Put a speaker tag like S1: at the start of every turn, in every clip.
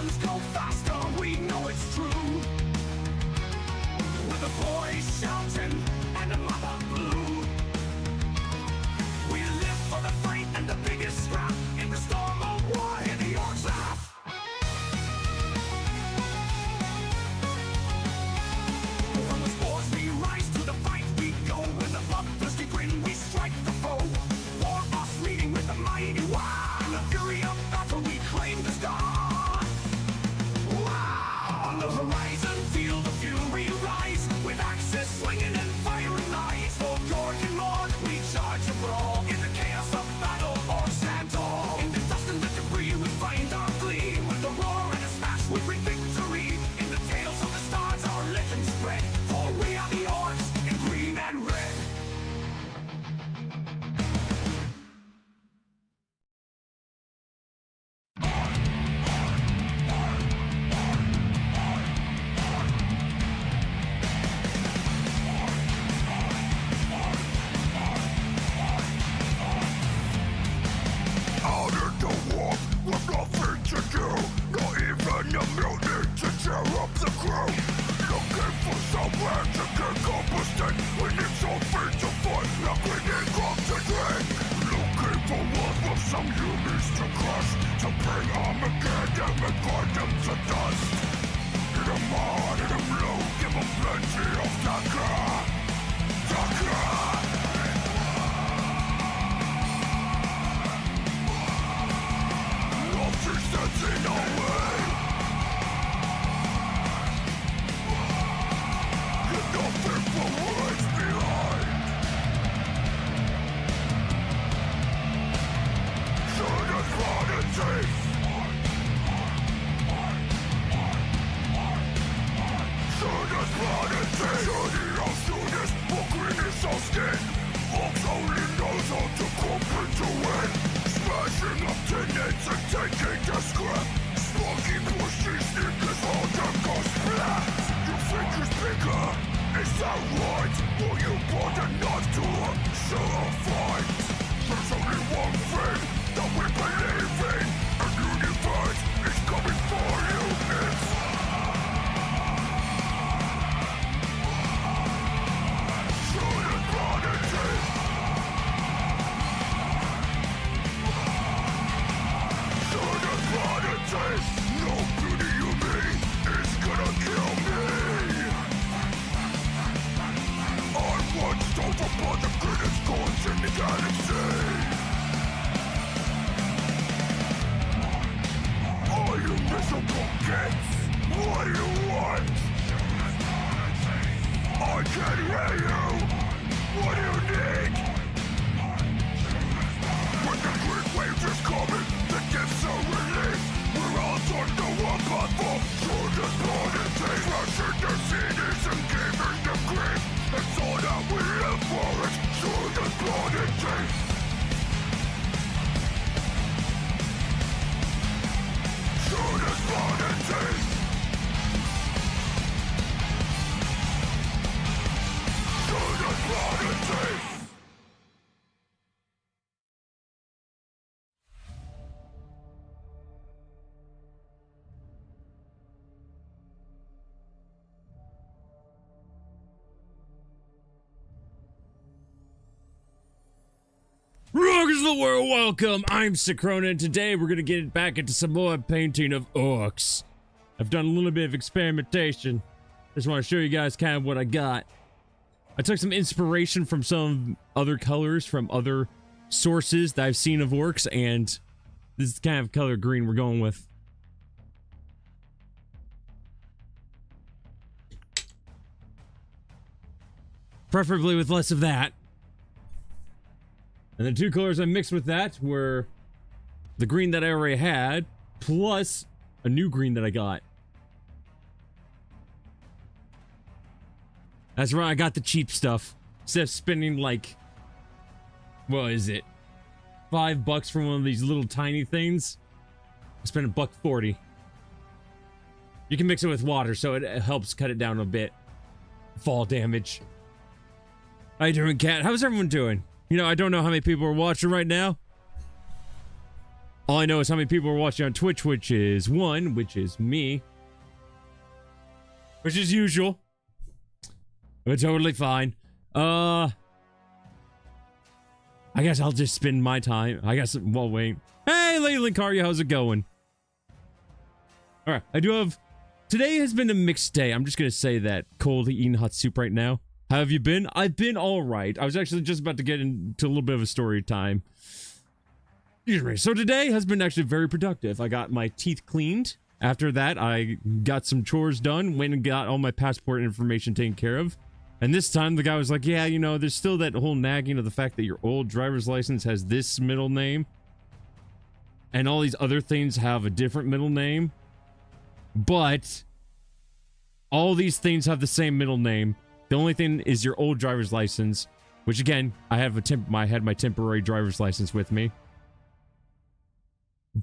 S1: guns go faster, we know it's true. With a voice shouting and a mother blue. We live for the fight and the biggest scrap. In the storm of war, hear the orcs laugh. From the spores we rise, to the fight we go. With a bloodthirsty grin we strike the foe. War us leading with the mighty wow. In the fury of battle we claim the star. Wow! On the horizon feel the fury rise. With axes swinging and firing eyes. For George and Lord we charge and brawl. In the chaos of battle or stand tall. In the dust and the debris we find our gleam. With a roar and a smash we bring victory. In the tales of the stars our legends spread. For we are the orcs in green and red.
S2: Out in the world with nothing to do, not even a mutiny to tear up the crew. Looking for somewhere to get composted. We need something to fight like we need grub to drink. Looking for one with some humans to crush, to bring Armageddon and burn them to dust. In the mud, in the blue, give them plenty of Tucker. Nothing stands in our way. And nothing but words behind. Should have brought a taste. Should have brought a taste. Should he have stood this? For green is our skin. Orcs only knows how to cope and to win. Smashing up tenants and taking the scrap. Smoky bushy sneakers, all them go splat. You think it's bigger? Is that right? Will you put a knife to a sure fight? There's only one thing that we believe in. A universe is coming for you. It's should have brought a taste. Should have brought a taste. No beauty you mean is gonna kill me. I once told about the greatest gods in the galaxy. All you miserable kids, what do you want? I can't hear you. What do you need? When the great waves is coming, the gifts are released. We're all on the one platform. Should have brought a taste. Rushing their CDs and giving them grief. It's all that we live for. It should have brought a taste. Should have brought a taste. Should have brought a taste.
S3: Rogues of the world, welcome! I'm Sakrona, and today we're gonna get back into some more painting of orcs. I've done a little bit of experimentation. Just want to show you guys kind of what I got. I took some inspiration from some other colors from other sources that I've seen of orcs, and this is the kind of color green we're going with. Preferably with less of that. And the two colors I mixed with that were the green that I already had, plus a new green that I got. That's right, I got the cheap stuff. Instead of spending like, what is it? $5 for one of these little tiny things, I spent $1.40. You can mix it with water, so it helps cut it down a bit. Fall damage. How you doing, Cat? How's everyone doing? You know, I don't know how many people are watching right now. All I know is how many people are watching on Twitch, which is 1, which is me. Which is usual. But totally fine. I guess I'll just spend my time. I guess, well, wait. Hey, Lady Linkaria, how's it going? Alright, I do have... Today has been a mixed day. I'm just gonna say that. Cold, eating hot soup right now. How have you been? I've been alright. I was actually just about to get into a little bit of a story time. Excuse me. So today has been actually very productive. I got my teeth cleaned. After that, I got some chores done. Went and got all my passport information taken care of. And this time, the guy was like, yeah, you know, there's still that whole nagging of the fact that your old driver's license has this middle name. And all these other things have a different middle name. But all these things have the same middle name. The only thing is your old driver's license, which again, I had my temporary driver's license with me.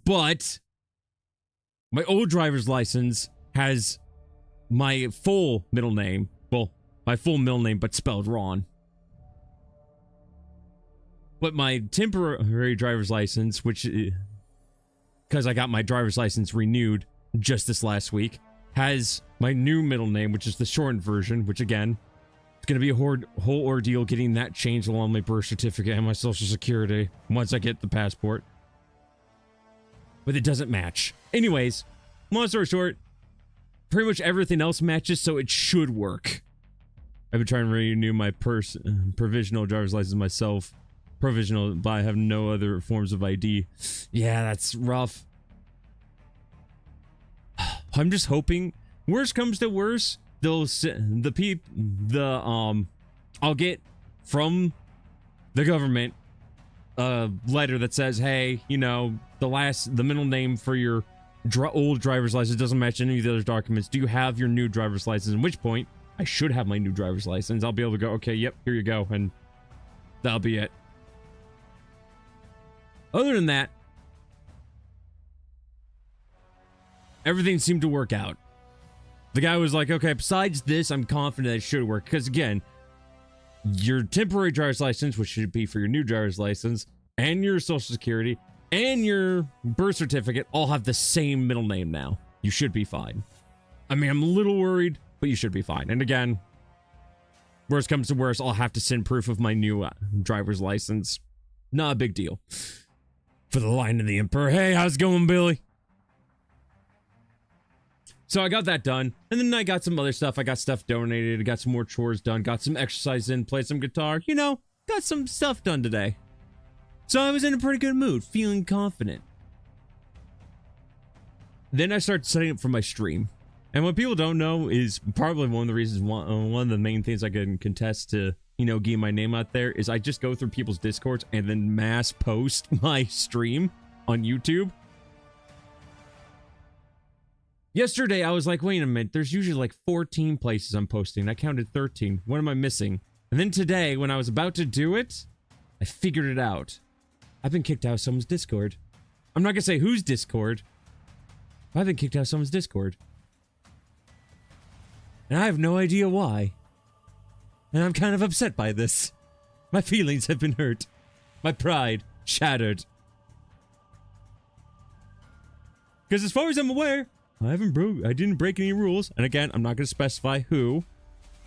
S3: But my old driver's license has my full middle name. Well, my full middle name, but spelled wrong. But my temporary driver's license, which, because I got my driver's license renewed just this last week, has my new middle name, which is the shortened version, which again, it's going to be a whole ordeal getting that changed along my birth certificate and my social security once I get the passport. But it doesn't match. Anyways, long story short, pretty much everything else matches, so it should work. I've been trying to renew my provisional driver's license myself. Provisional, but I have no other forms of ID. Yeah, that's rough. I'm just hoping, worst comes to worst, I'll get from the government a letter that says, hey, you know, the middle name for your old driver's license doesn't match any of the other documents. Do you have your new driver's license? At which point, I should have my new driver's license. I'll be able to go, okay, yep, here you go, and that'll be it. Other than that, everything seemed to work out. The guy was like, okay, besides this, I'm confident it should work. Because again, your temporary driver's license, which should be for your new driver's license, and your social security, and your birth certificate all have the same middle name now. You should be fine. I mean, I'm a little worried, but you should be fine. And again, worst comes to worst, I'll have to send proof of my new driver's license. Not a big deal. For the line of the Emperor. Hey, how's it going, Billy? So I got that done, and then I got some other stuff. I got stuff donated, I got some more chores done, got some exercise in, played some guitar, you know, got some stuff done today. So I was in a pretty good mood, feeling confident. Then I started setting up for my stream. And what people don't know is probably one of the reasons, one of the main things I can contest to, you know, get my name out there is I just go through people's Discords and then mass post my stream on YouTube. Yesterday, I was like, wait a minute, there's usually like 14 places I'm posting. I counted 13. What am I missing? And then today, when I was about to do it, I figured it out. I've been kicked out of someone's Discord. I'm not gonna say whose Discord. I've been kicked out of someone's Discord. And I have no idea why. And I'm kind of upset by this. My feelings have been hurt. My pride shattered. Because as far as I'm aware, I didn't break any rules. And again, I'm not going to specify who.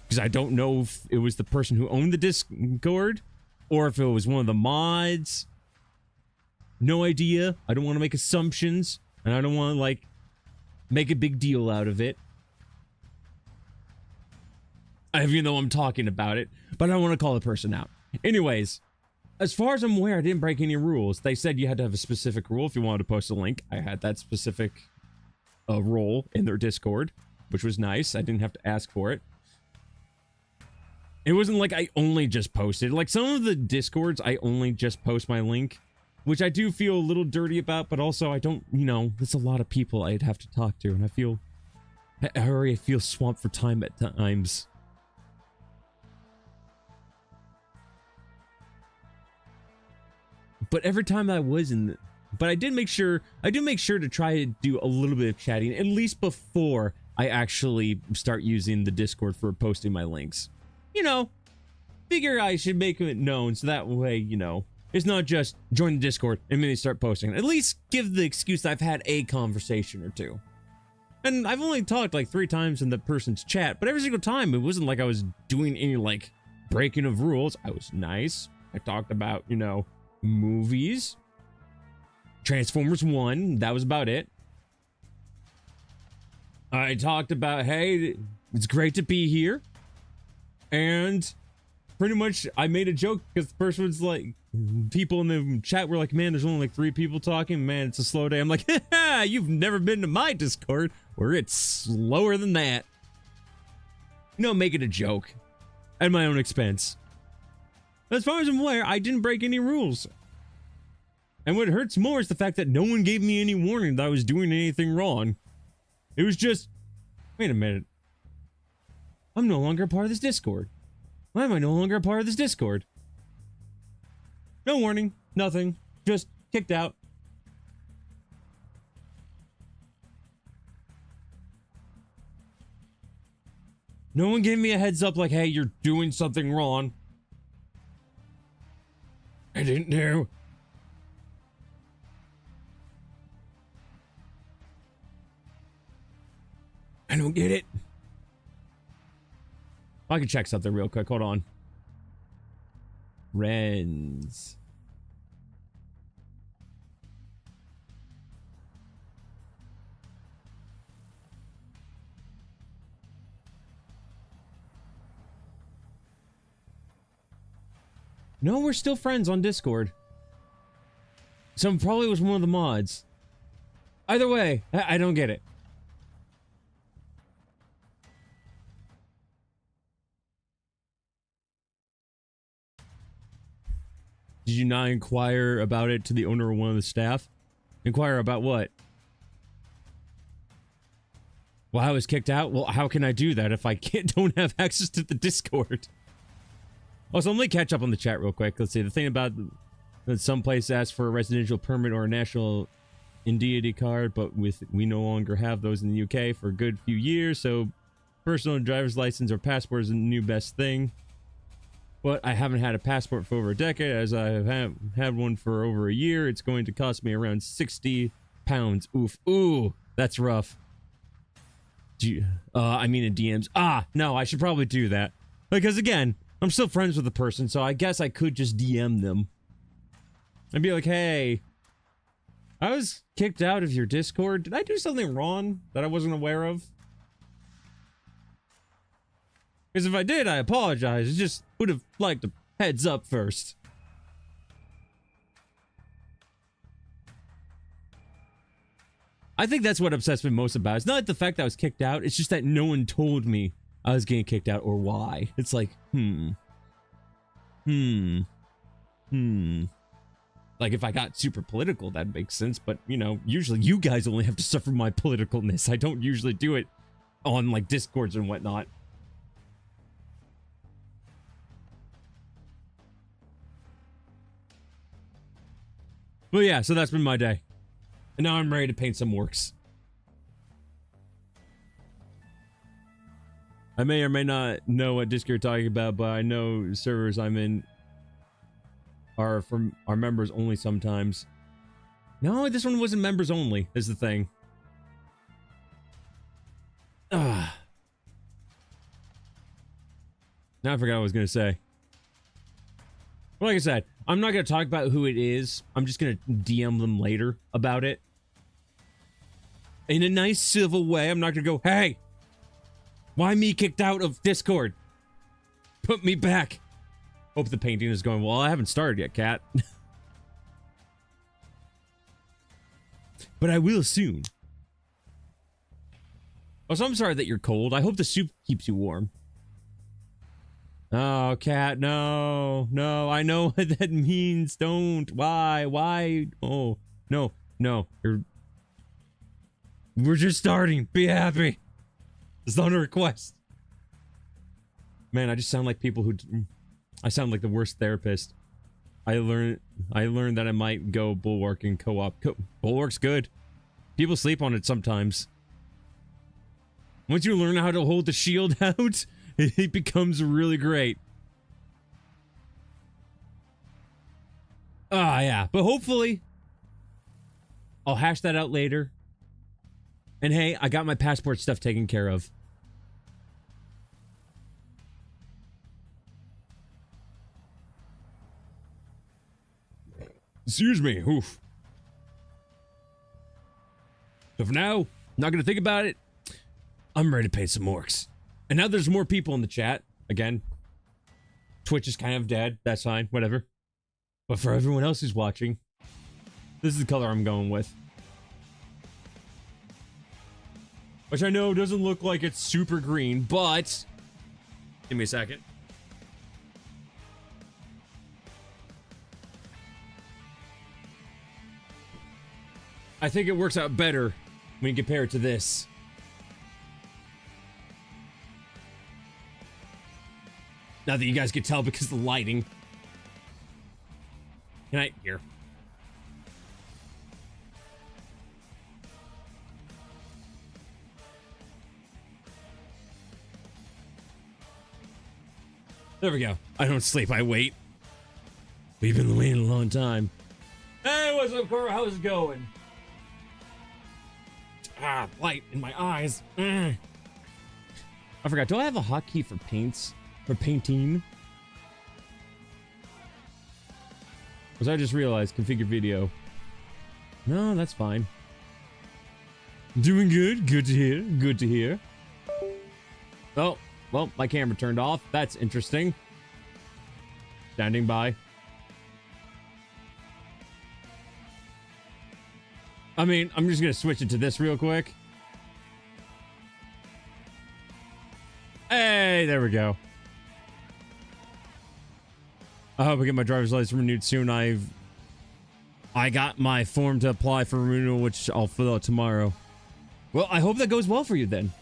S3: Because I don't know if it was the person who owned the Discord. Or if it was one of the mods. No idea. I don't want to make assumptions. And I don't want to, like, make a big deal out of it. Even though I'm talking about it. But I don't want to call the person out. Anyways, as far as I'm aware, I didn't break any rules. They said you had to have a specific rule if you wanted to post a link. I had that specific role in their Discord, which was nice. I didn't have to ask for it. It wasn't like I only just posted. Like some of the Discords, I only just post my link, which I do feel a little dirty about, but also I don't, you know, there's a lot of people I'd have to talk to, and I already feel swamped for time at times. But every time I was in, but I do make sure to try to do a little bit of chatting, at least before I actually start using the Discord for posting my links. You know, figure I should make it known so that way, you know, It's not just join the Discord and immediately start posting. At least give the excuse that I've had a conversation or two. And I've only talked like 3 times in the person's chat, but every single time it wasn't like I was doing any like breaking of rules. I was nice. I talked about, you know, movies. Transformers 1, that was about it. I talked about, hey, it's great to be here. And pretty much I made a joke because the person was like, people in the chat were like, man, there's only like 3 people talking. Man, it's a slow day. I'm like, haha, you've never been to my Discord where it's slower than that. You know, make it a joke at my own expense. As far as I'm aware, I didn't break any rules. And what hurts more is the fact that no one gave me any warning that I was doing anything wrong. It was just, wait a minute. I'm no longer a part of this Discord. Why am I no longer a part of this Discord? No warning, nothing, just kicked out. No one gave me a heads up like, hey, you're doing something wrong. I didn't know. I don't get it. I can check something real quick. Hold on. Rens. No, we're still friends on Discord. So probably was one of the mods. Either way, I don't get it. Did you not inquire about it to the owner or one of the staff? Inquire about what? Well, I was kicked out? Well, how can I do that if I don't have access to the Discord? Also, let me catch up on the chat real quick. Let's see. The thing about that some place asks for a residential permit or a national identity card, but we no longer have those in the UK for a good few years, so personal driver's license or passport is the new best thing. But I haven't had a passport for over a decade, as I have had one for over a year. It's going to cost me around £60. Oof. Ooh, that's rough. I mean in DMs. No, I should probably do that. Because again, I'm still friends with the person, so I guess I could just DM them. And be like, hey, I was kicked out of your Discord. Did I do something wrong that I wasn't aware of? Because if I did, I apologize. I just would have liked a heads up first. I think that's what upsets me most about it. It's not the fact that I was kicked out. It's just that no one told me I was getting kicked out or why. It's like, Like, if I got super political, that makes sense. But, you know, usually you guys only have to suffer my politicalness. I don't usually do it on, like, Discords and whatnot. But yeah, so that's been my day. And now I'm ready to paint some orcs. I may or may not know what Discord you're talking about, but I know servers I'm in are from our members only sometimes. No, this one wasn't members only, is the thing. Now I forgot what I was gonna say. Well, like I said, I'm not gonna talk about who it is. I'm just gonna DM them later about it. In a nice civil way. I'm not gonna go, hey! Why me kicked out of Discord? Put me back! Hope the painting is going well. I haven't started yet, cat. But I will soon. Also, I'm sorry that you're cold. I hope the soup keeps you warm. Oh, cat, no. No, I know what that means. Don't. Why? Why? Oh, no. No. We're just starting. Be happy. It's not a request. Man, I just sound like people who... I sound like the worst therapist. I learned that I might go bulwarking co-op. Bulwark's good. People sleep on it sometimes. Once you learn how to hold the shield out, it becomes really great. Yeah, but hopefully I'll hash that out later. And hey, I got my passport stuff taken care of. Excuse me. Oof. So for now, not gonna think about it. I'm ready to paint some orcs. And now there's more people in the chat. Again, Twitch is kind of dead. That's fine. Whatever. But for everyone else who's watching, this is the color I'm going with. Which I know doesn't look like it's super green, but... Give me a second. I think it works out better when you compare it to this. Now that you guys can tell because of the lighting. Can I... Here. There we go. I don't sleep, I wait. We've been waiting a long time. Hey, what's up, Cora? How's it going? Ah, light in my eyes. I forgot. Do I have a hotkey for paints? For painting? Because I just realized configure video. No, that's fine. Doing good. Good to hear. Good to hear. Oh, well, my camera turned off. That's interesting. Standing by. I mean, I'm just gonna switch it to this real quick. Hey, there we go. I hope I get my driver's license renewed soon. I got my form to apply for renewal, which I'll fill out tomorrow. Well, I hope that goes well for you then.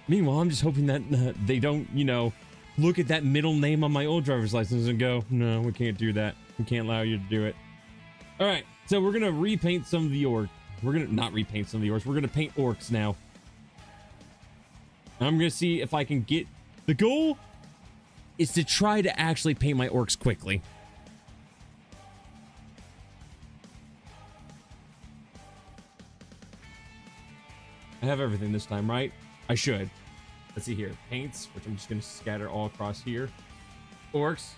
S3: Meanwhile, I'm just hoping that they don't, you know, look at that middle name on my old driver's license and go, no, we can't do that. We can't allow you to do it. All right, so we're gonna repaint some of the orcs. We're gonna not repaint some of the orcs. We're gonna paint orcs now. I'm gonna see if I can get... The goal is to try to actually paint my orcs quickly. I have everything this time, right? I should. Let's see here. Paints, which I'm just going to scatter all across here. Orcs.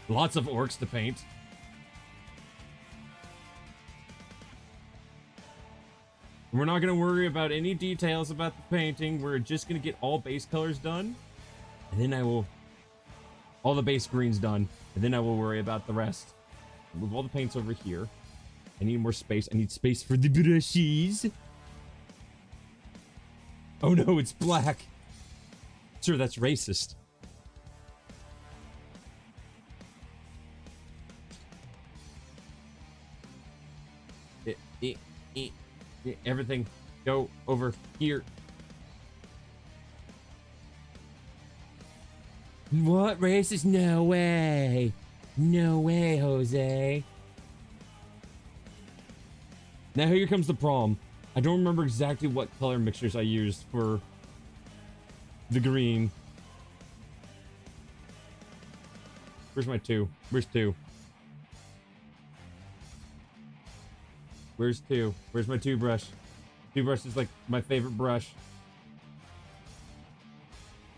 S3: Lots of orcs to paint. We're not going to worry about any details about the painting. We're just going to get all base colors done. And then I will... All the base greens done. And then I will worry about the rest. Move all the paints over here. I need more space. I need space for the brushes. Oh no, it's black. Sir, that's racist. Everything go over here. What racist? No way. No way, Jose. Now here comes the problem. I don't remember exactly what color mixtures I used for the green. Where's my two? Where's two? Where's two? Where's my two brush? Two brush is like my favorite brush.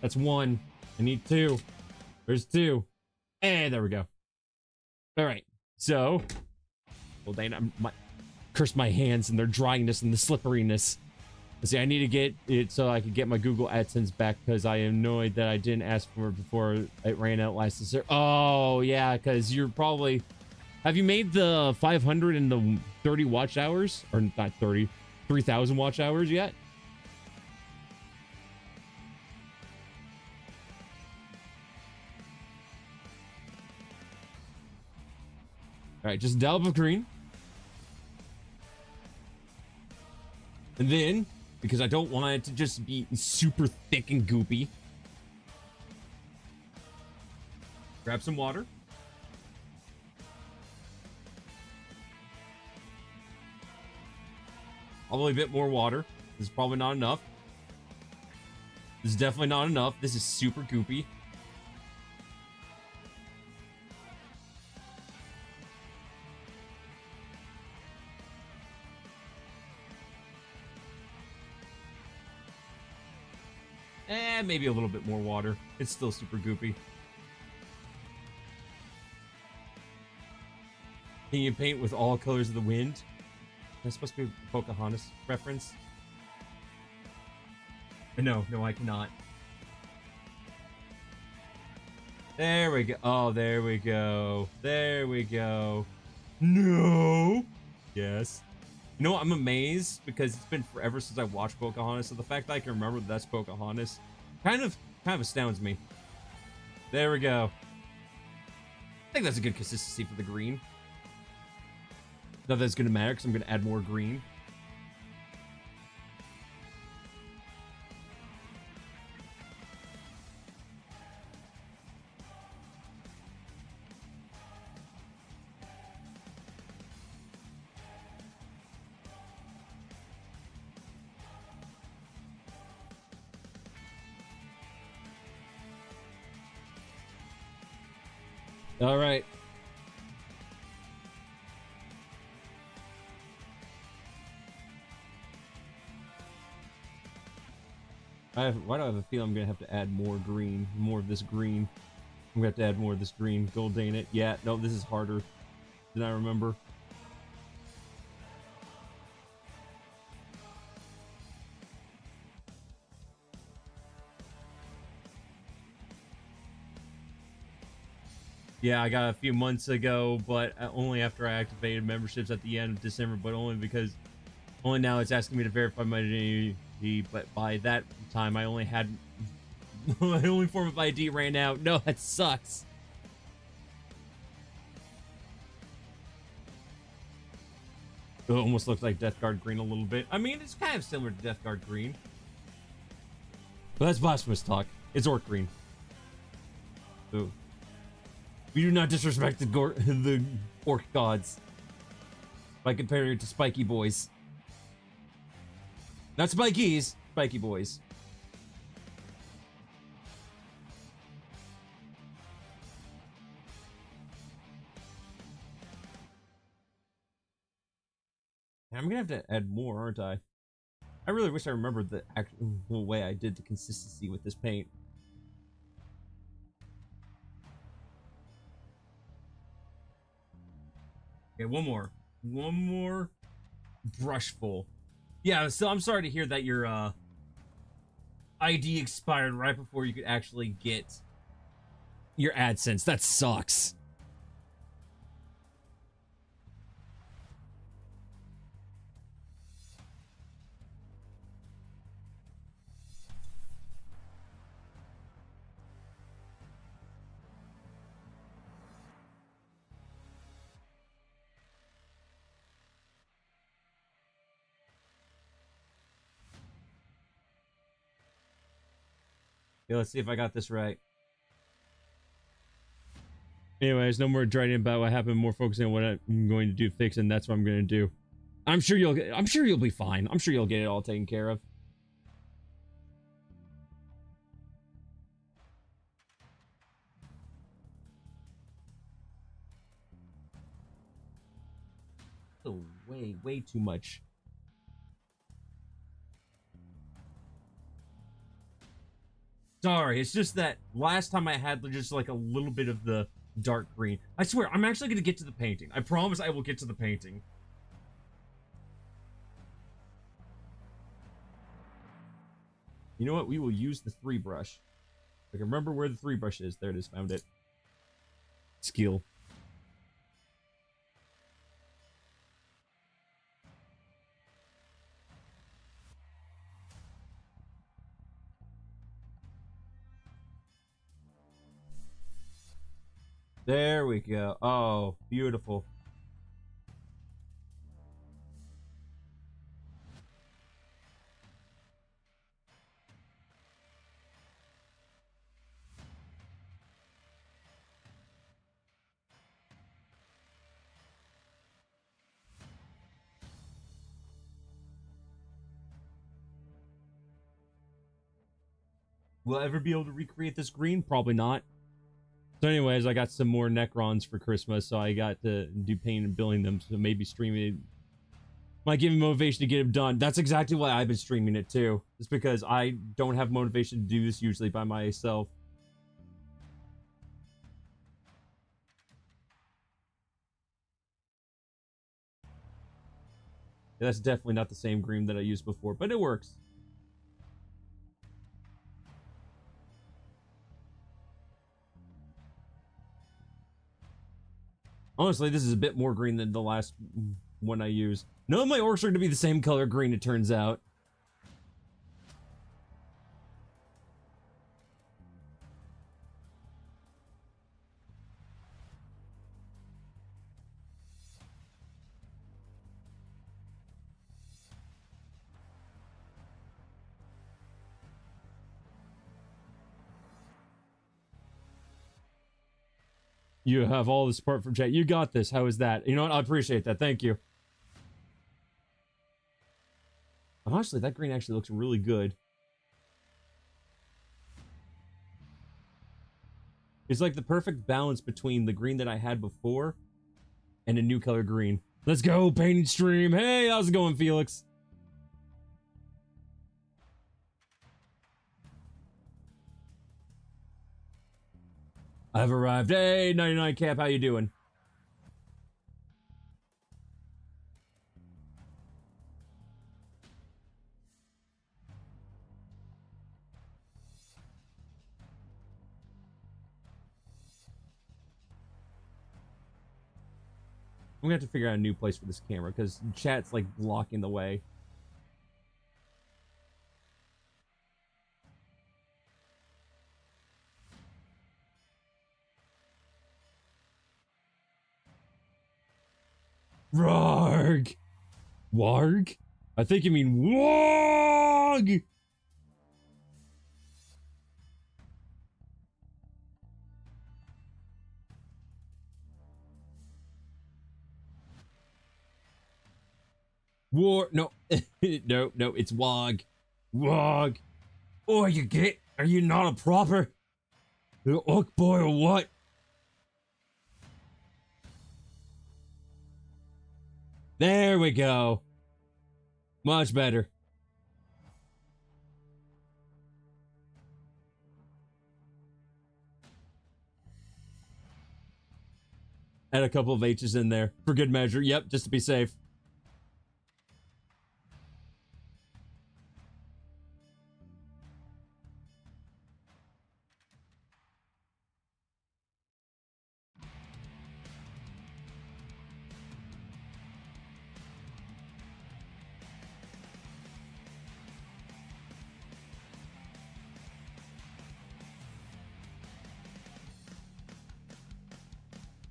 S3: That's one. I need two. Where's two? And there we go. All right. So, well, Dana, curse my hands and their dryness and the slipperiness. See, I need to get it so I can get my Google AdSense back because I am annoyed that I didn't ask for it before it ran out last December. Oh, yeah, because you're probably... Have you made the 500 and the 30 watch hours? Or not 30, 3,000 watch hours yet? All right, just dollop of green. And then, because I don't want it to just be super thick and goopy, grab some water. Probably a bit more water. This is probably not enough. This is definitely not enough. This is super goopy. Maybe a little bit more water. It's still super goopy. Can you paint with all colors of the wind? That's supposed to be a Pocahontas reference. No, I cannot. There we go. Oh, there we go. There we go. No. Yes. You know what? I'm amazed because it's been forever since I watched Pocahontas, so the fact that I can remember that that's Pocahontas kind of astounds me. There we go. I think that's a good consistency for the green. Not that it's gonna matter because I'm gonna add more green. All right. Why do I have a feeling I'm gonna have to add more green, more of this green? I'm gonna have to add more of this green. Gold, ain't it? Yeah. No, this is harder than I remember. Yeah, I got a few months ago, but only after I activated memberships at the end of December, but only now it's asking me to verify my identity, but by that time I only had my only form of ID ran out. No, that sucks. It almost looks like Death Guard green a little bit. I mean, it's kind of similar to Death Guard green. But that's blasphemous talk. It's Orc green. So we do not disrespect the Orc gods by comparing it to spiky boys. Not spikies, spiky boys. I'm gonna have to add more, aren't I? I really wish I remembered the actual way I did the consistency with this paint. Okay, one more brush full. Yeah, so I'm sorry to hear that your ID expired right before you could actually get your AdSense. That sucks. Okay, let's see if I got this right. Anyways, no more dreading about what happened, more focusing on what I'm going to do, fix, and that's what I'm going to do. I'm sure you'll be fine. I'm sure you'll get it all taken care of. Oh, way too much. Sorry, it's just that last time I had just like a little bit of the dark green. I swear, I'm actually going to get to the painting. I promise I will get to the painting. You know what? We will use the 3 brush. I can remember where the 3 brush is. There it is. Found it. Skill. There we go. Oh, beautiful. Will I ever be able to recreate this green? Probably not. So anyways, I got some more Necrons for Christmas, so I got to do paint and building them, so maybe stream it Might give me motivation to get it done. That's exactly why I've been streaming it too. It's because I don't have motivation to do this usually by myself. Yeah, that's definitely not the same green that I used before, but it works. Honestly, this is a bit more green than the last one I used. None of my orcs are going to be the same color green, it turns out. You have all the support from chat. You got this. How is that? You know what? I appreciate that. Thank you. Honestly, that green actually looks really good. It's like the perfect balance between the green that I had before and a new color green. Let's go, painting stream. Hey, how's it going, Felix? I've arrived. Hey, 99 Cap, how you doing? I'm gonna have to figure out a new place for this camera because chat's like blocking the way. Rarg! Warg? I think you mean Warg! War, no, no, it's Wog. Wog. Oh, you get, are you not a proper orc boy or what? There we go. Much better. Add a couple of H's in there for good measure. Yep, just to be safe.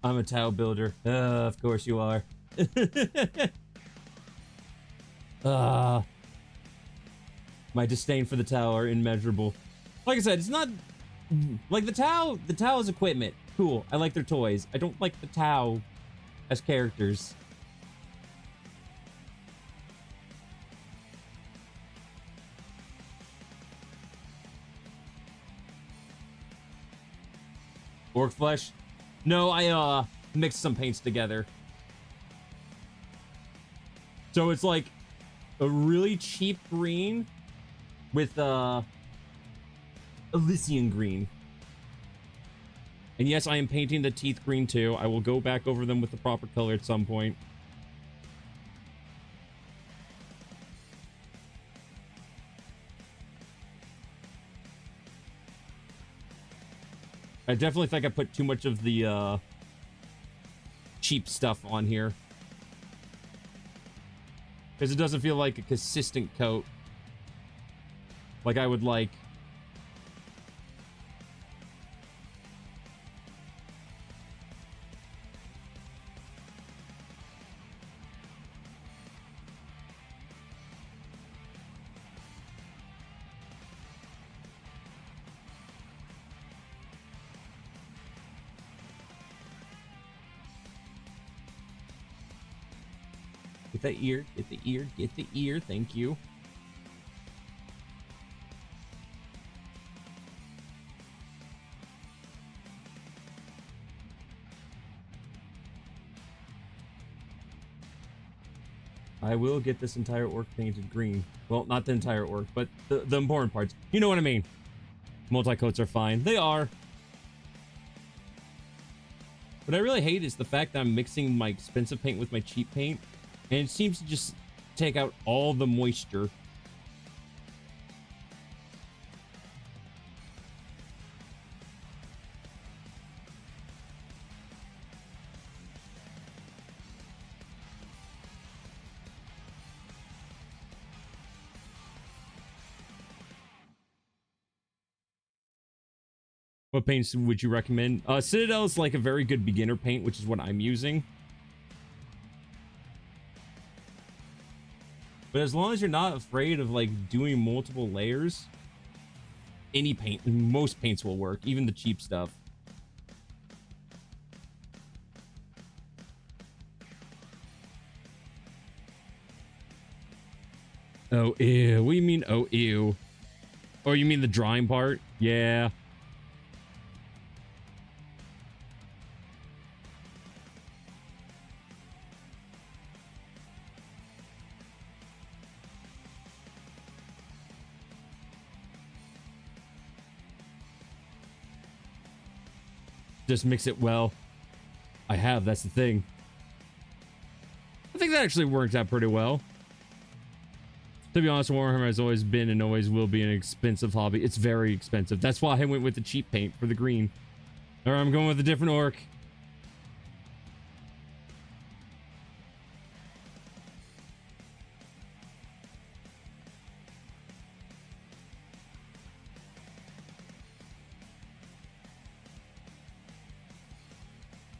S3: I'm a tile builder. Of course you are. My disdain for the towel are immeasurable. Like I said, it's not like the towel is equipment. Cool. I like their toys. I don't like the towel as characters. Orc flesh? No, I mixed some paints together. So it's like a really cheap green with Elysian green. And yes, I am painting the teeth green too. I will go back over them with the proper color at some point. I definitely think I put too much of the cheap stuff on here. Because it doesn't feel like a consistent coat. Like I would like. Get the ear, get the ear, get the ear, thank you. I will get this entire orc painted green. Well, not the entire orc, but the important parts. You know what I mean. Multi-coats are fine. They are. What I really hate is the fact that I'm mixing my expensive paint with my cheap paint, and it seems to just take out all the moisture. What paints would you recommend? Citadel is like a very good beginner paint, which is what I'm using. But as long as you're not afraid of like doing multiple layers, any paint, most paints will work, even the cheap stuff. Oh, ew. What do you mean, oh, ew? Oh, you mean the drying part? Yeah. Just mix it well. I have, that's the thing. I think that actually worked out pretty well. To be honest, Warhammer has always been and always will be an expensive hobby. It's very expensive. That's why I went with the cheap paint for the green. Or I'm going with a different orc.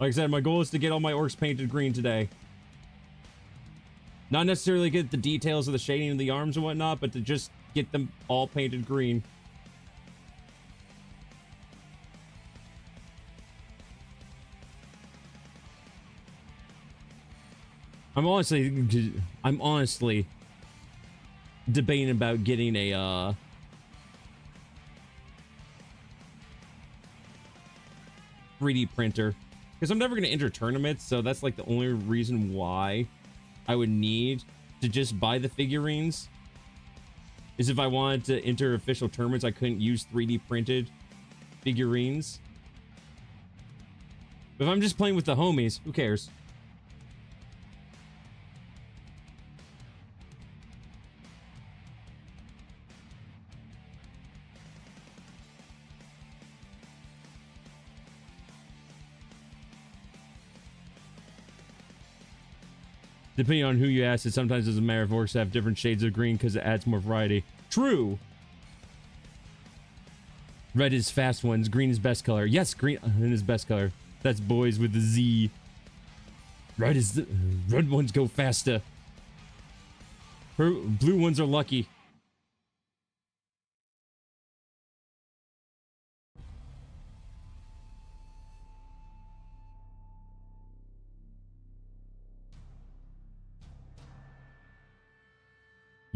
S3: Like I said, my goal is to get all my orcs painted green today. Not necessarily get the details of the shading of the arms and whatnot, but to just get them all painted green. I'm honestly debating about getting a 3D printer. Because I'm never going to enter tournaments, so that's like the only reason why I would need to just buy the figurines. Is if I wanted to enter official tournaments, I couldn't use 3D printed figurines. But if I'm just playing with the homies, who cares? Depending on who you ask, it sometimes doesn't matter if orcs have different shades of green because it adds more variety. True! Red is fast ones, green is best color. Yes, green is best color. That's boys with the Z. Red ones go faster. Blue ones are lucky.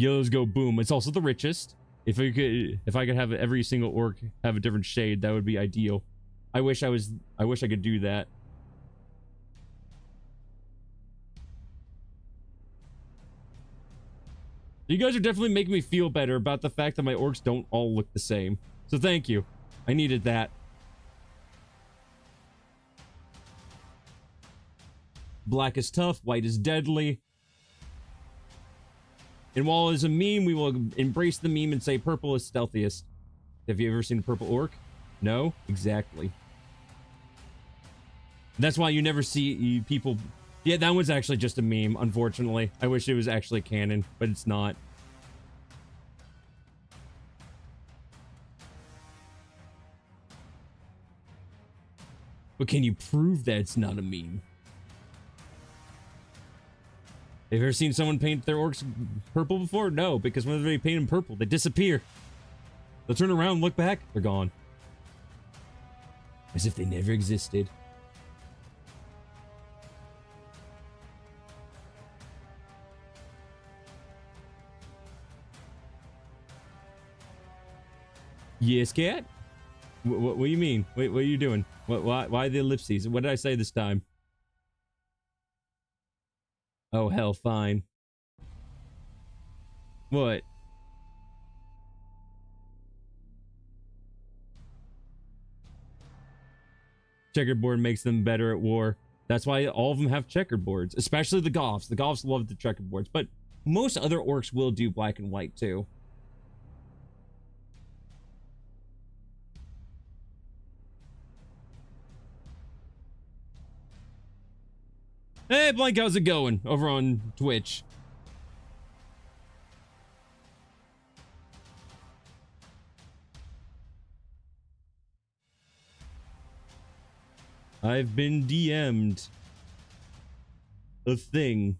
S3: Yellows go boom. It's also the richest. If I could have every single orc have a different shade, that would be ideal. I wish I could do that. You guys are definitely making me feel better about the fact that my orcs don't all look the same. So thank you. I needed that. Black is tough, white is deadly. And while it's a meme, we will embrace the meme and say purple is stealthiest. Have you ever seen a purple orc? No? Exactly. That's why you never see people... Yeah, that one's actually just a meme, unfortunately. I wish it was actually canon, but it's not. But can you prove that it's not a meme? Have you ever seen someone paint their orcs purple before? No, because whenever they paint them purple, they disappear. They'll turn around, look back, they're gone. As if they never existed. Yes, cat? What do you mean? Wait, what are you doing? Why the ellipses? What did I say this time? Oh, hell, fine. What? Checkerboard makes them better at war. That's why all of them have checkerboards, especially the Goths. The Goths love the checkerboards, but most other orcs will do black and white too. Hey, Blank, how's it going over on Twitch? I've been DM'd a thing.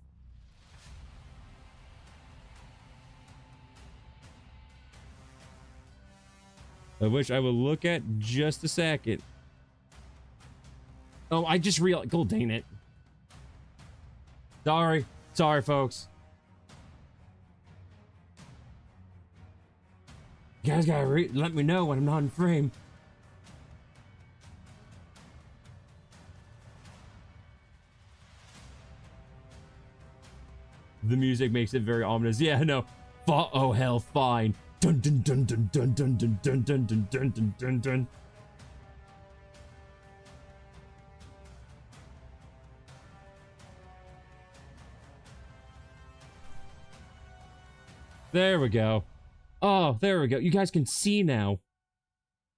S3: I wish I would look at just a second. Oh, I just realized. God dang it. Sorry. Sorry, folks. You guys gotta let me know when I'm not in frame. The music makes it very ominous. Yeah, no. Oh hell, fine. Dun dun dun dun dun dun dun dun dun dun dun dun dun dun. There we go. Oh, there we go. You guys can see now.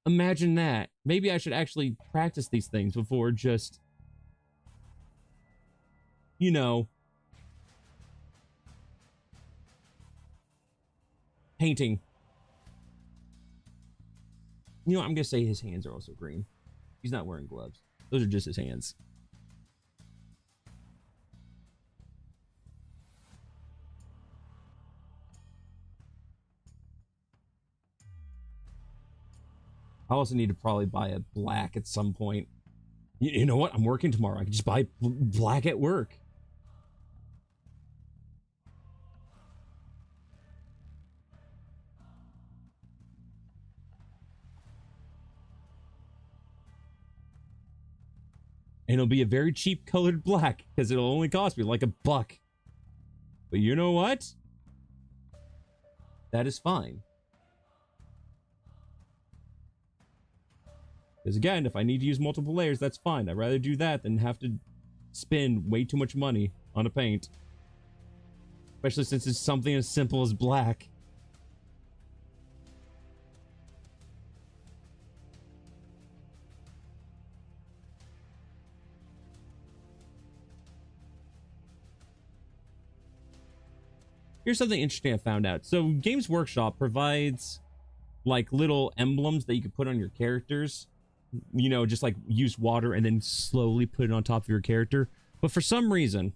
S3: Imagine that. Maybe I should actually practice these things before just, you know, painting. You know, I'm gonna say his hands are also green. He's not wearing gloves. Those are just his hands. I also need to probably buy a black at some point. You know what? I'm working tomorrow. I can just buy black at work. And it'll be a very cheap colored black because it'll only cost me like $1. But you know what? That is fine. Because again, if I need to use multiple layers, that's fine. I'd rather do that than have to spend way too much money on a paint. Especially since it's something as simple as black. Here's something interesting I found out. So Games Workshop provides like little emblems that you can put on your characters. You know, just like use water and then slowly put it on top of your character. But for some reason,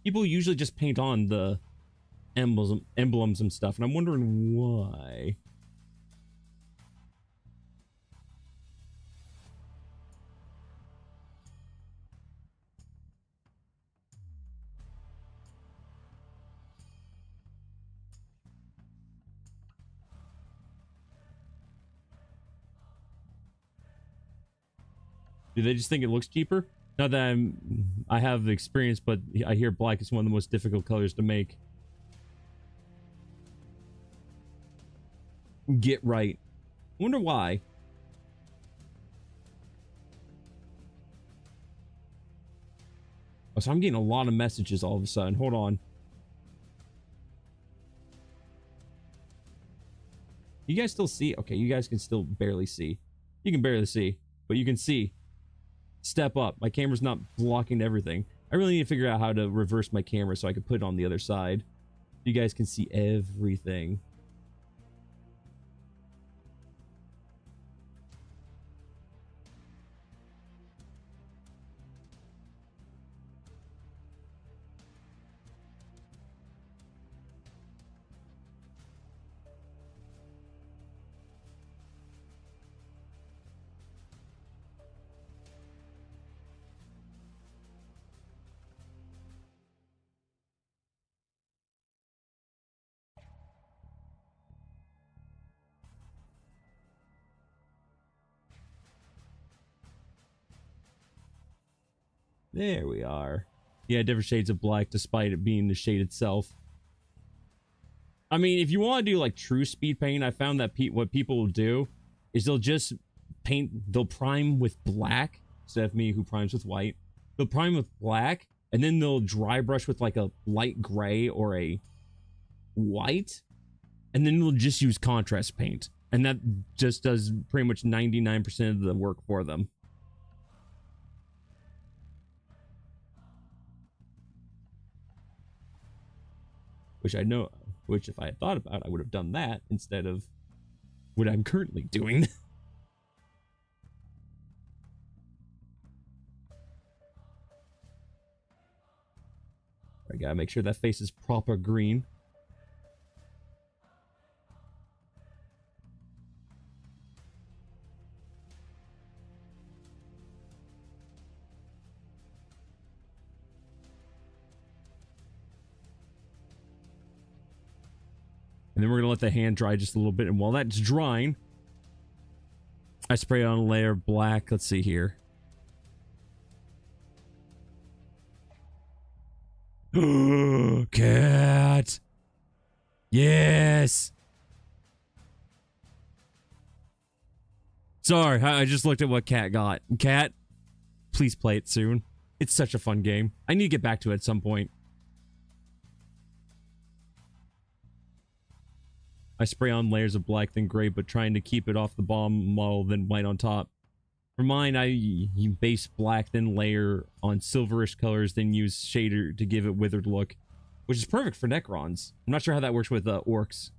S3: people usually just paint on the emblems and stuff. And I'm wondering why. Do they just think it looks cheaper? Not that I have the experience, but I hear black is one of the most difficult colors to make. Get right. I wonder why. Oh, so I'm getting a lot of messages all of a sudden. Hold on. You guys still see? Okay, you guys can still barely see. You can barely see, but you can see. Step up. My camera's not blocking everything. I really need to figure out how to reverse my camera so I can put it on the other side. You guys can see everything. There we are. Yeah, different shades of black despite it being the shade itself. I mean, if you want to do like true speed paint, I found that what people will do is they'll just they'll prime with black instead of me who primes with white. They'll prime with black and then they'll dry brush with like a light gray or a white, and then they'll just use contrast paint. And that just does pretty much 99% of the work for them. Which if I had thought about, I would have done that instead of what I'm currently doing. I gotta make sure that face is proper green. And then we're gonna let the hand dry just a little bit, and while that's drying, I spray on a layer of black. Let's see here. Cat. Yes. Sorry, I just looked at what Cat got. Cat, please play it soon. It's such a fun game. I need to get back to it at some point. I spray on layers of black, then gray, but trying to keep it off the bottom model, then white on top. For mine, I base black, then layer on silverish colors, then use shader to give it withered look, which is perfect for Necrons. I'm not sure how that works with Orks.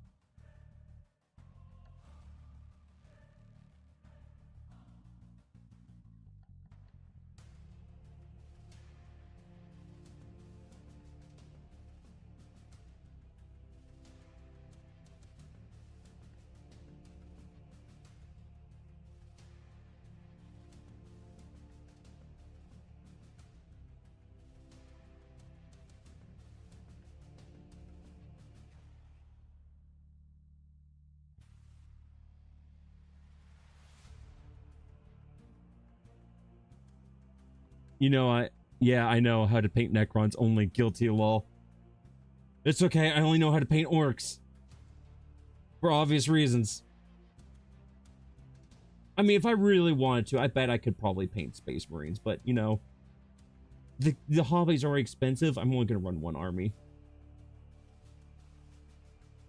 S3: You know, yeah, I know how to paint Necrons, only guilty lol. It's okay, I only know how to paint Orks. For obvious reasons. I mean, if I really wanted to, I bet I could probably paint Space Marines, but, you know, the hobbies are expensive. I'm only gonna run one army.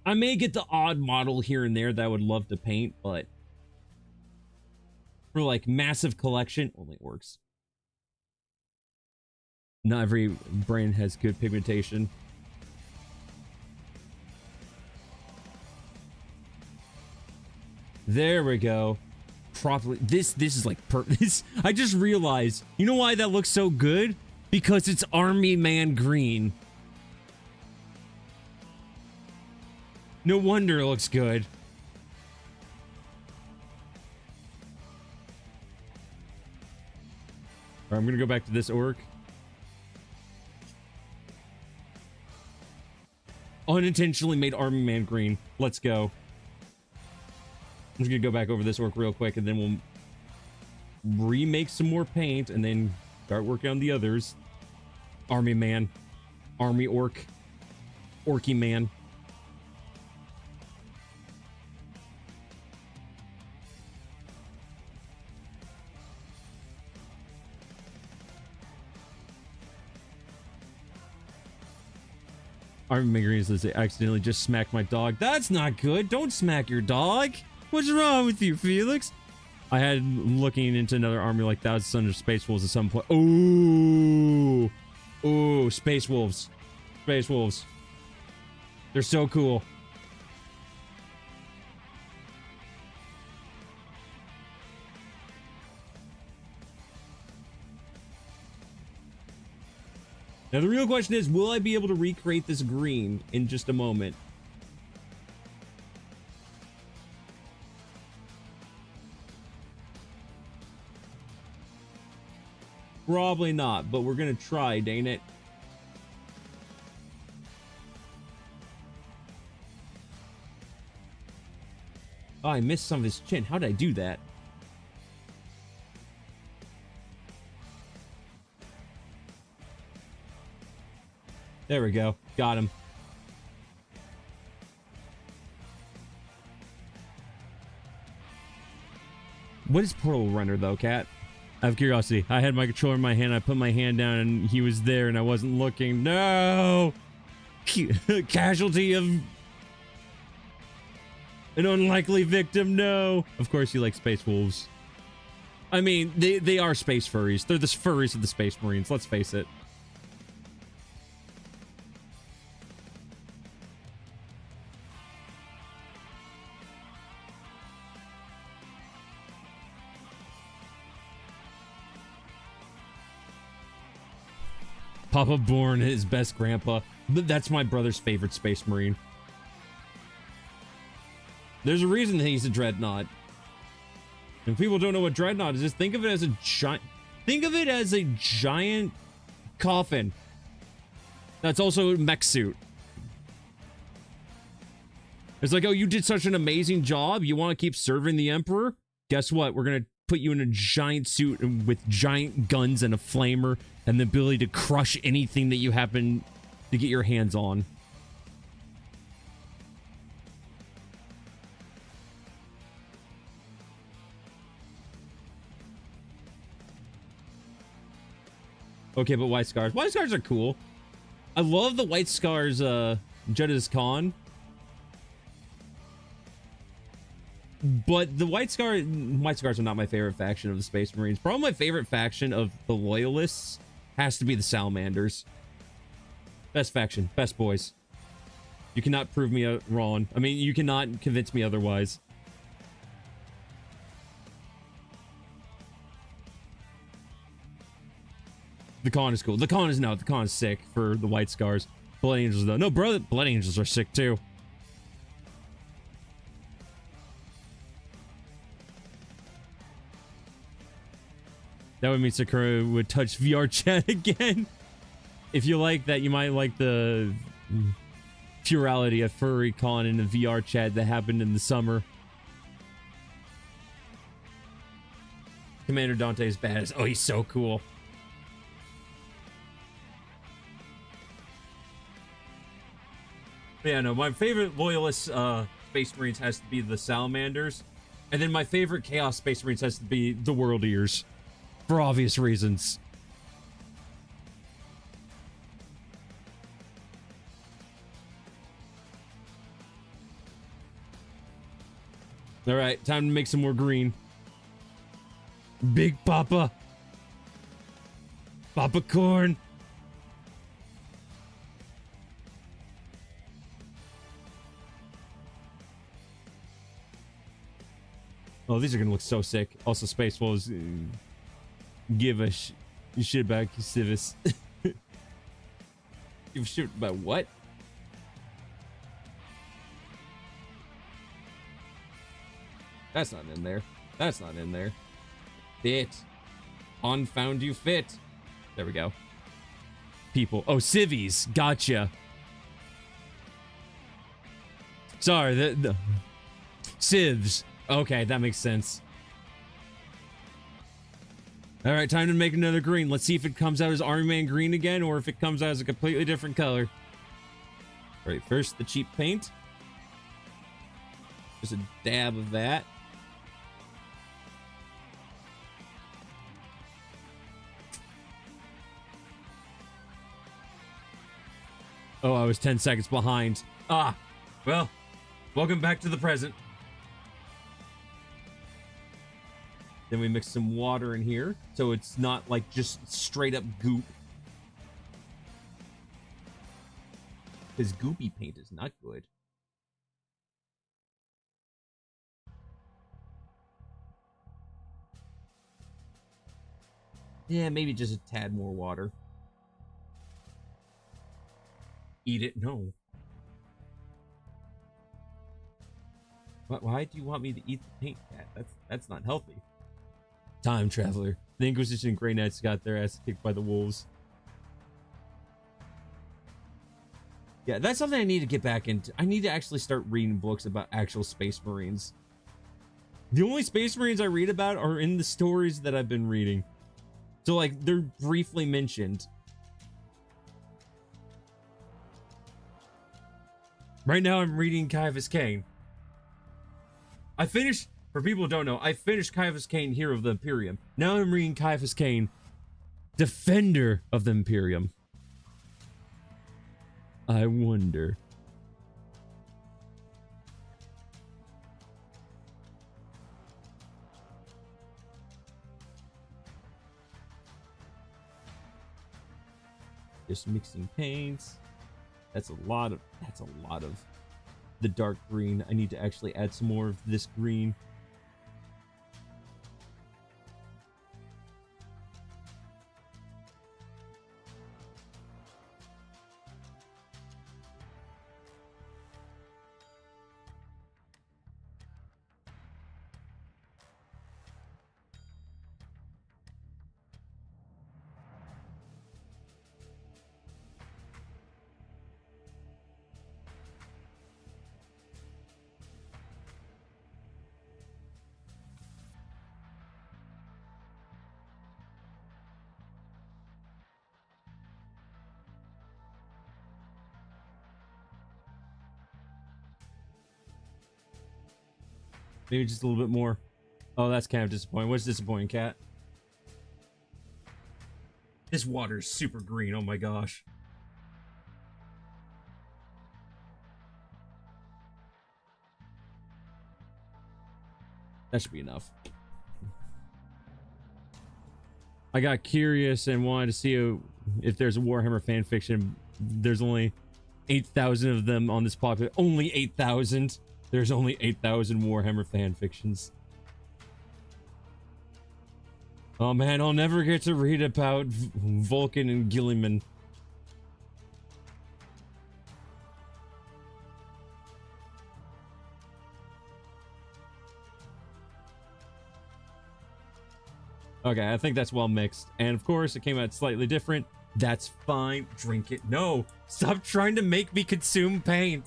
S3: I may get the odd model here and there that I would love to paint, but for, like, massive collection, only Orks. Not every brain has good pigmentation. There we go. Properly. This is like this. I just realized. You know why that looks so good? Because it's Army Man green. No wonder it looks good. All right, I'm gonna go back to this orc. Unintentionally made Army Man green. Let's go. I'm just gonna go back over this orc real quick, and then we'll remake some more paint, and then start working on the others. Army Man. Army Orc. Orky Man. Army Man green says they accidentally just smacked my dog. That's not good. Don't smack your dog. What's wrong with you, Felix? I had looking into another army like that was under Space Wolves at some point. Ooh. Ooh, Space Wolves. Space Wolves. They're so cool. Now the real question is, will I be able to recreate this green in just a moment? Probably not, but we're gonna try, dang it. Oh, I missed some of his chin. How did I do that? There we go. Got him. What is Portal Runner, though, Cat? Out of curiosity. I had my controller in my hand. I put my hand down, and he was there, and I wasn't looking. No! Casualty of an unlikely victim. No! Of course, you like Space Wolves. I mean, they are space furries. They're the furries of the Space Marines. Let's face it. Papa Born, his best grandpa. That's my brother's favorite Space Marine. There's a reason that he's a dreadnought. And people don't know what dreadnought is. Just think of it as a giant. Think of it as a giant coffin. That's also a mech suit. It's like, oh, you did such an amazing job. You want to keep serving the Emperor? Guess what? We're gonna put you in a giant suit with giant guns and a flamer and the ability to crush anything that you happen to get your hands on. Okay, but white scars. White scars are cool. I love the white scars, Jedda's Khan. But the white scars are not my favorite faction of the Space Marines. Probably my favorite faction of the Loyalists has to be the Salamanders. Best faction, best boys. You cannot prove me wrong. I mean, you cannot convince me otherwise. The Khan is cool. The Khan is sick for the white scars. Blood Angels though. No, bro, Blood Angels are sick too. That would mean Sakura would touch VR chat again. If you like that, you might like the plurality of furry con in the VR chat that happened in the summer. Commander Dante is badass. Oh, he's so cool. Yeah, no, my favorite Loyalist Space Marines has to be the Salamanders. And then my favorite Chaos Space Marines has to be the World Ears. For obvious reasons. Alright, time to make some more green. Big Papa. Papa Corn. Oh, these are gonna look so sick. Also, Space Wolves. Give a shit about Civis. Give a shit about what? That's not in there. That's not in there. Fit. On found you fit. There we go. People. Oh, civvies. Gotcha. Sorry, the civs. Okay, that makes sense. All right, time to make another green. Let's see if it comes out as Army Man green again or if it comes out as a completely different color. All right, first the cheap paint. Just a dab of that. Oh, I was 10 seconds behind. Ah, well, welcome back to the present. Then we mix some water in here, so it's not like just straight up goop. Because goopy paint is not good. Yeah, maybe just a tad more water. Eat it? No. Why do you want me to eat the paint, Cat? That's not healthy. Time traveler. The Inquisition and Grey Knights got their ass kicked by the wolves. Yeah, that's something I need to get back into. I need to actually start reading books about actual Space Marines. The only Space Marines I read about are in the stories that I've been reading. So, like, they're briefly mentioned. Right now I'm reading Caiaphas Cain. I finished, for people who don't know, I finished Caiaphas Cain, Hero of the Imperium. Now I'm reading Caiaphas Cain, Defender of the Imperium. I wonder. Just mixing paints. That's a lot of the dark green. I need to actually add some more of this green. Maybe just a little bit more. Oh, that's kind of disappointing. What's disappointing, Cat? This water is super green. Oh my gosh. That should be enough. I got curious and wanted to see if there's a Warhammer fanfiction. There's only 8,000 of them on this popular. Only 8,000. There's only 8,000 Warhammer fanfictions. Oh man, I'll never get to read about Vulcan and Gilliman. Okay, I think that's well mixed. And of course, it came out slightly different. That's fine. Drink it. No! Stop trying to make me consume paint!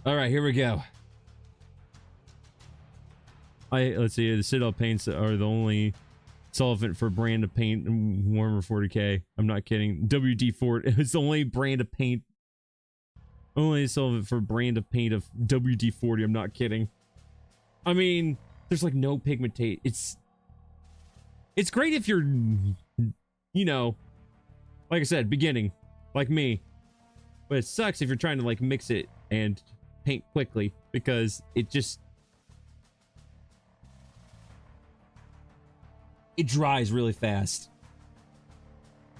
S3: Alright, here we go. Let's see, the Citadel paints are the only solvent for brand of paint in Warhammer 40k. I'm not kidding. WD-40 is the only brand of paint. Only solvent for brand of paint of WD-40. I'm not kidding. I mean, there's like no pigmentate. It's great if you're, you know, like I said, beginning, like me. But it sucks if you're trying to like mix it and paint quickly, because it dries really fast,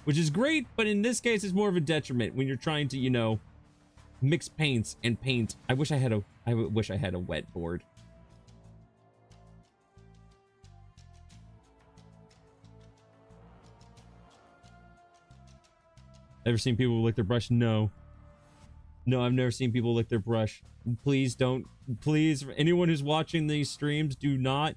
S3: which is great, but in this case it's more of a detriment when you're trying to, you know, mix paints and paint. I wish I had a wet board. Ever seen people lick their brush? No, I've never seen people lick their brush. Please don't. Please, anyone who's watching these streams, do not.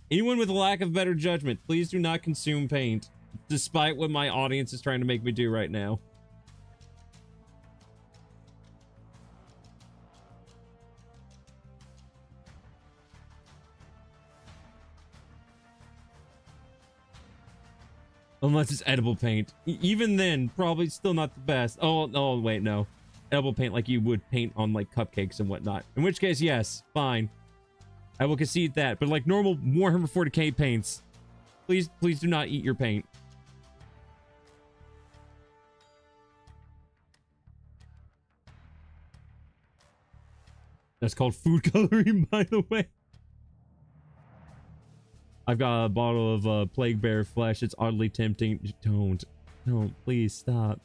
S3: Anyone with a lack of better judgment, please do not consume paint, despite what my audience is trying to make me do right now. Unless it's edible paint. Even then, probably still not the best. Oh, wait, no. Edible paint like you would paint on like cupcakes and whatnot. In which case, yes, fine. I will concede that. But like normal Warhammer 40k paints, please do not eat your paint. That's called food coloring, by the way. I've got a bottle of Plague Bear flesh. It's oddly tempting. Don't, please stop.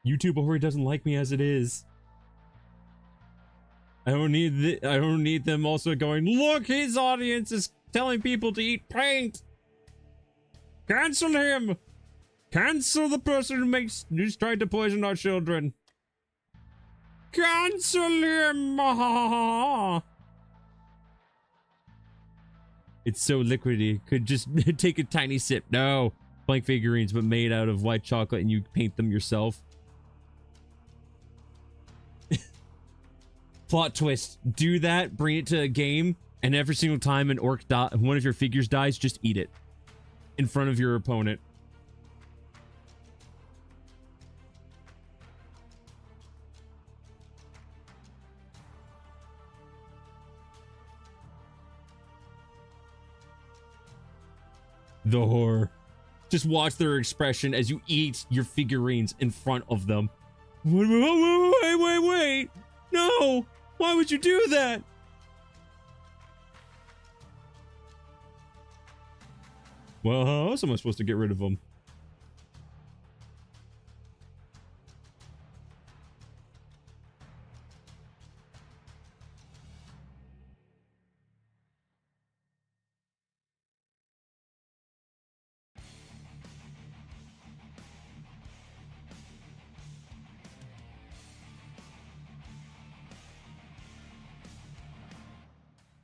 S3: YouTube already doesn't like me as it is. I don't need them also going, look, his audience is telling people to eat paint. Cancel him. Cancel the person who's tried to poison our children. Cancel him. It's so liquidy. Could just take a tiny sip. No. Blank figurines, but made out of white chocolate, and you paint them yourself. Plot twist. Do that, bring it to a game, and every single time an orc one of your figures dies, just eat it in front of your opponent. The horror. Just watch their expression as you eat your figurines in front of them. Wait. No! Why would you do that? Well, how else am I supposed to get rid of them?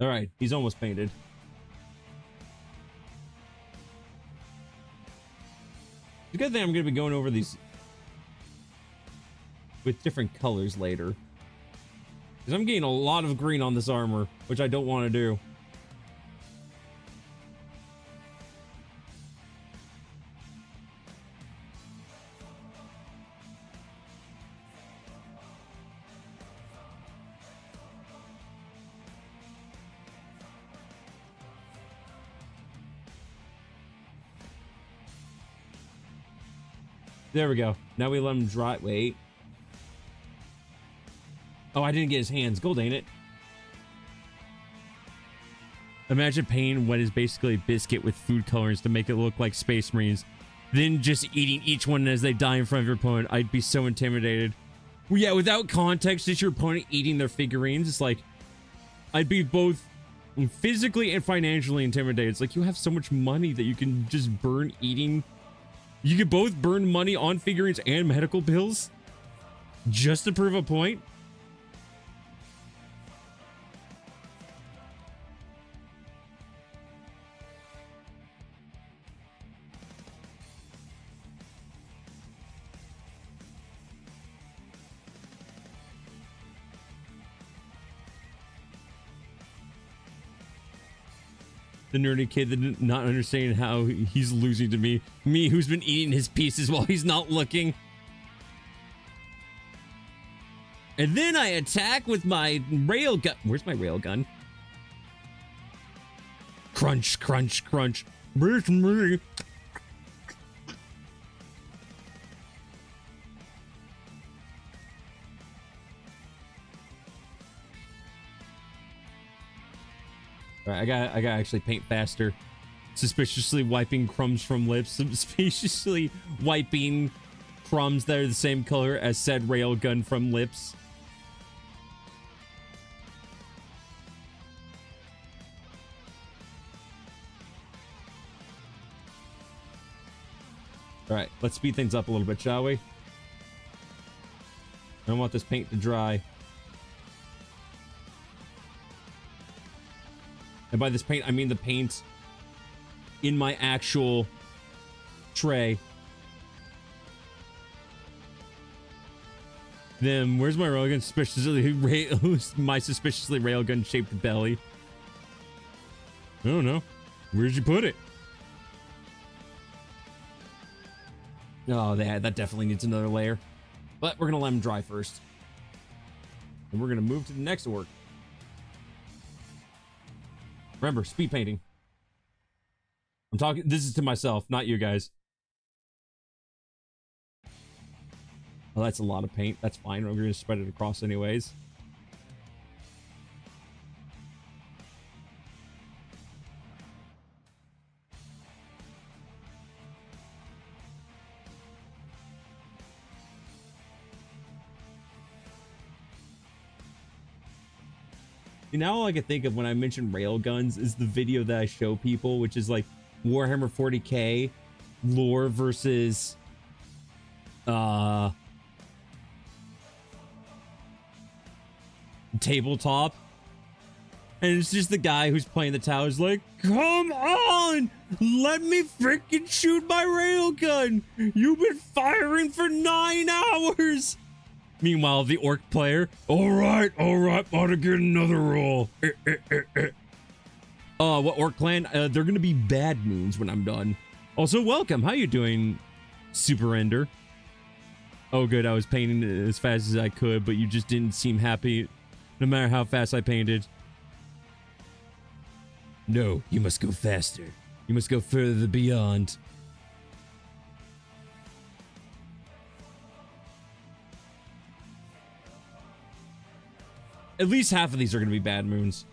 S3: All right, he's almost painted. It's a good thing I'm going to be going over these with different colors later. Because I'm getting a lot of green on this armor, which I don't want to do. There we go. Now we let him dry. Wait. Oh, I didn't get his hands. Gold, ain't it? Imagine painting what is basically a biscuit with food colorings to make it look like Space Marines. Then just eating each one as they die in front of your opponent. I'd be so intimidated. Well, yeah, without context, just your opponent eating their figurines. It's like, I'd be both physically and financially intimidated. It's like you have so much money that you can just burn eating. You could both burn money on figurines and medical bills just to prove a point. The nerdy kid that not understanding how he's losing to me. Me, who's been eating his pieces while he's not looking. And then I attack with my rail gun. Where's my rail gun? Crunch, crunch, crunch. Where's me? All right, I gotta actually paint faster. Suspiciously wiping crumbs from lips. Suspiciously wiping crumbs that are the same color as said railgun from lips. All right, let's speed things up a little bit, shall we? I don't want this paint to dry. And by this paint, I mean the paint in my actual tray. Then, where's my railgun? My suspiciously railgun shaped belly. I don't know. Where'd you put it? Oh, that definitely needs another layer. But we're going to let him dry first. And we're going to move to the next orc. Remember, speed painting. I'm talking, this is to myself, not you guys. Well, that's a lot of paint. That's fine. We're going to spread it across anyways. Now all I can think of when I mention railguns is the video that I show people, which is like Warhammer 40k lore versus tabletop. And it's just the guy who's playing the towers like, come on, let me freaking shoot my railgun. You've been firing for 9 hours. Meanwhile, the orc player, all right, ought to get another roll. What orc clan? They're gonna be bad moons when I'm done. Also, welcome. How you doing, Super Ender? Oh, good. I was painting it as fast as I could, but you just didn't seem happy, no matter how fast I painted. No, you must go faster. You must go further beyond. At least half of these are going to be bad moons.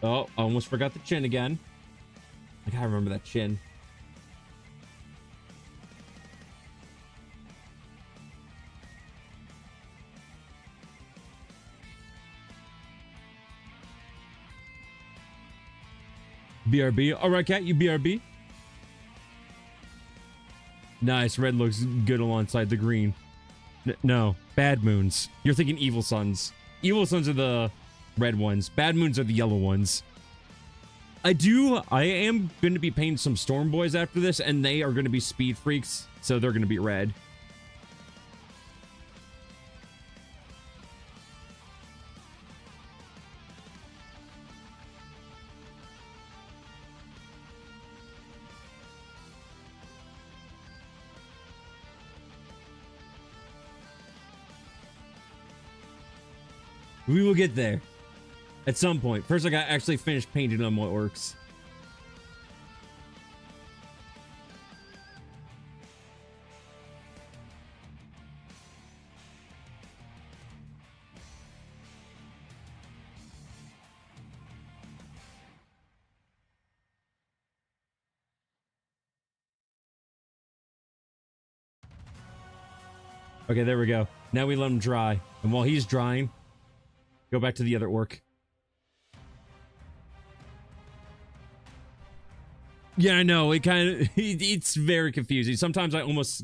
S3: Oh, I almost forgot the chin again. I gotta remember that chin. BRB. All right, cat, you BRB. Nice. Red looks good alongside the green. No, bad moons. You're thinking evil suns. Evil suns are the red ones. Bad moons are the yellow ones. I am going to be painting some storm boys after this, and they are going to be speed freaks, so they're going to be red. We will get there at some point. First, I got to actually finish painting on my orcs. Okay, there we go. Now we let him dry. And while he's drying, go back to the other orc. Yeah, I know. It kind of... It's very confusing. Sometimes I almost...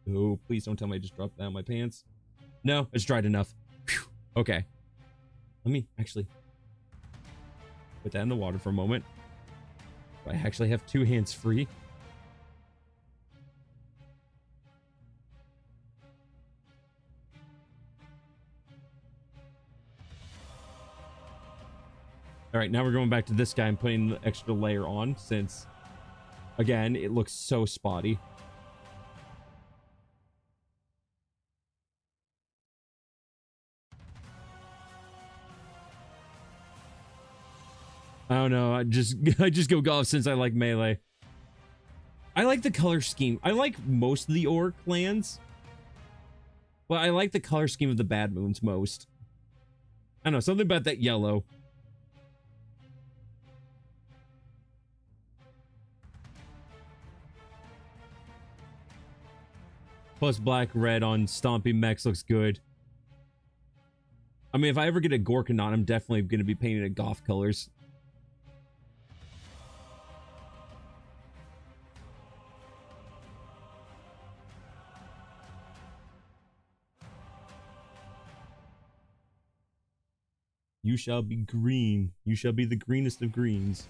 S3: Oh, please don't tell me I just dropped that in my pants. No, it's dried enough. Whew. Okay. Let me actually... put that in the water for a moment. I actually have 2 hands free. All right, now we're going back to this guy and putting the extra layer on since, again, it looks so spotty. I don't know. I just go golf since I like melee. I like the color scheme. I like most of the orc clans, but I like the color scheme of the bad moons most. I don't know, something about that yellow. Plus black, red on Stompy Mechs looks good. I mean, if I ever get a Gorkanaut, I'm definitely going to be painting it Goth colors. You shall be green. You shall be the greenest of greens.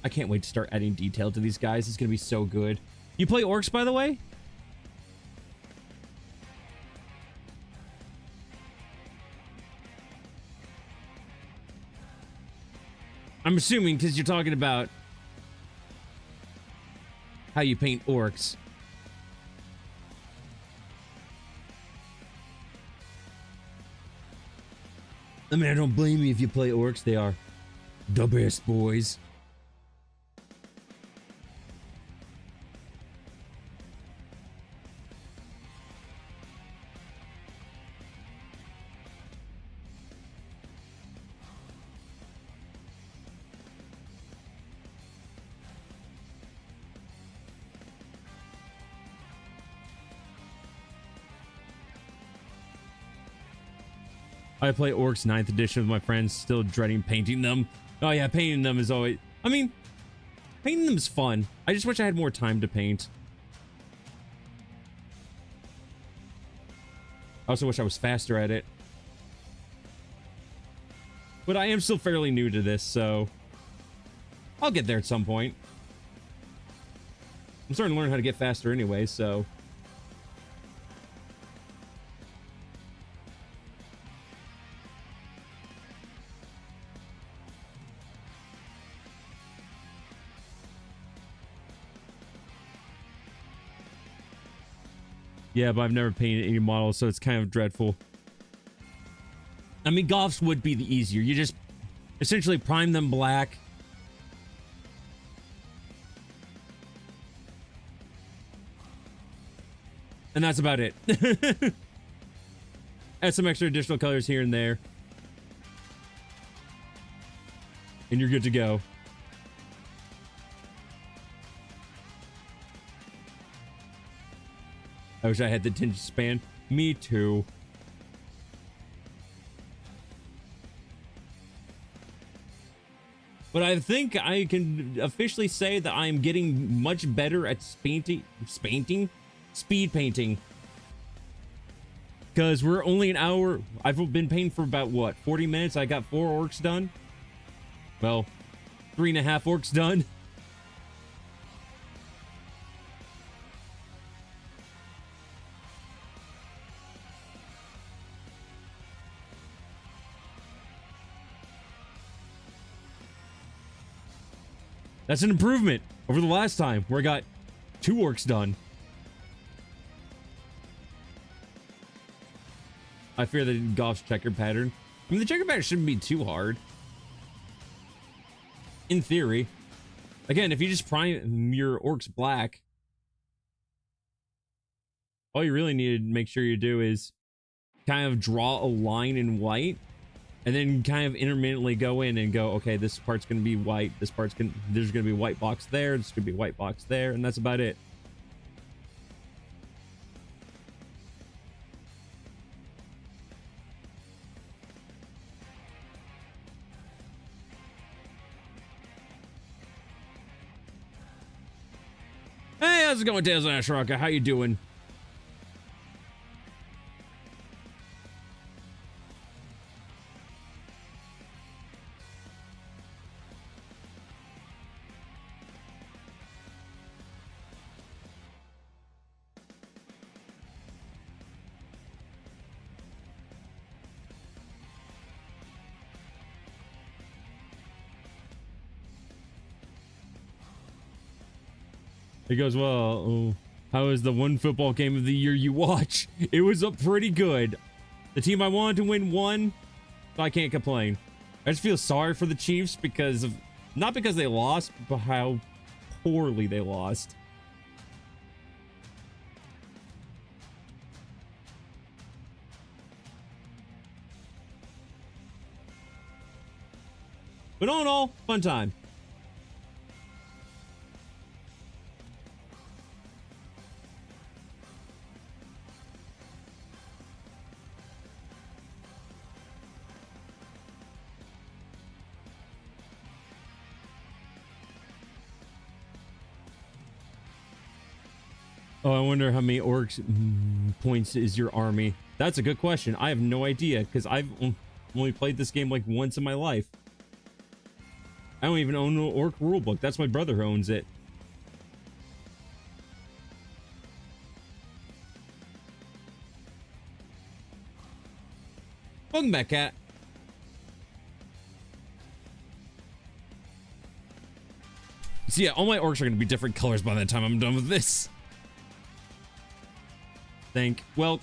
S3: I can't wait to start adding detail to these guys. It's going to be so good. You play orcs, by the way? I'm assuming because you're talking about how you paint orcs. I mean, I don't blame you if you play orcs. They are the best boys. I play Orks 9th edition with my friends, still dreading painting them. Oh yeah, painting them is always... I mean, painting them is fun. I just wish I had more time to paint. I also wish I was faster at it. But I am still fairly new to this, so... I'll get there at some point. I'm starting to learn how to get faster anyway, so... Yeah, but I've never painted any models, so it's kind of dreadful. I mean, Goths would be the easier. You just essentially prime them black. And that's about it. Add some extra additional colors here and there. And you're good to go. I wish I had the attention span. Me too. But I think I can officially say that I'm getting much better at speed painting. Because we're only an hour. I've been painting for about, what, 40 minutes? I got 4 orcs done. Well, 3.5 orcs done. That's an improvement over the last time where I got 2 orcs done. I fear the Goth's checker pattern. I mean, the checker pattern shouldn't be too hard. In theory. Again, if you just prime your orcs black, all you really need to make sure you do is kind of draw a line in white. And then kind of intermittently go in and go, okay, this part's going to be white. This part's going to, there's going to be a white box there. There's going to be a white box there. And that's about it. Hey, how's it going, Tales and Ashraka? How you doing? He goes, well, how is the one football game of the year you watch? It was pretty good. The team I wanted to win won, so I can't complain. I just feel sorry for the Chiefs because of, not because they lost, but how poorly they lost. But all in all, fun time. Oh, I wonder how many orcs points is your army? That's a good question. I have no idea because I've only played this game like once in my life. I don't even own the orc rulebook. That's my brother who owns it. Welcome back, cat. So yeah, all my orcs are going to be different colors by the time I'm done with this. Thank Welk.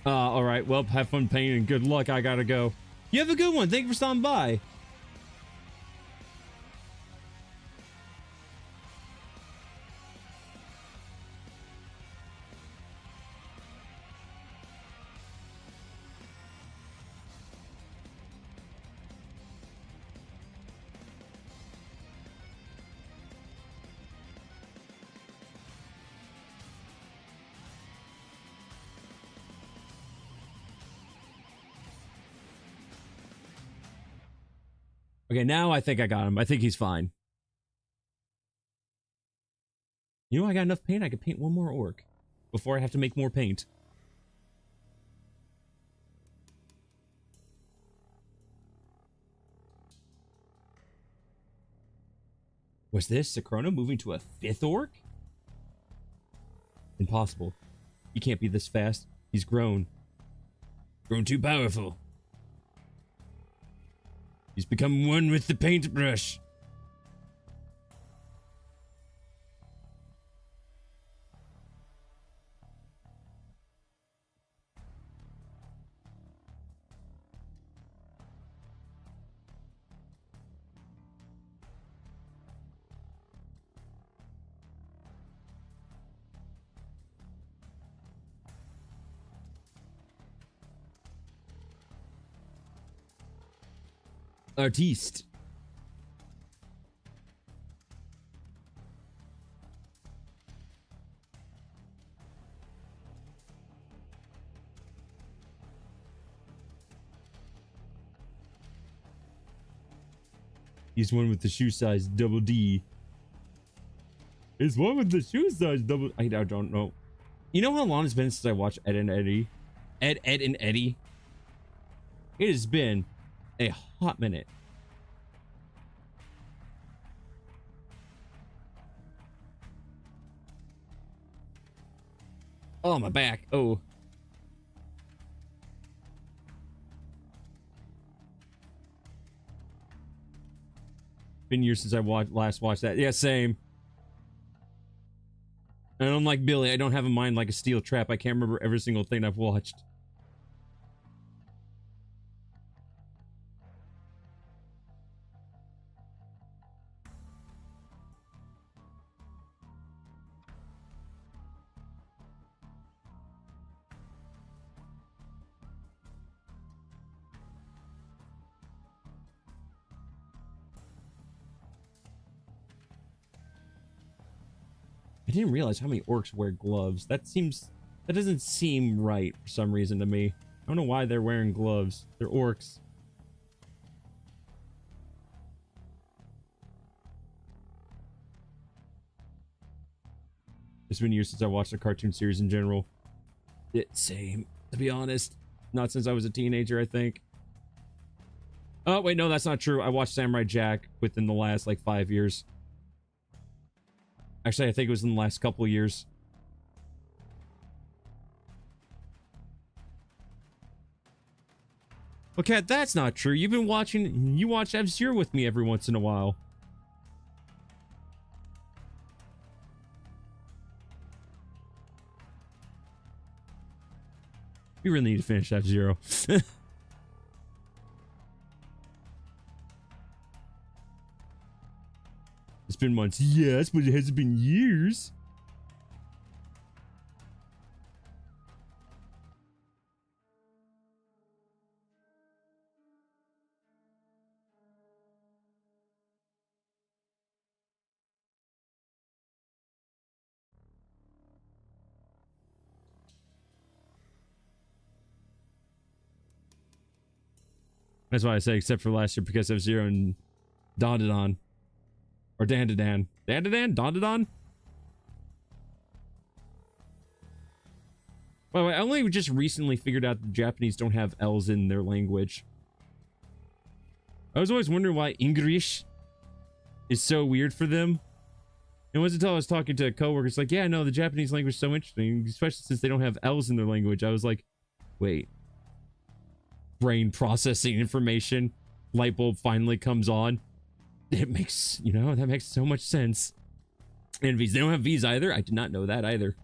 S3: All right. Well, have fun painting and good luck. I gotta go. You have a good one. Thank you for stopping by. Okay, now I think I got him. I think he's fine. You know, I got enough paint. I could paint one more orc before I have to make more paint. Was this Sacrona moving to a 5th orc? Impossible. He can't be this fast. He's grown. Grown too powerful. He's become one with the paintbrush. Artiste. He's one with the shoe size double D. He's one with the shoe size double... I don't know. You know how long it's been since I watched Ed and Eddie? Ed and Eddie? It has been a hot minute. Oh, my back. Oh. Been years since I last watched that. Yeah, same. And unlike Billy, I don't have a mind like a steel trap. I can't remember every single thing I've watched. I didn't realize how many orcs wear gloves. That doesn't seem right for some reason to me. I don't know why they're wearing gloves. They're orcs. It's been years since I watched a cartoon series in general. Same, to be honest. Not since I was a teenager, I think. Oh, wait, no, that's not true. I watched Samurai Jack within the last, like, 5 years. Actually, I think it was in the last couple of years. Well, Kat, that's not true. You've been watching... You watch F-Zero with me every once in a while. We really need to finish F-Zero. It's been months. Yes, but it hasn't been years. That's why I say except for last year because F-Zero and Dandadan. Or Dandadan. Dandadan? Dandadan? By the way, I only just recently figured out the Japanese don't have L's in their language. I was always wondering why English is so weird for them. And it wasn't until I was talking to a coworker, it's like, yeah, no, the Japanese language is so interesting, especially since they don't have L's in their language. I was like, wait. Brain processing information. Light bulb finally comes on. It makes, you know, that makes so much sense. And V's, they don't have V's either. I did not know that either.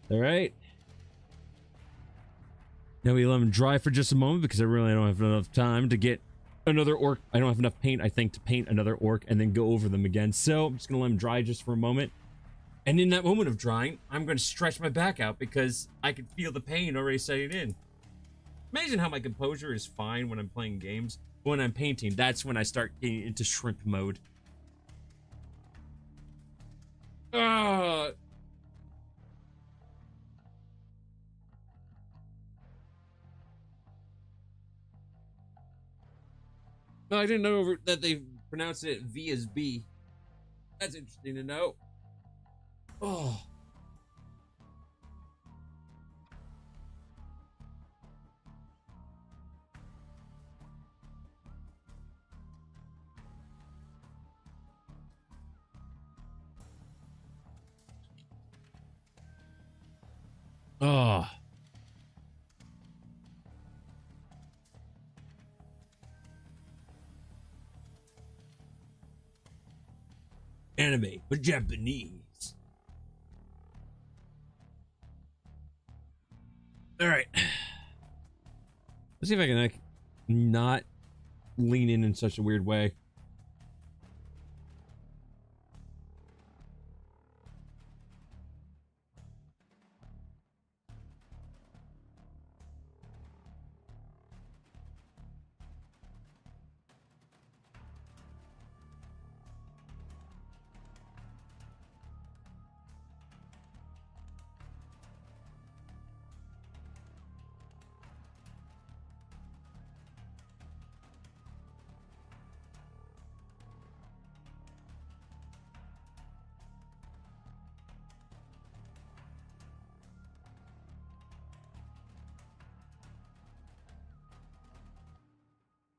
S3: All right. Now we let them dry for just a moment because I really don't have enough time to get another orc. I don't have enough paint, I think, to paint another orc and then go over them again. So I'm just gonna let them dry just for a moment. And in that moment of drying, I'm gonna stretch my back out because I can feel the pain already setting in. Amazing how my composure is fine when I'm playing games. When I'm painting, that's when I start getting into shrimp mode. Ah. No, I didn't know that they pronounced it V as B. That's interesting to know. Oh. Oh. Anime, but Japanese. All right. Let's see if I can like not lean in such a weird way.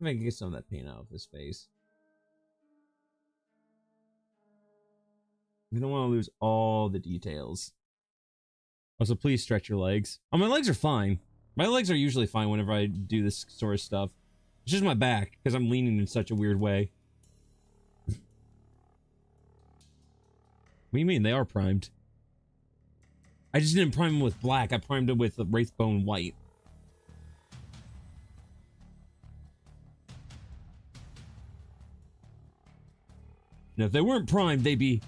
S3: If I can get some of that paint out of his face. We don't want to lose all the details. Also, please stretch your legs. Oh, my legs are fine. My legs are usually fine whenever I do this sort of stuff. It's just my back, because I'm leaning in such a weird way. What do you mean? They are primed. I just didn't prime them with black. I primed them with the Wraithbone white. Now, if they weren't primed, they'd be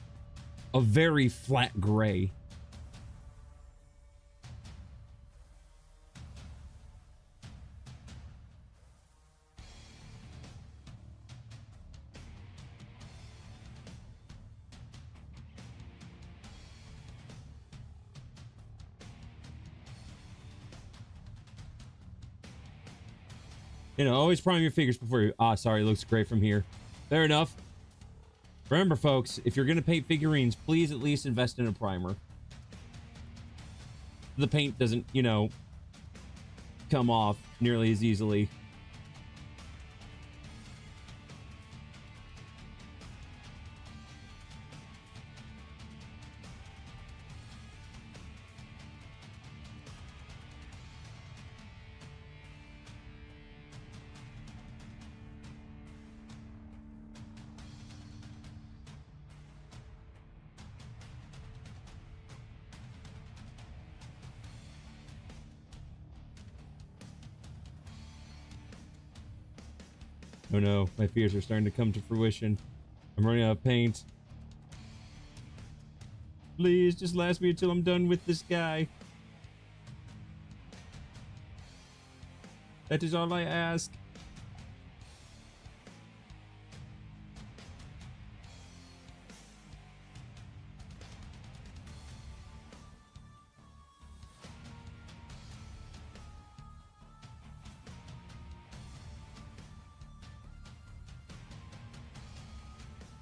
S3: a very flat gray. You know, always prime your figures before you... Ah, sorry, it looks great from here. Fair enough. Remember, folks, if you're going to paint figurines, please at least invest in a primer. The paint doesn't, you know, come off nearly as easily. Oh no, my fears are starting to come to fruition. I'm running out of paint. Please, just last me until I'm done with this guy. That is all I ask.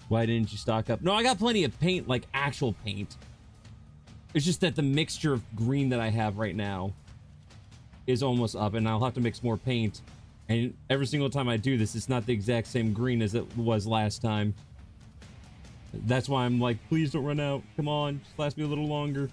S3: Why didn't you stock up? No, I got plenty of paint, like actual paint. It's just that the mixture of green that I have right now is almost up, and I'll have to mix more paint. And every single time I do this, it's not the exact same green as it was last time. That's why I'm like, please don't run out. Come on, just last me a little longer.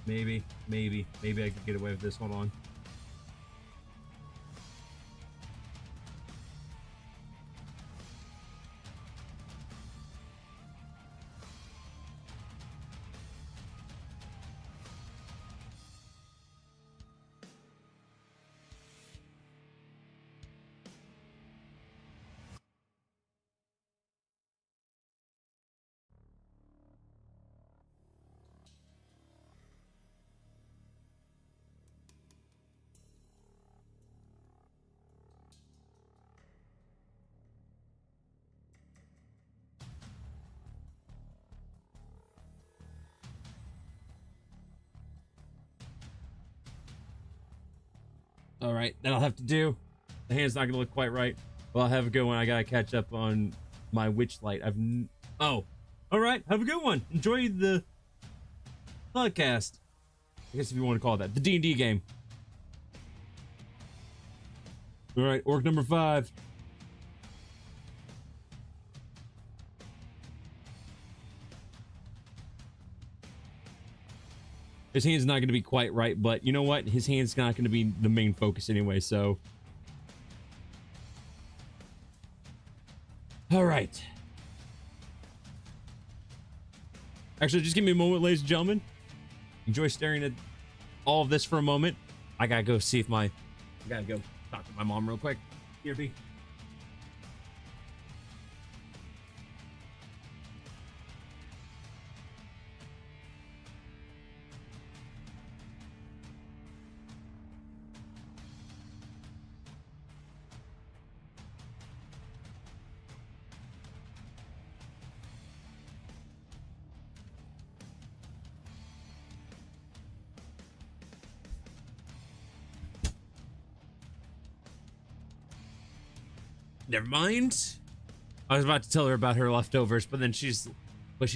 S3: Maybe I could get away with this. Hold on. All right, that'll have to do. The hand's not gonna look quite right. Well, I'll have a good one. I gotta catch up on my witch light. Oh, all right. Have a good one. Enjoy the podcast. I guess if you want to call it that, the D&D game. All right, orc number 5. His hand's not going to be quite right, but you know what? His hand's not going to be the main focus anyway, so. All right. Actually, just give me a moment, ladies and gentlemen. Enjoy staring at all of this for a moment. I gotta go see if I gotta go talk to my mom real quick. Here, B. Never mind. I was about to tell her about her leftovers, but then she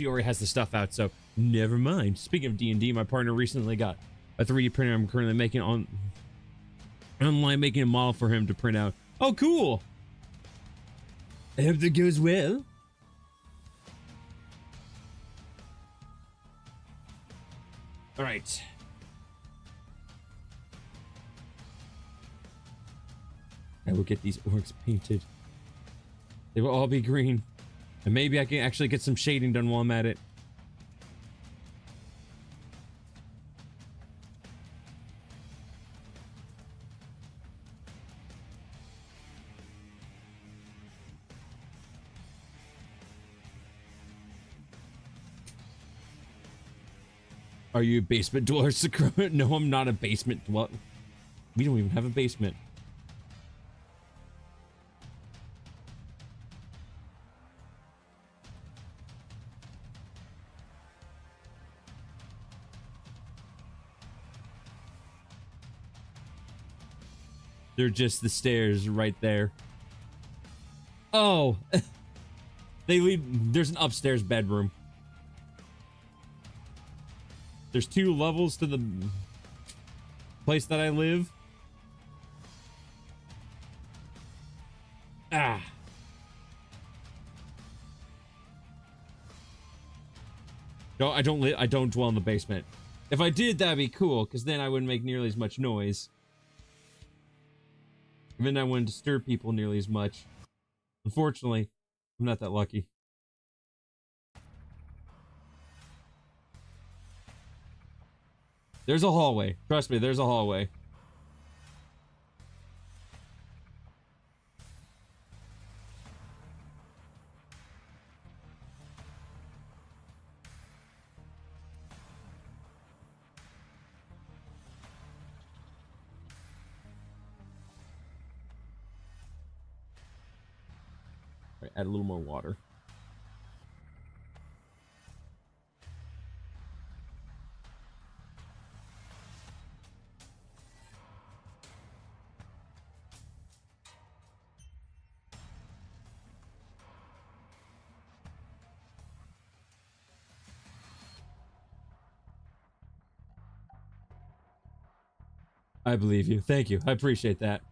S3: already has the stuff out, so never mind. Speaking of D&D, my partner recently got a 3D printer. I'm currently making online, making a model for him to print out. Oh, cool. I hope that goes well. All right. I will get these orcs painted. They will all be green. And maybe I can actually get some shading done while I'm at it. Are you a basement dweller, Sakura? No, I'm not a basement dweller. We don't even have a basement. They're just the stairs right there. Oh, they lead. There's an upstairs bedroom. There's 2 levels to the place that I live. Ah. No, I don't dwell in the basement. If I did, that'd be cool, because then I wouldn't make nearly as much noise. And then I wouldn't disturb people nearly as much. Unfortunately, I'm not that lucky. There's a hallway. Trust me, there's a hallway. Right, add a little more water. I believe you. Thank you. I appreciate that.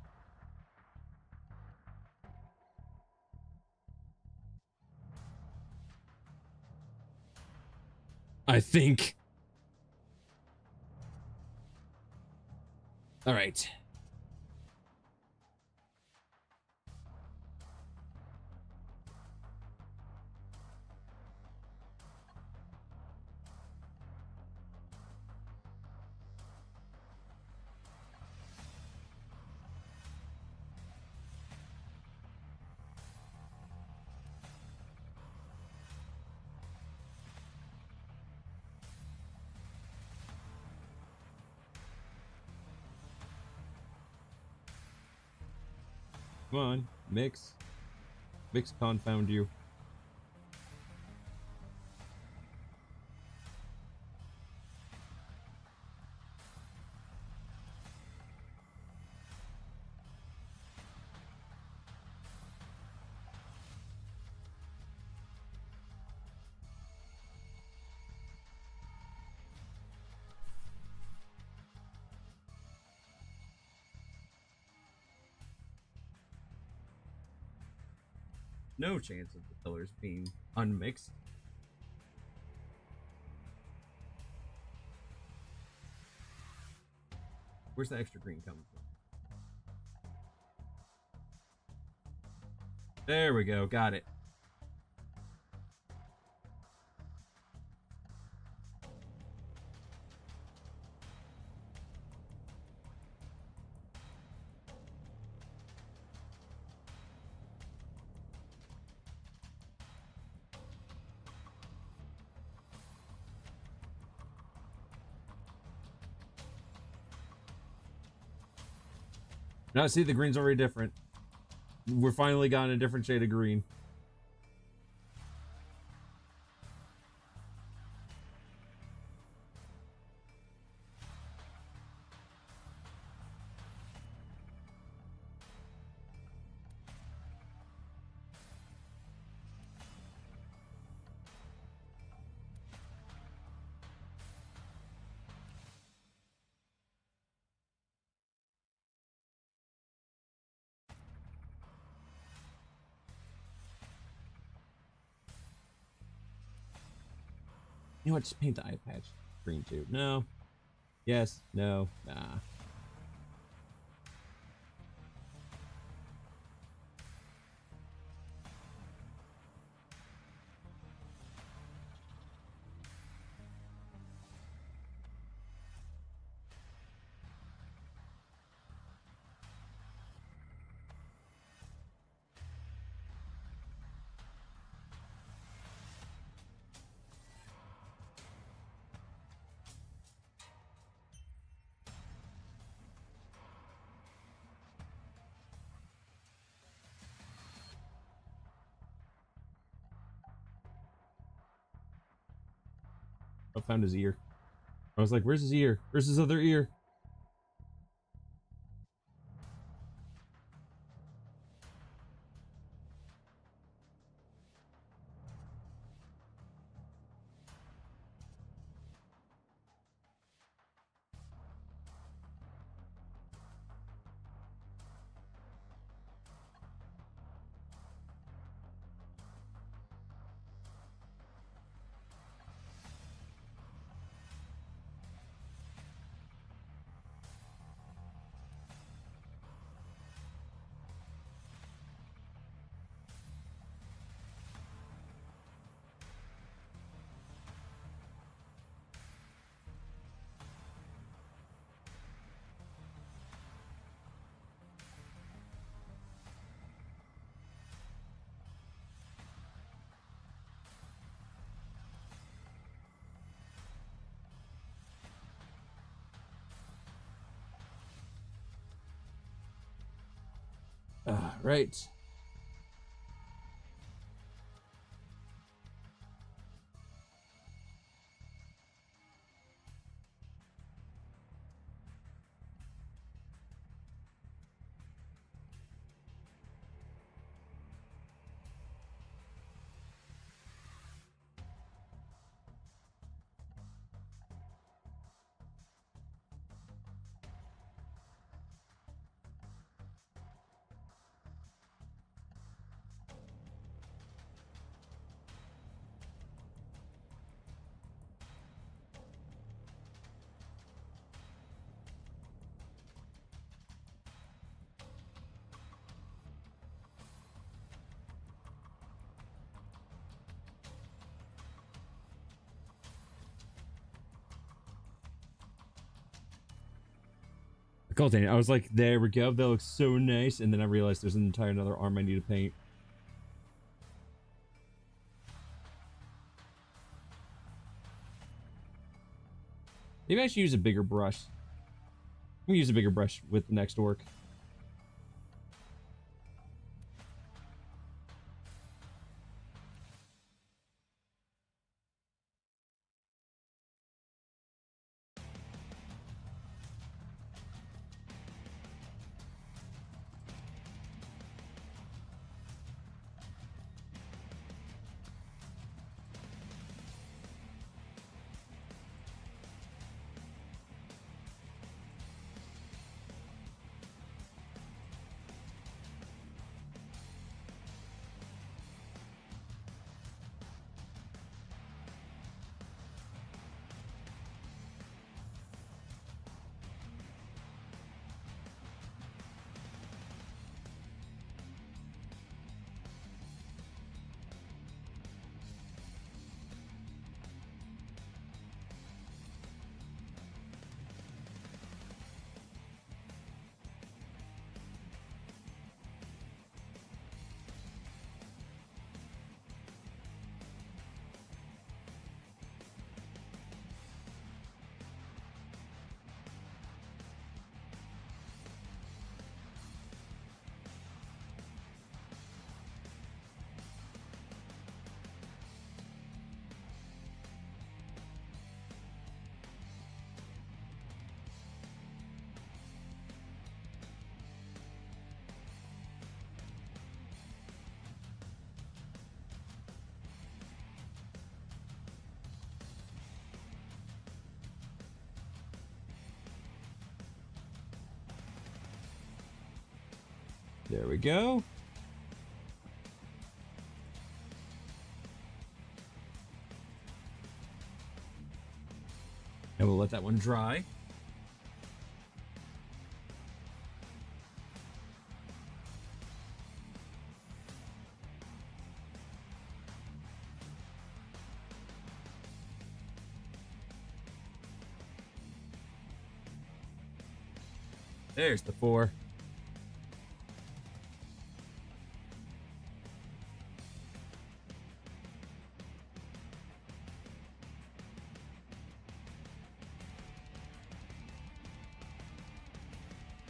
S3: I think All right. Come on, mix. Mix confound you. No chance of the colors being unmixed. Where's the extra green coming from? There we go, got it. Now see, the green's already different. We're finally got a different shade of green. You know what? Just paint the eye patch green too. No. Yes. No. Nah. I found his ear. I was like, where's his ear? Where's his other ear? Right. Cultivating. I was like, there we go. That looks so nice. And then I realized there's an entire another arm I need to paint. Maybe I should use a bigger brush. I'm gonna use a bigger brush with the next orc. There we go. And we'll let that one dry. There's the 4.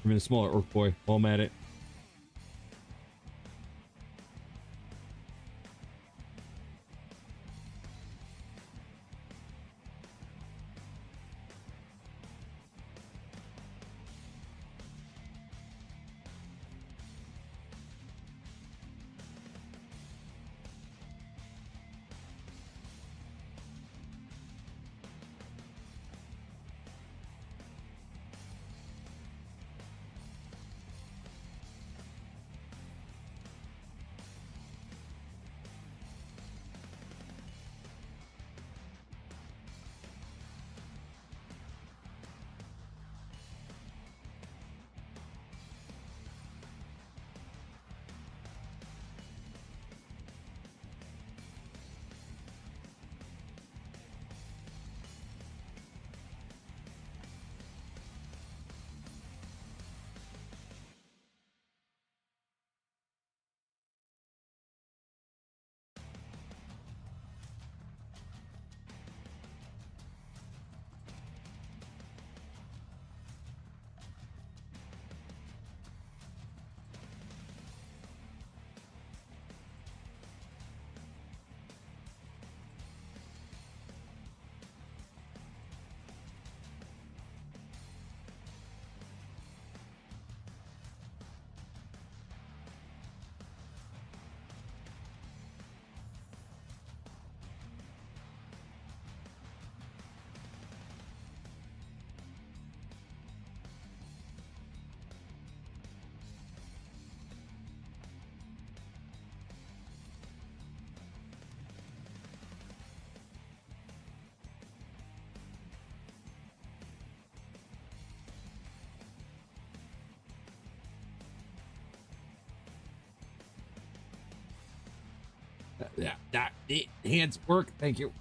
S3: I'm in a smaller orc boy while I'm at it. Hands work. Thank you.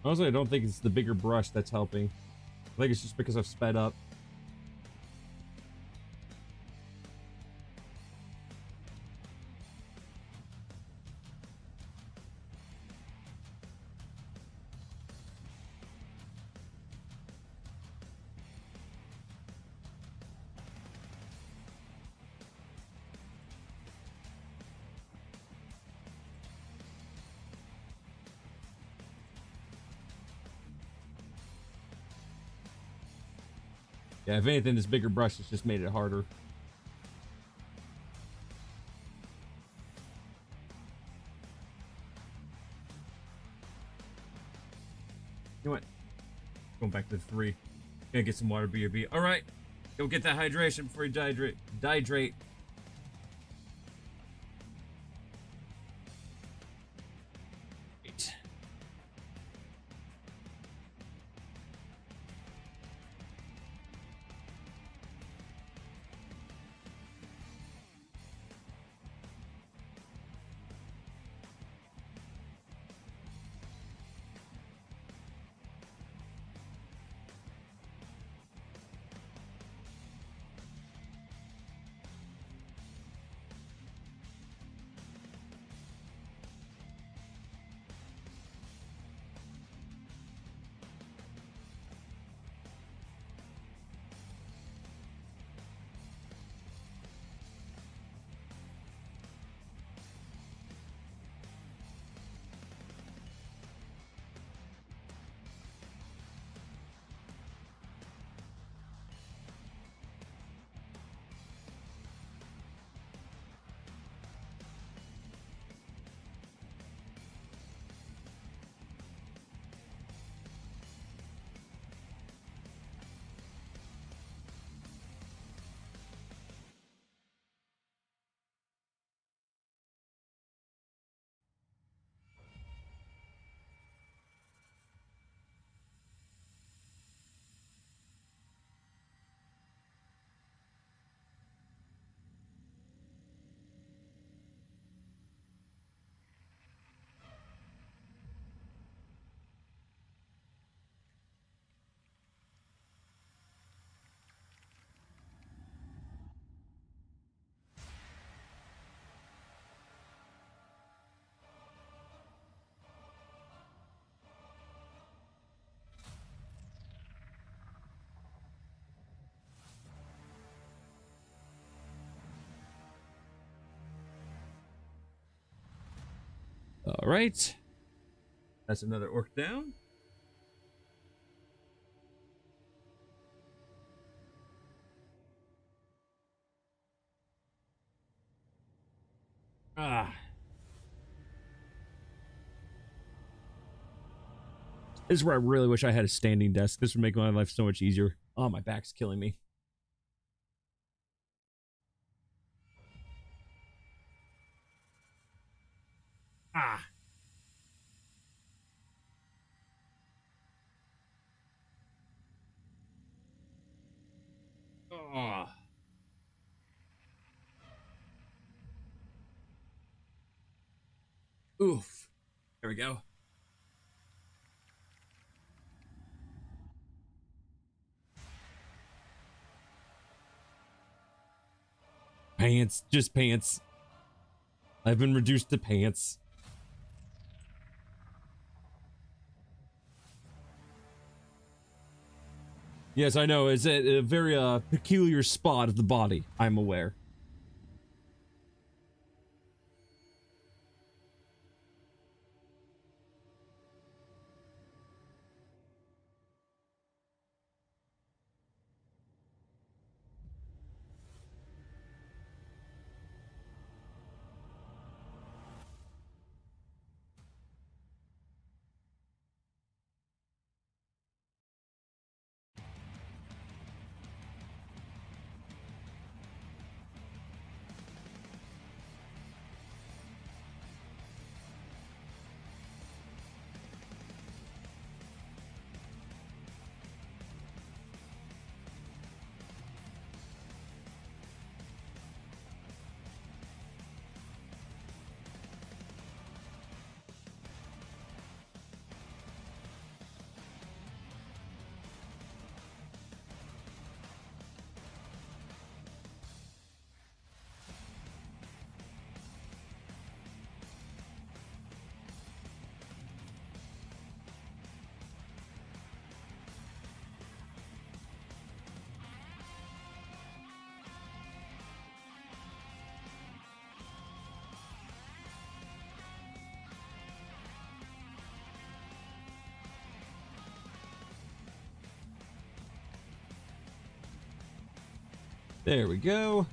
S3: Honestly, I don't think it's the bigger brush that's helping. I think it's just because I've sped up. Yeah, if anything, this bigger brush has just made it harder. You know what? Going back to the 3. Gonna get some water, BRB. All right, go get that hydration before you dehydrate. All right, that's another orc down. Ah, this is where I really wish I had a standing desk. This would make my life so much easier. Oh, my back's killing me. Ah. Oh. Oof. There we go. Pants, just pants. I've been reduced to pants. Yes, I know. It's a very peculiar spot of the body. I'm aware. There we go.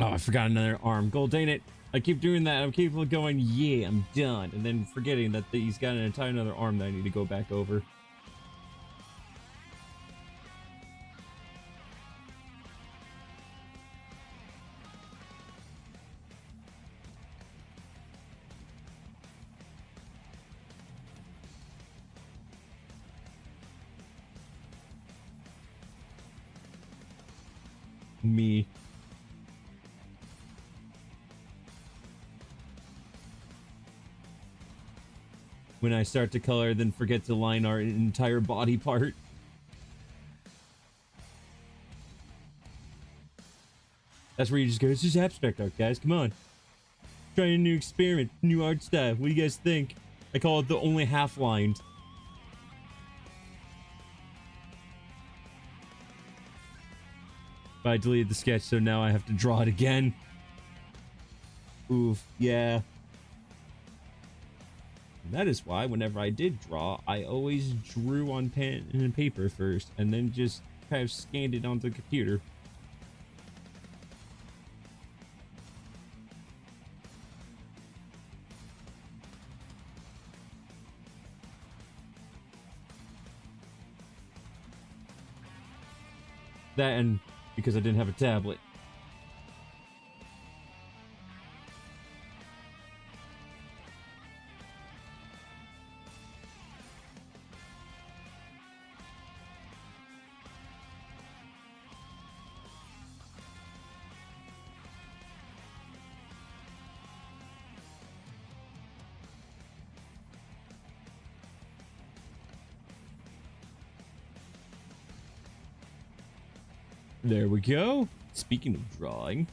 S3: Oh, I forgot another arm. Gold, dang it. I keep doing that. I keep going, yeah, I'm done. And then forgetting that he's got an entire another arm that I need to go back over. Me. When I start to color, then forget to line our entire body part. That's where you just go, it's just abstract art, guys. Come on. Try a new experiment, new art style. What do you guys think? I call it the only half lined. But I deleted the sketch, so now I have to draw it again. Oof, yeah. And that is why whenever I did draw, I always drew on pen and paper first, and then just kind of scanned it onto the computer. That and because I didn't have a tablet. There we go. Speaking of drawing.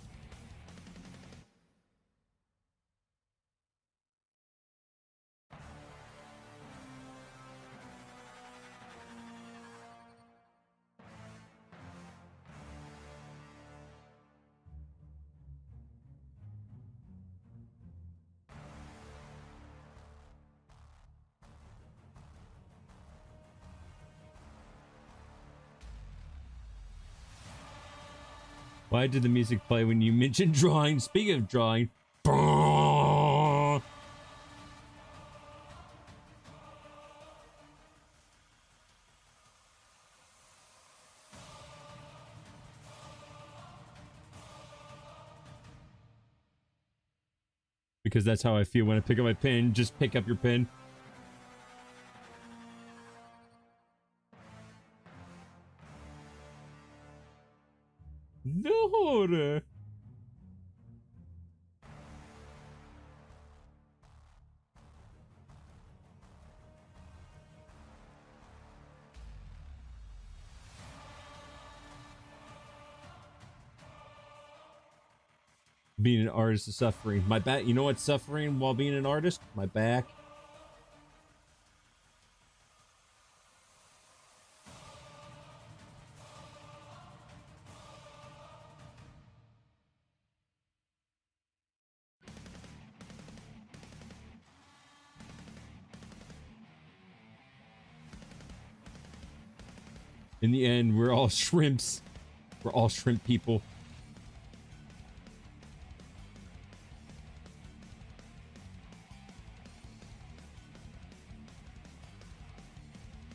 S3: Why did the music play when you mentioned drawing? Speaking of drawing, Bah! Because that's how I feel when I pick up my pen. Just pick up your pen. The horror. Being an artist is suffering. My back, you know what's suffering while being an artist? My back. In the end, we're all shrimps. We're all shrimp people.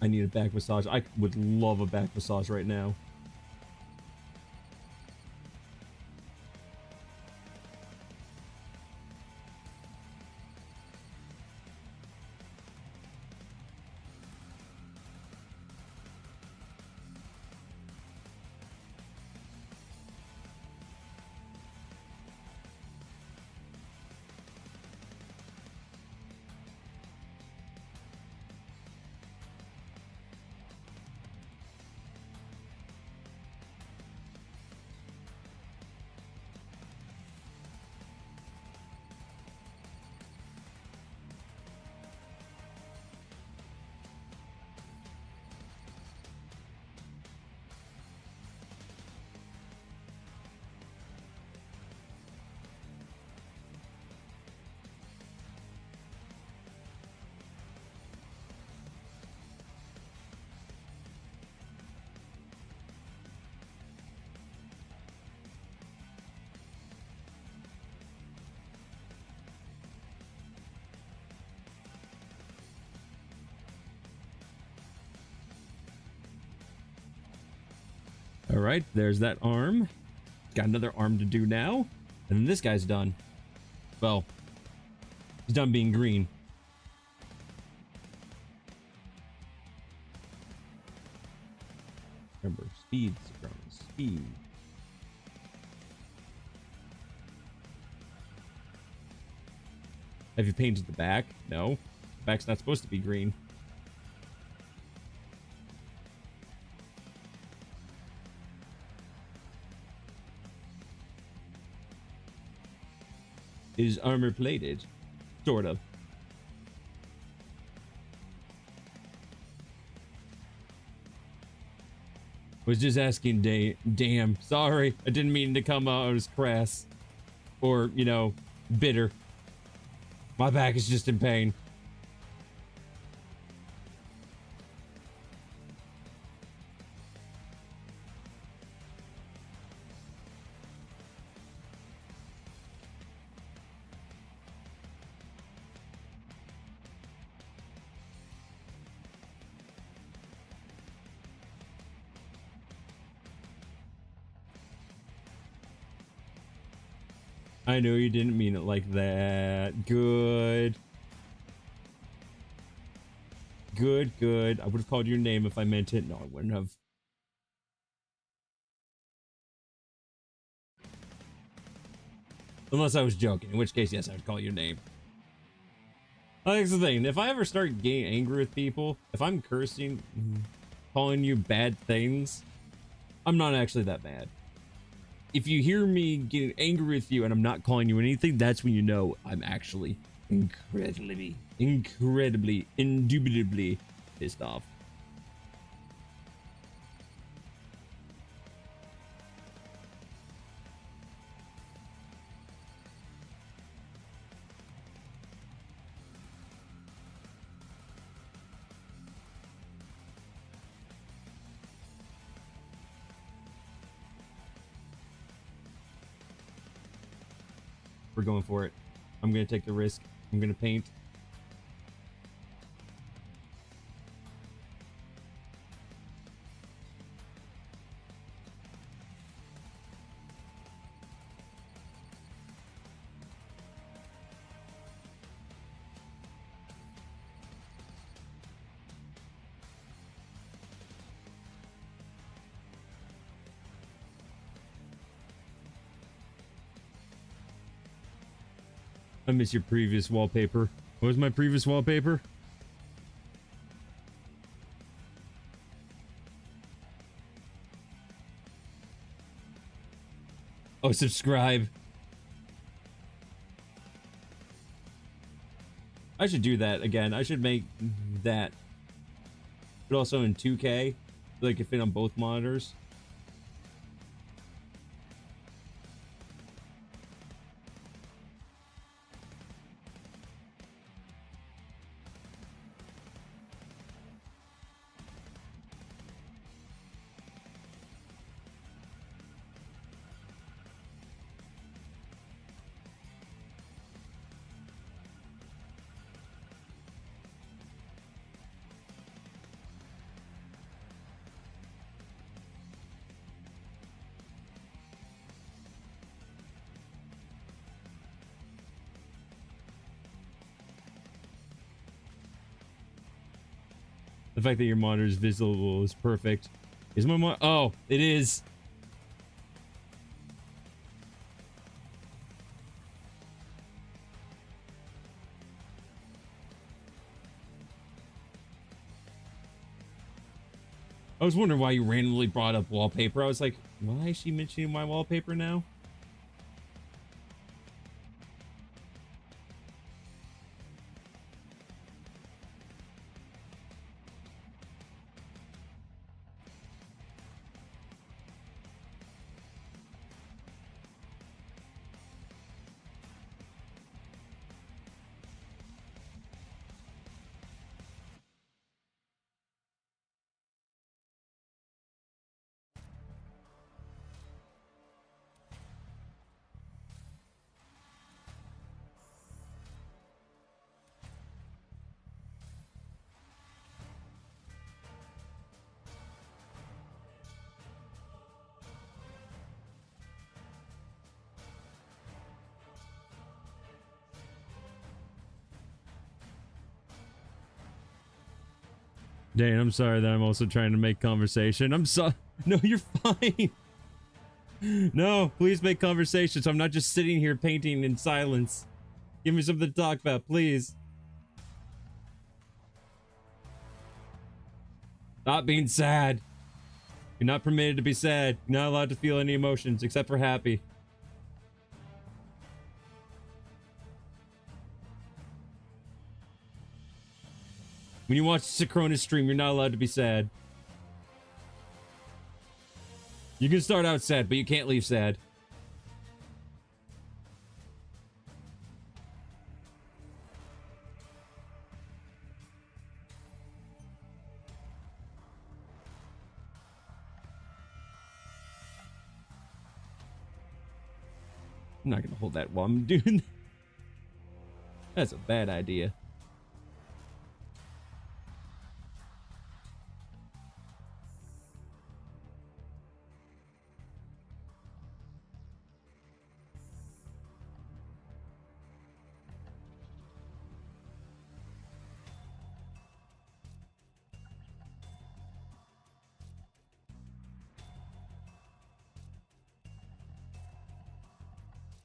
S3: I need a back massage. I would love a back massage right now. All right, there's that arm. Got another arm to do now. And then this guy's done. Well, he's done being green. Remember, speed, speed. Have you painted the back? No. The back's not supposed to be green. It is armor plated. Sort of. Was just asking, damn. Sorry, I didn't mean to come out as crass. Or, you know, bitter. My back is just in pain. I know you didn't mean it like that. Good. Good, good. I would have called your name if I meant it. No, I wouldn't have. Unless I was joking, in which case, yes, I would call your name. That's the thing. If I ever start getting angry with people, if I'm cursing, calling you bad things, I'm not actually that bad. If you hear me getting angry with you and I'm not calling you anything, that's when you know I'm actually incredibly, indubitably pissed off. We're going for it. I'm gonna take the risk. I'm gonna paint. I miss your previous wallpaper. What was my previous wallpaper? Oh, subscribe. I should do that again. I should make that. But also in 2K. So I can fit on both monitors. The fact that your monitor is visible is perfect. Is my monitor? Oh, it is. I was wondering why you randomly brought up wallpaper. I was like, why is she mentioning my wallpaper now? Dan, I'm sorry that I'm also trying to make conversation. I'm so no, you're fine. No, please make conversation so I'm not just sitting here painting in silence. Give me something to talk about, please. Stop being sad. You're not permitted to be sad. You're not allowed to feel any emotions except for happy. When you watch Synchronous stream, you're not allowed to be sad. You can start out sad, but you can't leave sad. I'm not gonna hold that while I'm doing that. That's a bad idea.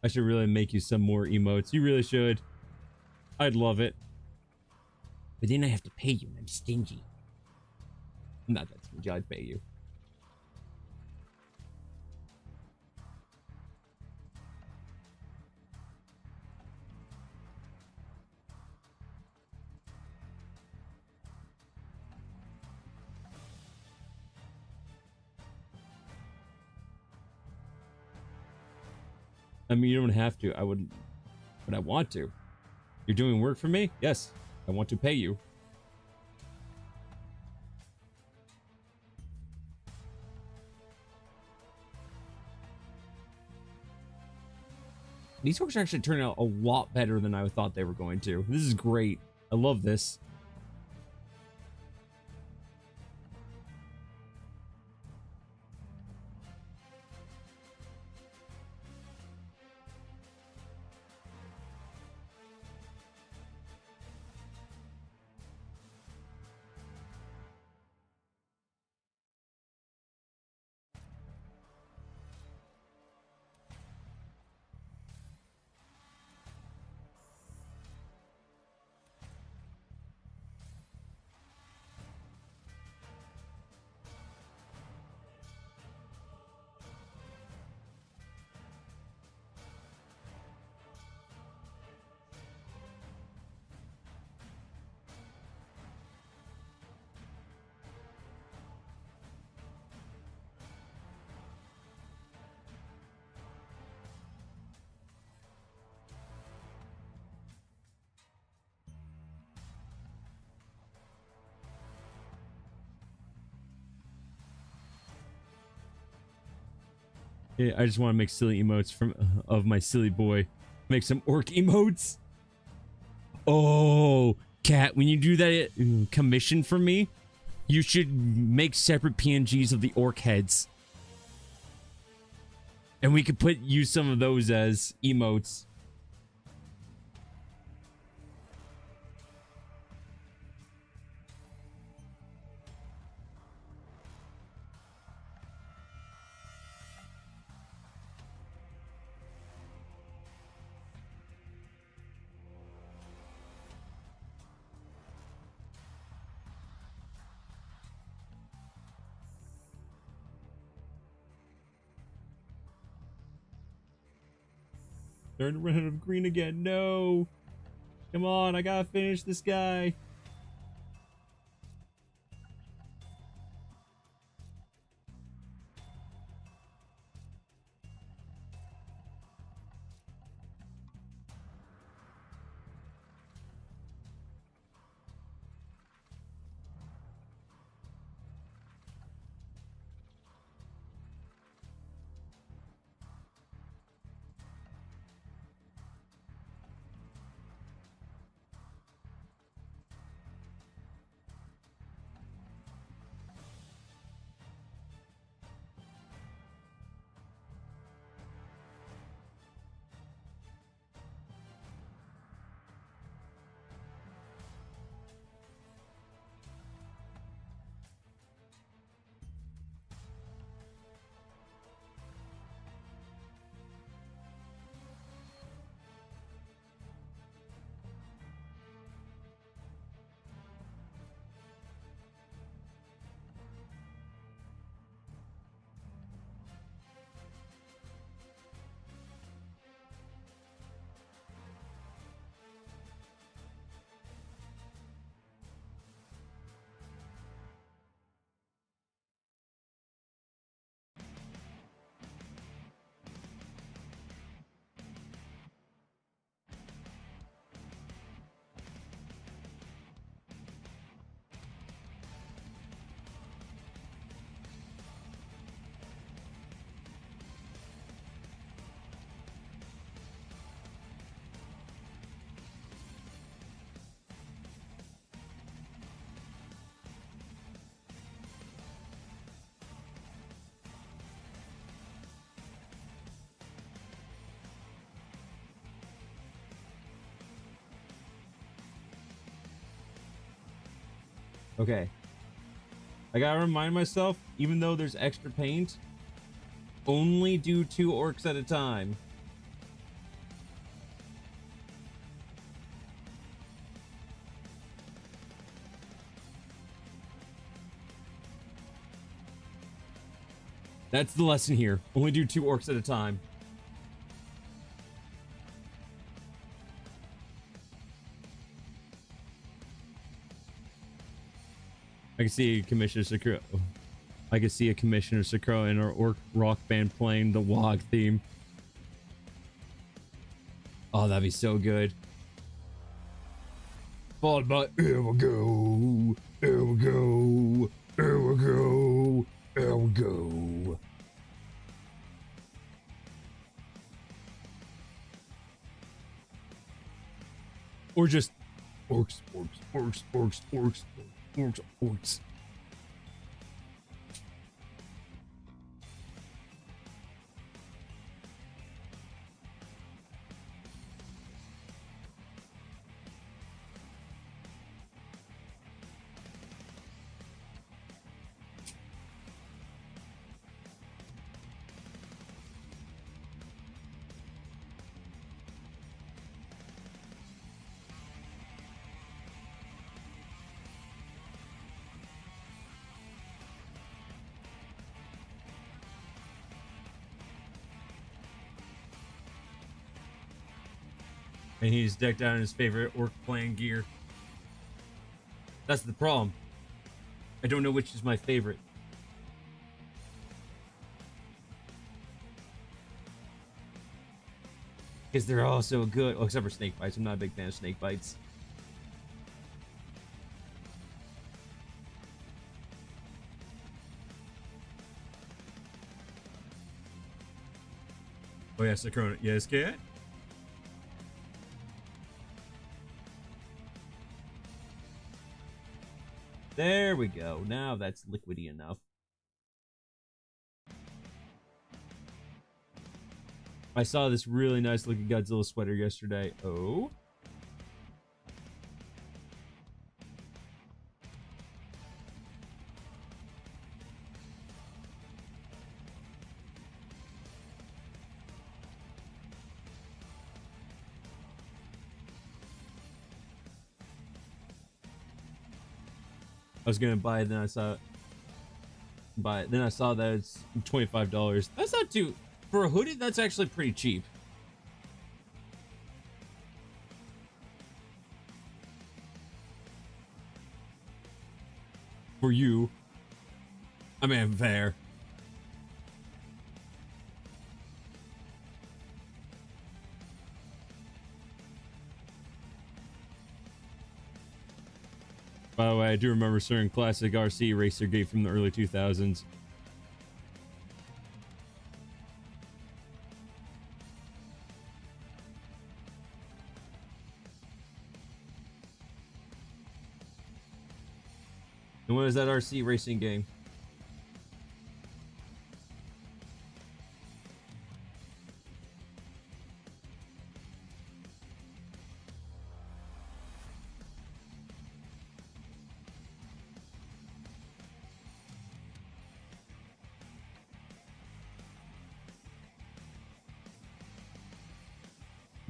S3: I should really make you some more emotes. You really should. I'd love it. But then I have to pay you and I'm stingy. I'm not that stingy, I'd pay you. I mean, you don't have to. I would, but I want to. You're doing work for me? Yes. I want to pay you. These orcs are actually turning out a lot better than I thought they were going to. This is great. I love this. Yeah, I just want to make silly emotes of my silly boy. Make some orc emotes. Oh, Cat, when you do that commission for me, you should make separate PNGs of the orc heads. And we could use some of those as emotes. Starting to run out of green again. No. Come on, I gotta finish this guy. Okay. I gotta remind myself, even though there's extra paint, only do 2 orcs at a time. That's the lesson here. Only do 2 orcs at a time. I can see Commissioner Sakura. I can see a Commissioner Sakura in our orc rock band playing the WOG theme. Oh, that'd be so good. Followed by here we go, here we go, here we go, here we go. Or just orcs, orcs, orcs, orcs, orcs, orcs, orcs. And he's decked out in his favorite orc playing gear. That's the problem. I don't know which is my favorite. Because they're all so good. Oh, except for snake bites. I'm not a big fan of snake bites. Oh yeah, Synchrona. Yes, cat? There we go. Now that's liquidy enough. I saw this really nice looking Godzilla sweater yesterday. Oh. I was gonna buy it, then I saw that it's $25. That's not too for a hoodie. That's actually pretty cheap. For you, I mean, fair. By the way, I do remember certain classic RC racer game from the early 2000s. And what is that RC racing game?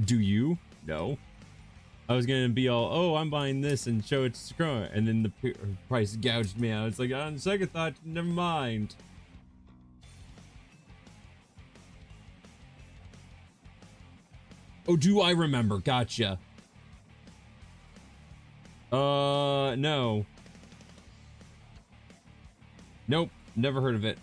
S3: Do you? No. I was gonna be all, oh, I'm buying this and show it to Scrum, and then the price gouged me out. It's like, on second thought, never mind. Oh, do I remember? Gotcha. No. Nope, never heard of it.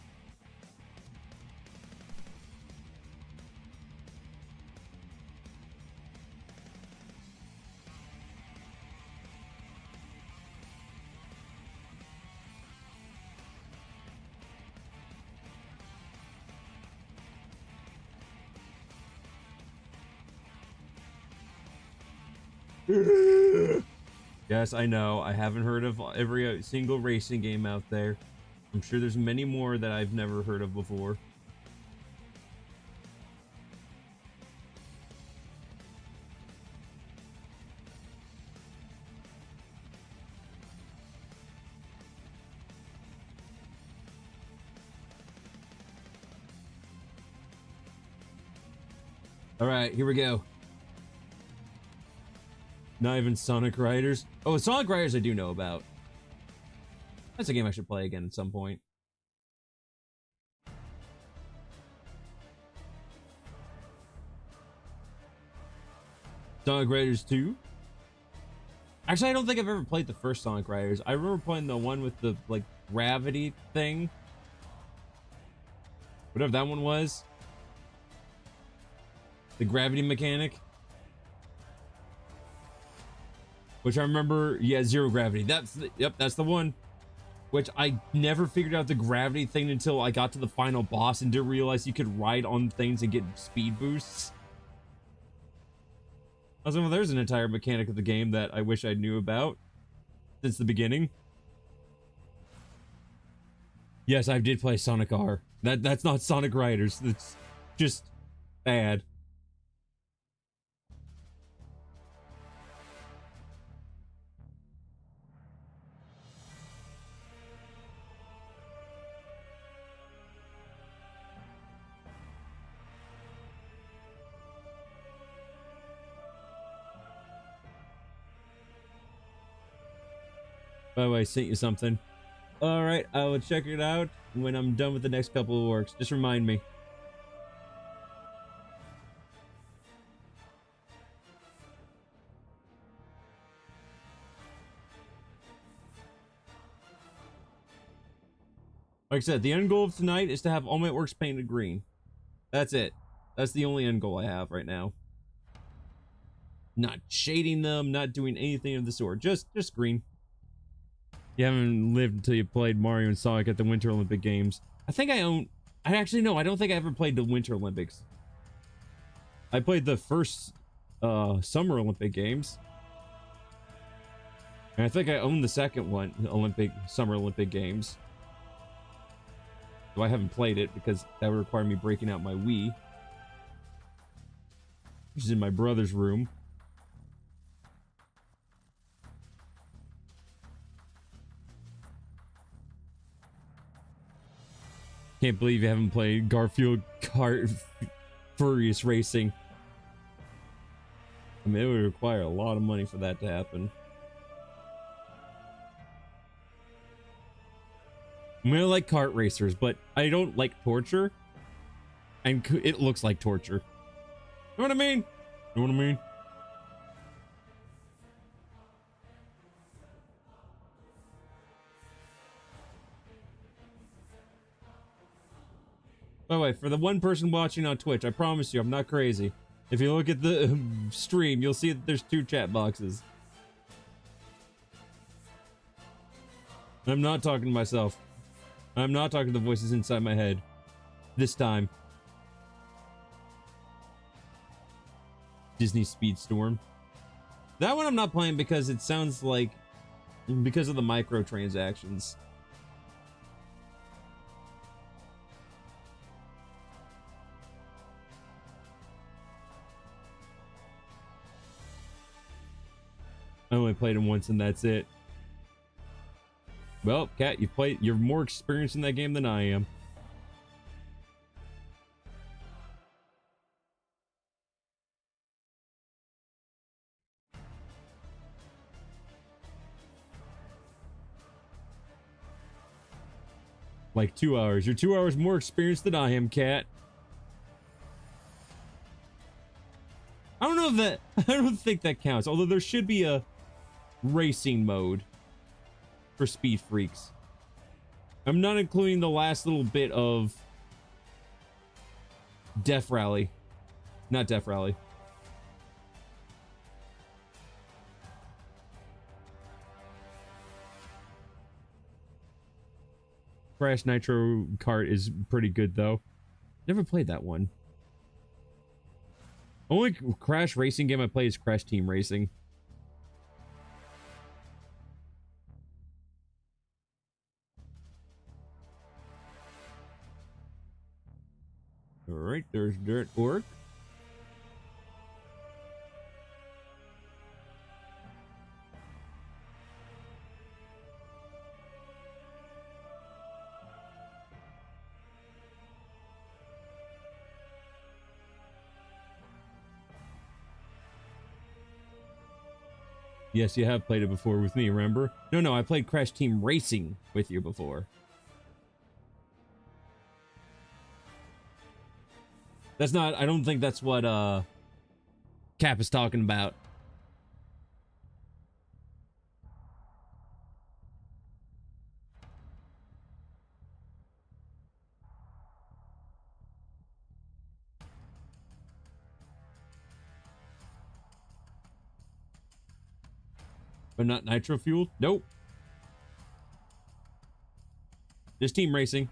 S3: Yes, I know. I haven't heard of every single racing game out there. I'm sure there's many more that I've never heard of before. All right, here we go. Not even Sonic Riders. Oh, Sonic Riders I do know about. That's a game I should play again at some point. Sonic Riders 2. Actually, I don't think I've ever played the first Sonic Riders. I remember playing the one with the, like, gravity thing. Whatever that one was. The gravity mechanic. Which I remember, yeah, zero gravity. Yep, that's the one. Which I never figured out the gravity thing until I got to the final boss and didn't realize you could ride on things and get speed boosts. Also, there's an entire mechanic of the game that I wish I knew about since the beginning. Yes, I did play Sonic R. That's not Sonic Riders. It's just bad. By the way, I sent you something. Alright, I will check it out when I'm done with the next couple of works. Just remind me. Like I said, the end goal of tonight is to have all my orcs painted green. That's it. That's the only end goal I have right now. Not shading them, not doing anything of the sort. Just green. You haven't lived until you played Mario and Sonic at the Winter Olympic Games. I think I actually, no, I don't think I ever played the Winter Olympics. I played the first Summer Olympic Games. And I think I own the second one, the Summer Olympic Games. So I haven't played it because that would require me breaking out my Wii, which is in my brother's room. Can't believe you haven't played Garfield Kart Furious Racing. I mean, it would require a lot of money for that to happen. I mean, I like kart racers, but I don't like torture. And it looks like torture. You know what I mean? You know what I mean? By the way, for the one person watching on Twitch, I promise you, I'm not crazy. If you look at the stream, you'll see that there's 2 chat boxes. I'm not talking to myself. I'm not talking to the voices inside my head. This time. Disney Speedstorm. That one I'm not playing because it sounds like... because of the microtransactions. I only played him once and that's it. Well, Kat, you're more experienced in that game than I am. Like 2 hours. You're 2 hours more experienced than I am, Kat. I don't know if that... I don't think that counts. Although there should be a racing mode for Speed Freaks. I'm not including the last little bit of Death Rally. Not Death Rally. Crash Nitro Kart is pretty good though. Never played that one. Only Crash racing game I play is Crash Team Racing. Alright, there's Dirt Orc. Yes, you have played it before with me, remember? No, I played Crash Team Racing with you before. That's not, I don't think that's what, Cap is talking about. But not nitro fueled? Nope. Just team racing.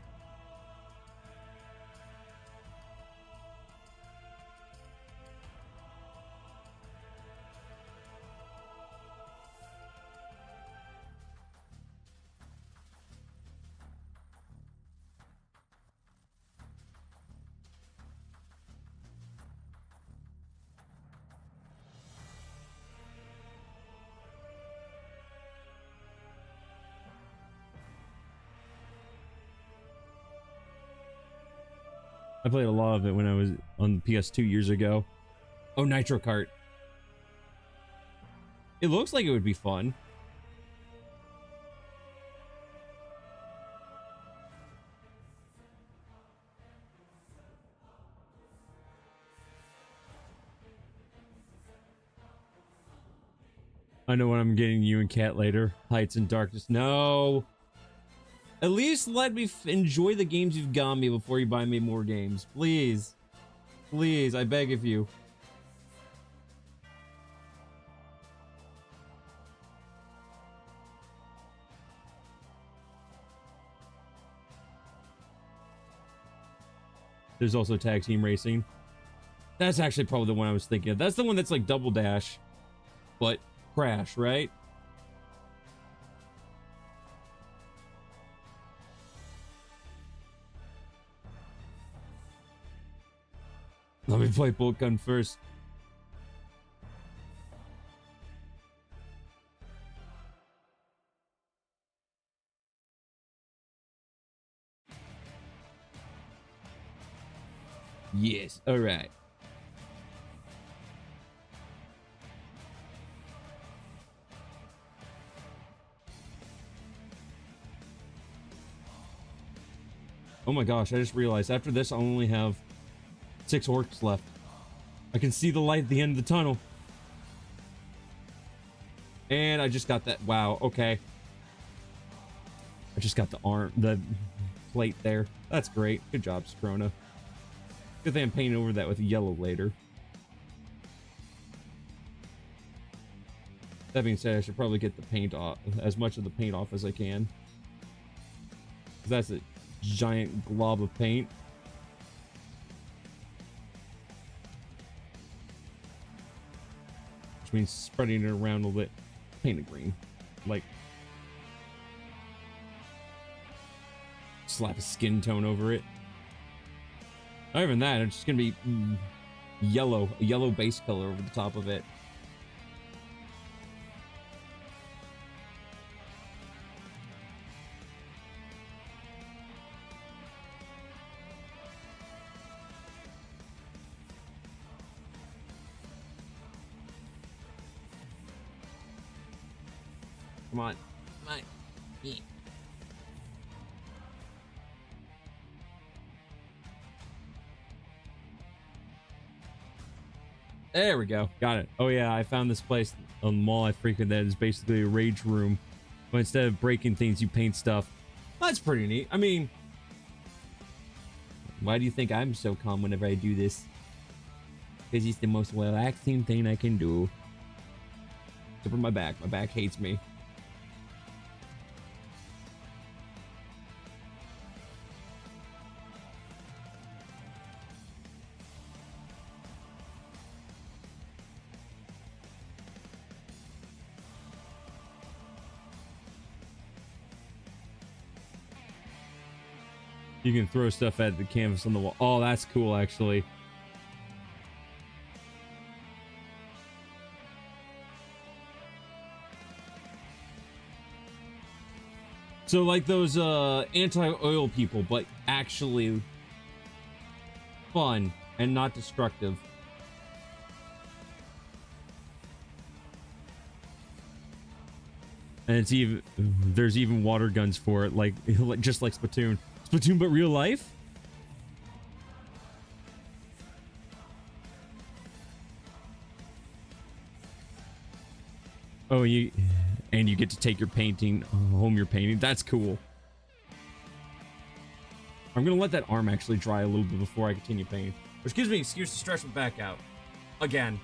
S3: played a lot of it when I was on PS2 years ago. Oh, Nitro Kart. It looks like it would be fun. I know when I'm getting you and Cat later. Heights and Darkness. No. At least let me enjoy the games you've got me before you buy me more games. Please. Please, I beg of you. There's also Tag Team Racing. That's actually probably the one I was thinking of. That's the one that's like Double Dash, but Crash, right? Let me play Bolt Gun first. Yes, alright. Oh my gosh, I just realized after this I only have 6 orcs left. I can see the light at the end of the tunnel. And I just got that. Wow, okay. I just got the plate there. That's great. Good job, Scrona. Good thing I'm painting over that with yellow later. That being said, I should probably get the paint off, as much of the paint off as I can. 'Cause that's a giant glob of paint. Which means spreading it around a little bit. Paint it green. Like, slap a skin tone over it. Other than that, it's just gonna be yellow, a yellow base color over the top of it. Come on. Come on. Yeah. There we go. Got it. Oh yeah, I found this place on the mall I frequent that is basically a rage room. But instead of breaking things, you paint stuff. That's pretty neat. I mean, why do you think I'm so calm whenever I do this? Because it's the most relaxing thing I can do. Except for my back. My back hates me. You can throw stuff at the canvas on the wall. Oh, that's cool, actually. So like those anti-oil people, but actually fun and not destructive. And it's even, there's even water guns for it, like just like Splatoon. Splatoon, but real life? Oh, you get to take your painting home. Your painting. That's cool. I'm gonna let that arm actually dry a little bit before I continue painting. Which gives me an excuse to stretch my back out again.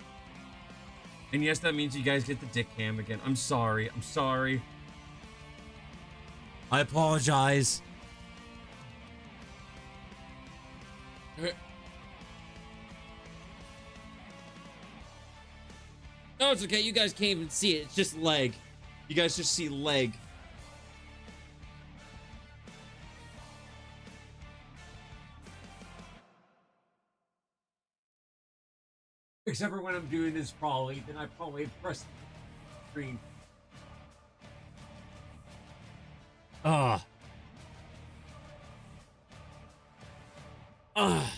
S3: And yes, that means you guys get the dick cam again. I'm sorry. I'm sorry. I apologize. No, it's okay. You guys can't even see it. It's just leg. You guys just see leg. Except for when I'm doing this probably, then I probably press the screen. Ah. Ah.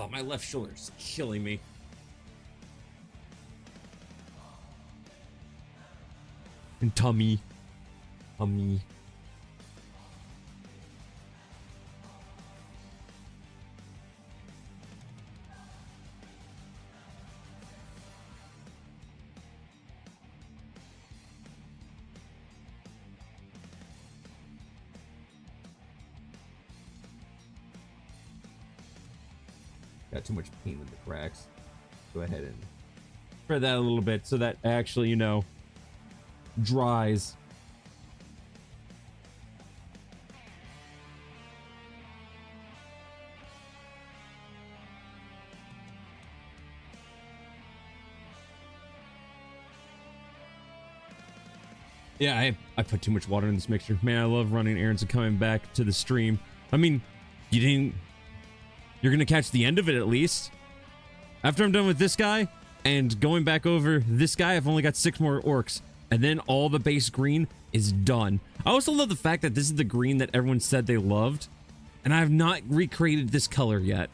S3: Oh, my left shoulder's killing me. And tummy. Tummy. Got too much paint in the cracks. Go ahead and spread that a little bit so that actually, you know, dries. Yeah, I put too much water in this mixture. Man, I love running errands and coming back to the stream. I mean, you're gonna catch the end of it at least. After I'm done with this guy and going back over this guy, I've only got 6 more orcs. And then all the base green is done. I also love the fact that this is the green that everyone said they loved. And I have not recreated this color yet.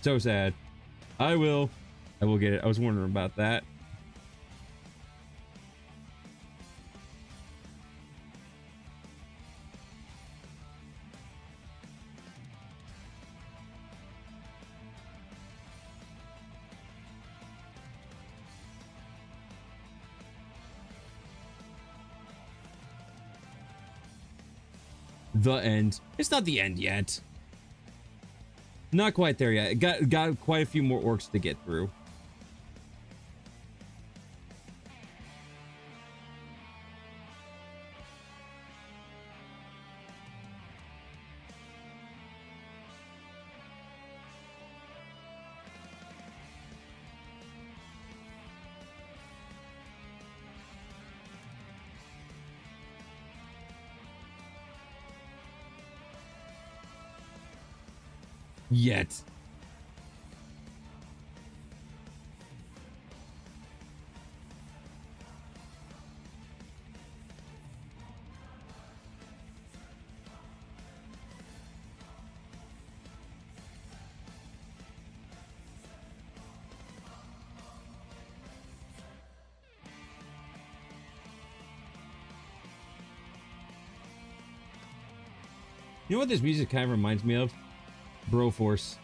S3: So sad. I will get it. I was wondering about that. The end. It's not the end yet. Not quite there yet. Got quite a few more orcs to get through. Yet. You know what this music kind of reminds me of? Broforce.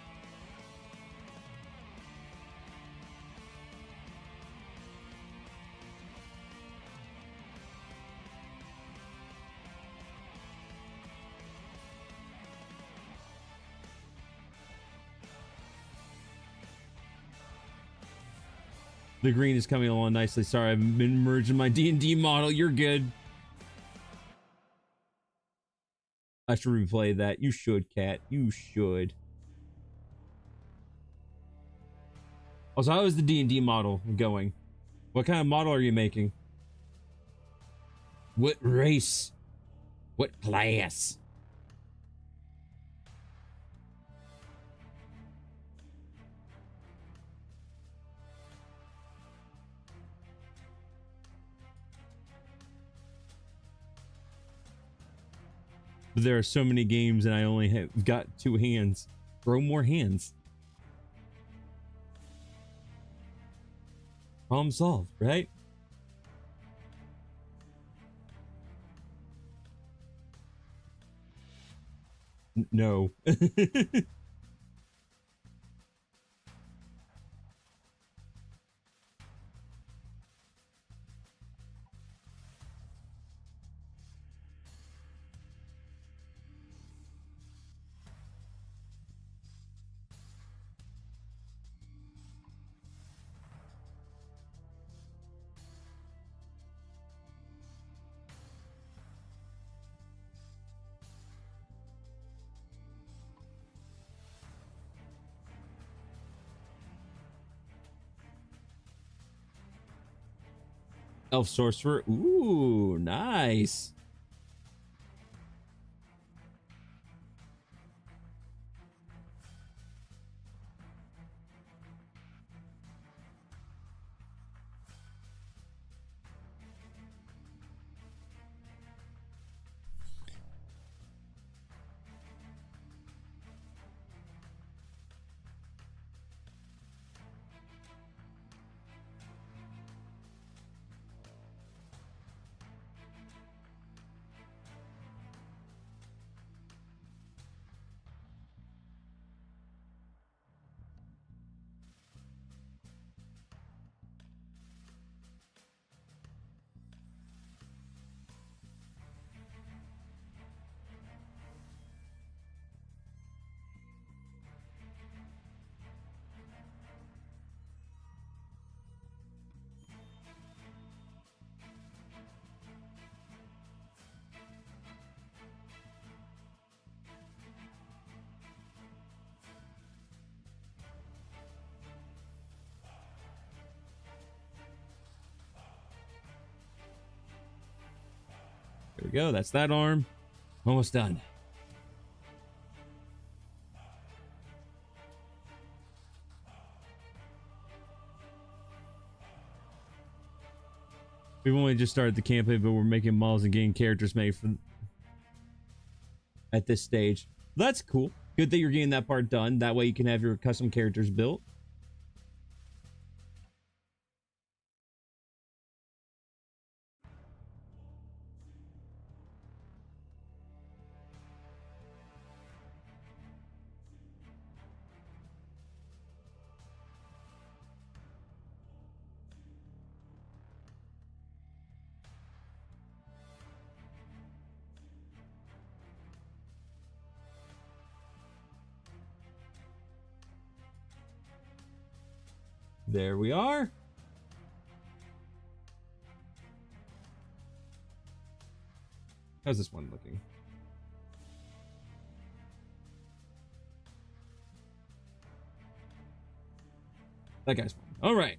S3: The green is coming along nicely. Sorry, I've been merging my D&D model. You're good. I should replay that. You should, Cat. You should. Also, how is the D&D model going? What kind of model are you making? What race? What class? But there are so many games and I only have got 2 hands. Grow more hands. Problem solved, right? No. Elf sorcerer. Ooh, nice. There we go. That's that arm. Almost done. We've only just started the campaign, but we're making models and getting characters made for at this stage. That's cool. Good that you're getting that part done. That way you can have your custom characters built. There we are. How's this one looking? That guy's fine. All right.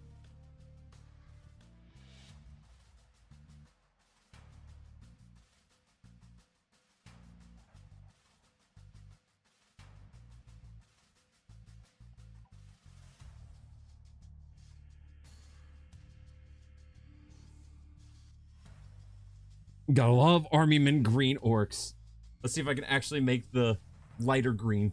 S3: Got a lot of Armyman green orcs. Let's see if I can actually make the lighter green.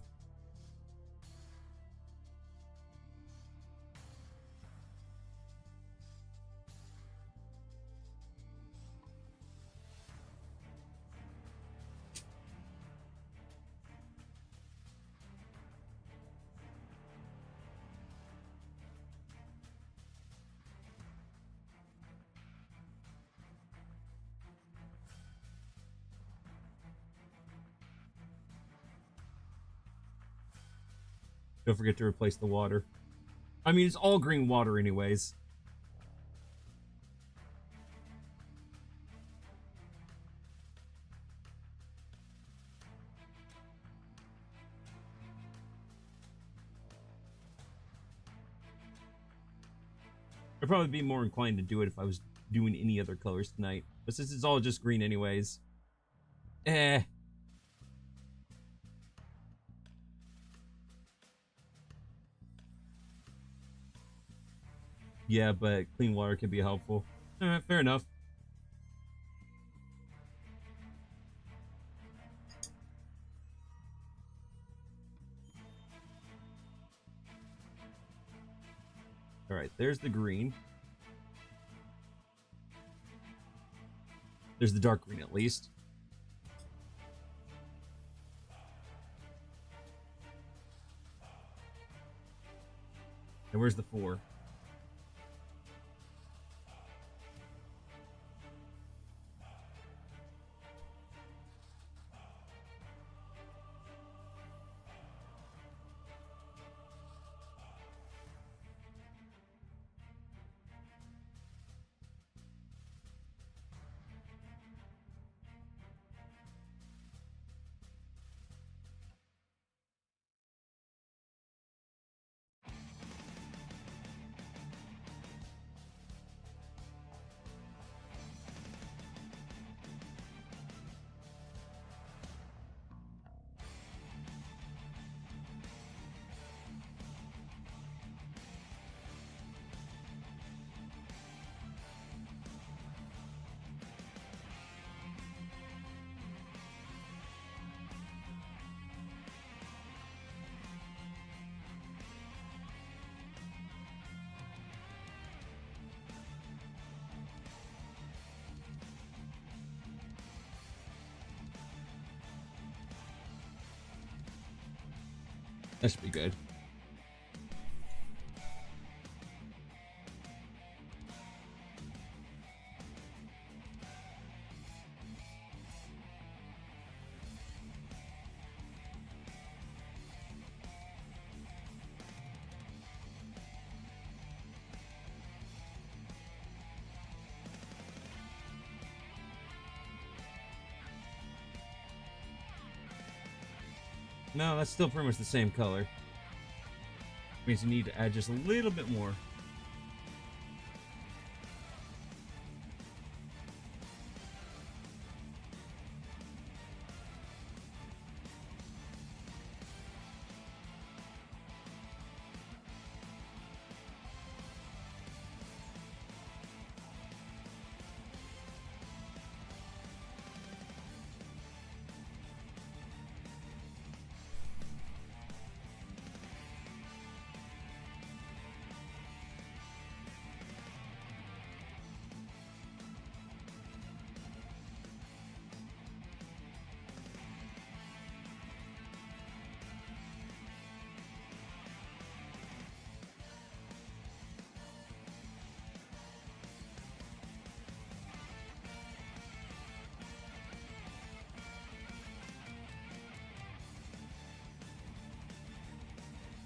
S3: Don't forget to replace the water. I mean, it's all green water anyways. I'd probably be more inclined to do it if I was doing any other colors tonight. But since it's all just green anyways. Yeah, but clean water can be helpful. Fair enough. Alright, there's the green. There's the dark green at least. And where's the 4? That should be good. No, that's still pretty much the same color. Means you need to add just a little bit more.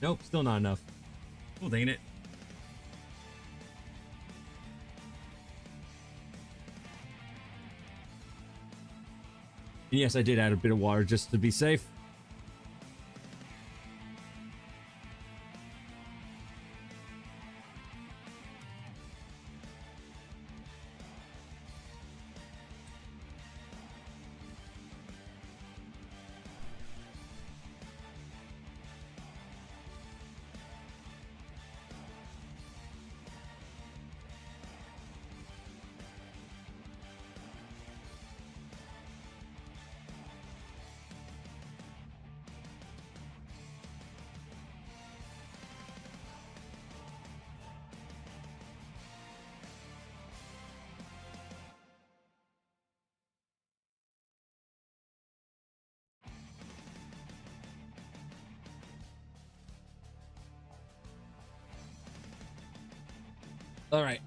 S3: Nope, still not enough. Well, dang it. And yes, I did add a bit of water just to be safe. All right.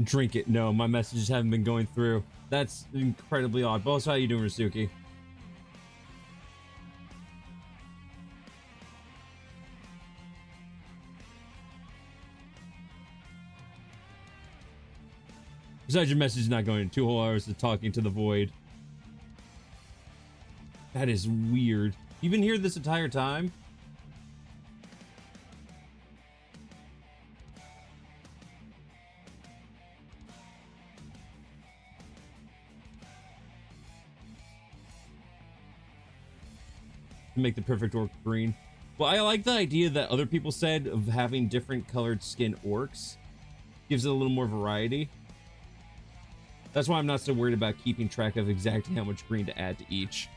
S3: Drink it. No, my messages haven't been going through. That's incredibly odd. Boss, how you doing, Rasuki? Besides, your message is not going in 2 whole hours of talking to the void. That is weird. You've been here this entire time? Make the perfect orc green. Well, I like the idea that other people said of having different colored skin orcs. Gives it a little more variety. That's why I'm not so worried about keeping track of exactly how much green to add to each.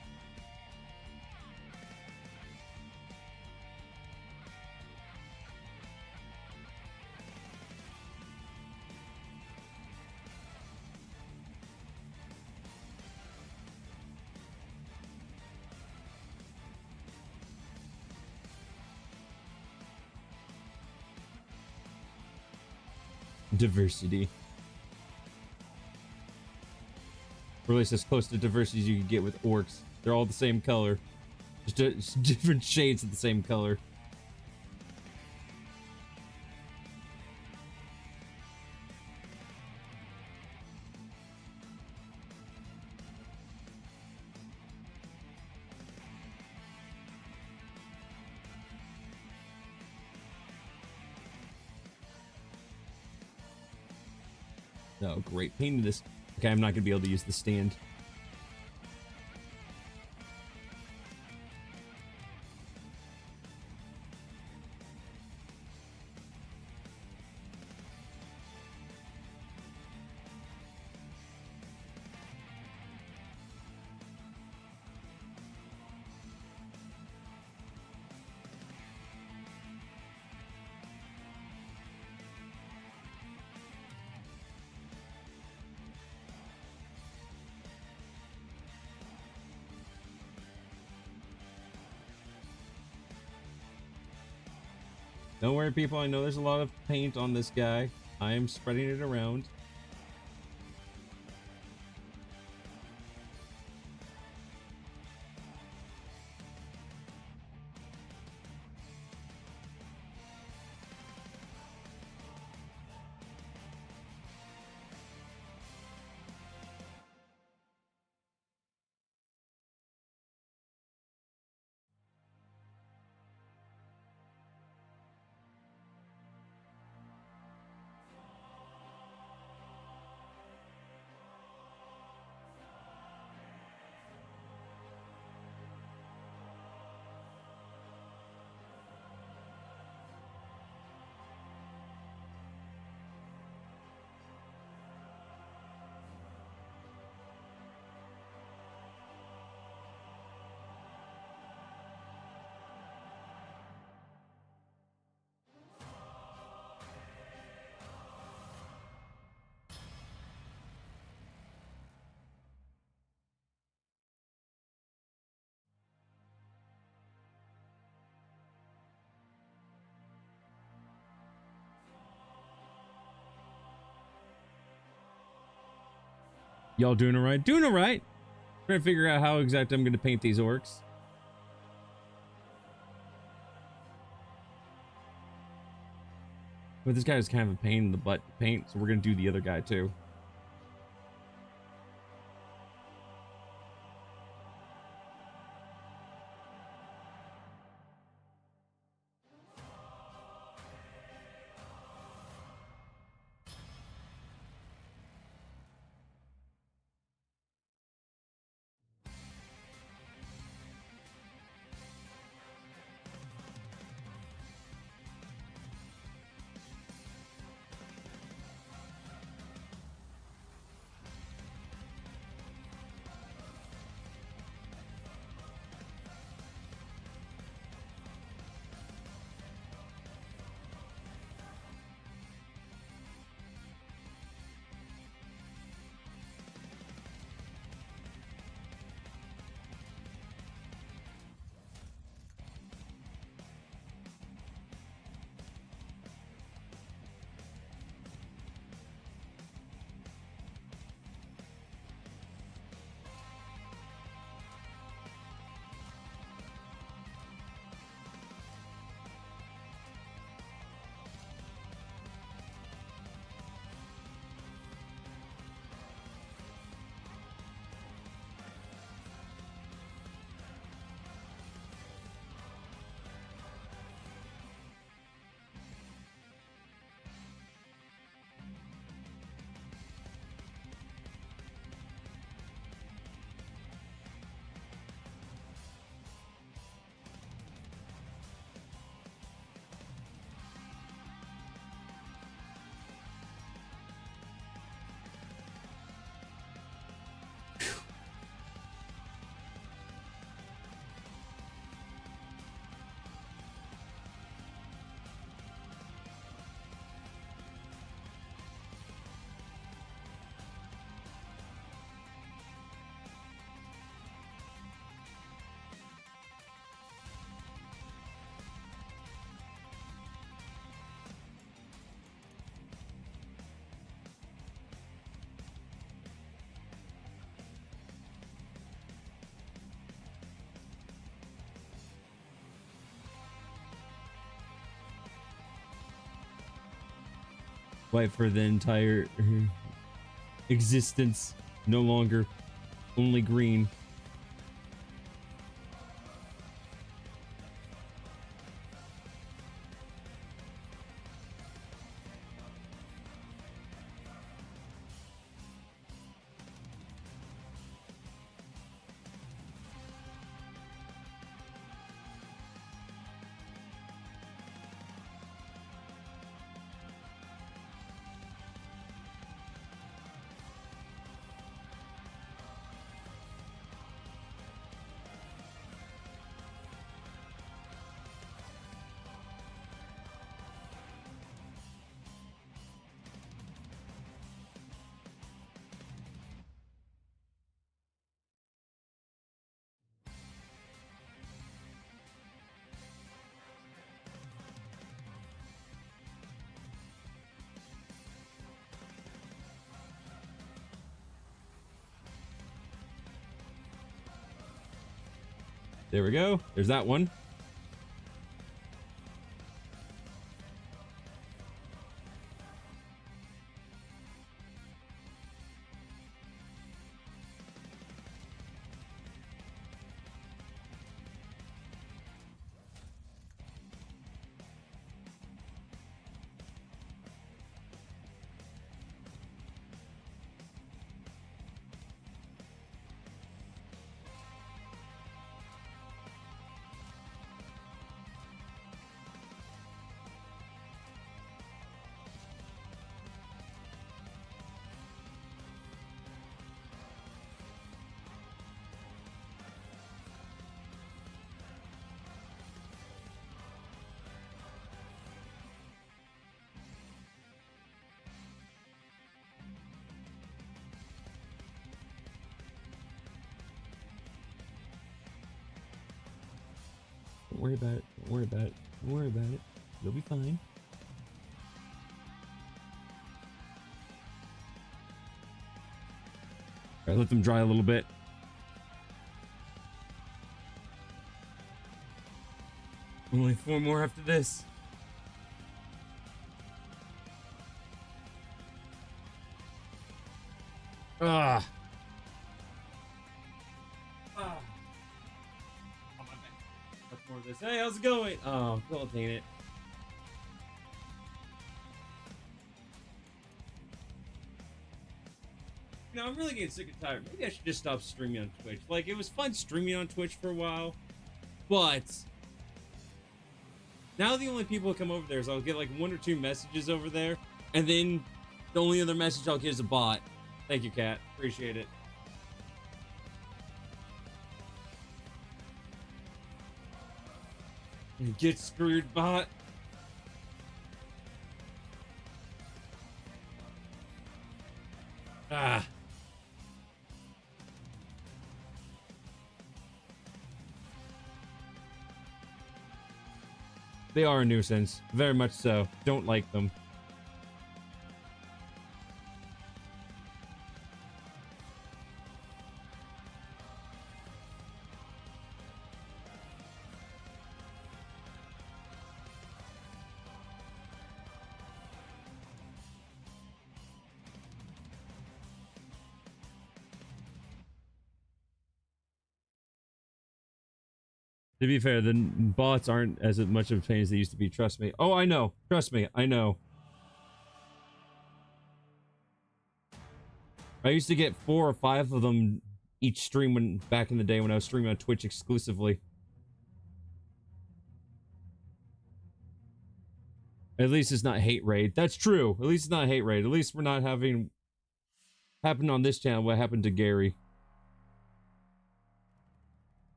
S3: Diversity. Or at least as close to diversity as you can get with orcs. They're all the same color. Just different shades of the same color. Oh, great. Painting this. Okay, I'm not going to be able to use the stand. Don't worry, people. I know there's a lot of paint on this guy. I am spreading it around. Y'all doing all right? Doing all right. Trying to figure out how exactly I'm going to paint these orcs. But this guy is kind of a pain in the butt to paint, so we're going to do the other guy too. White for the entire existence, no longer only green. There we go. There's that one. Don't worry about it. Don't worry about it. Don't worry about it. You'll be fine. All right, let them dry a little bit. Only 4 more after this. Ah. Ah. Oh, my bad. That's more of this. Hey, how's it going? Oh, well, dang it. You know, I'm really getting sick and tired. Maybe I should just stop streaming on Twitch. Like, it was fun streaming on Twitch for a while, but now the only people who come over there is I'll get like 1 or 2 messages over there, and then the only other message I'll get is a bot. Thank you, Kat. Appreciate it. Get screwed, bot. Ah. They are a nuisance. Very much so. Don't like them. To be fair, the bots aren't as much of a pain as they used to be. Trust me. Oh, I know. Trust me. I know. I used to get 4 or 5 of them each stream when back in the day when I was streaming on Twitch exclusively. At least it's not hate raid. That's true. At least it's not hate raid. At least we're not having happen on this channel what happened to Gary.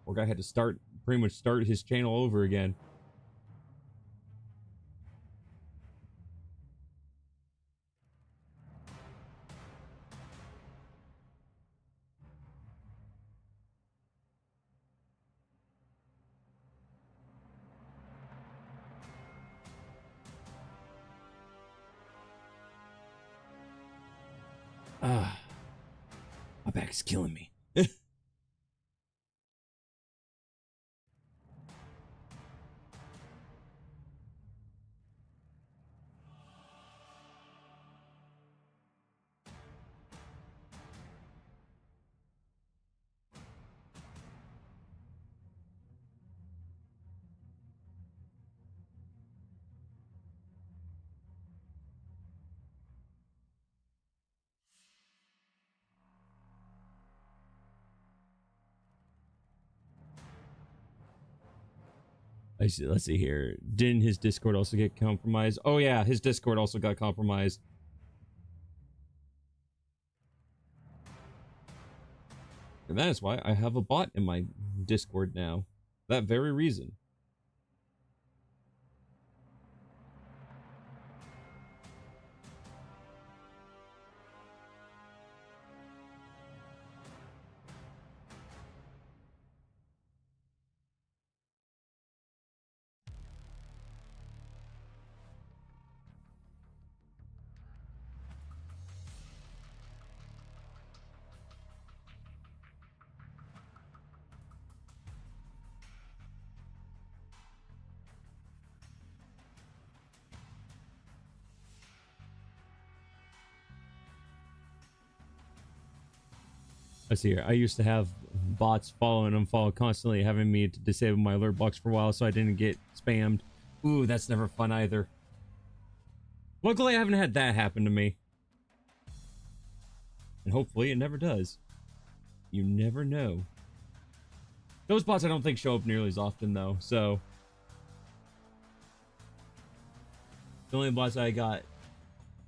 S3: Poor guy had to pretty much start his channel over again. Ah, my back's killing me. I see. Let's see here. Didn't his Discord also get compromised? Oh yeah, his Discord also got compromised. And that is why I have a bot in my Discord now. That very reason. I see here. I used to have bots follow and unfollow constantly, having me to disable my alert box for a while so I didn't get spammed. Ooh, that's never fun either. Luckily, I haven't had that happen to me. And hopefully it never does. You never know. Those bots I don't think show up nearly as often though, so. The only bots I got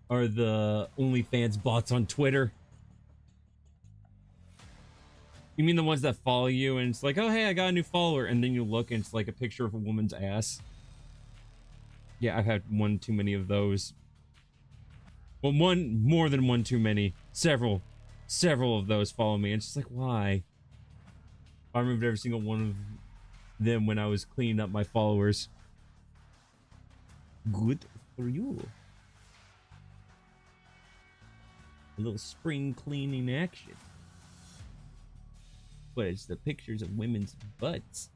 S3: are the OnlyFans bots on Twitter. You mean the ones that follow you and it's like, oh hey, I got a new follower, and then you look and it's like a picture of a woman's ass? Yeah, I've had one too many of those. Well, more than one too many. Several of those follow me, and it's just like, why? I removed every single one of them when I was cleaning up my followers. Good for you. A little spring cleaning action. But it's the pictures of women's butts.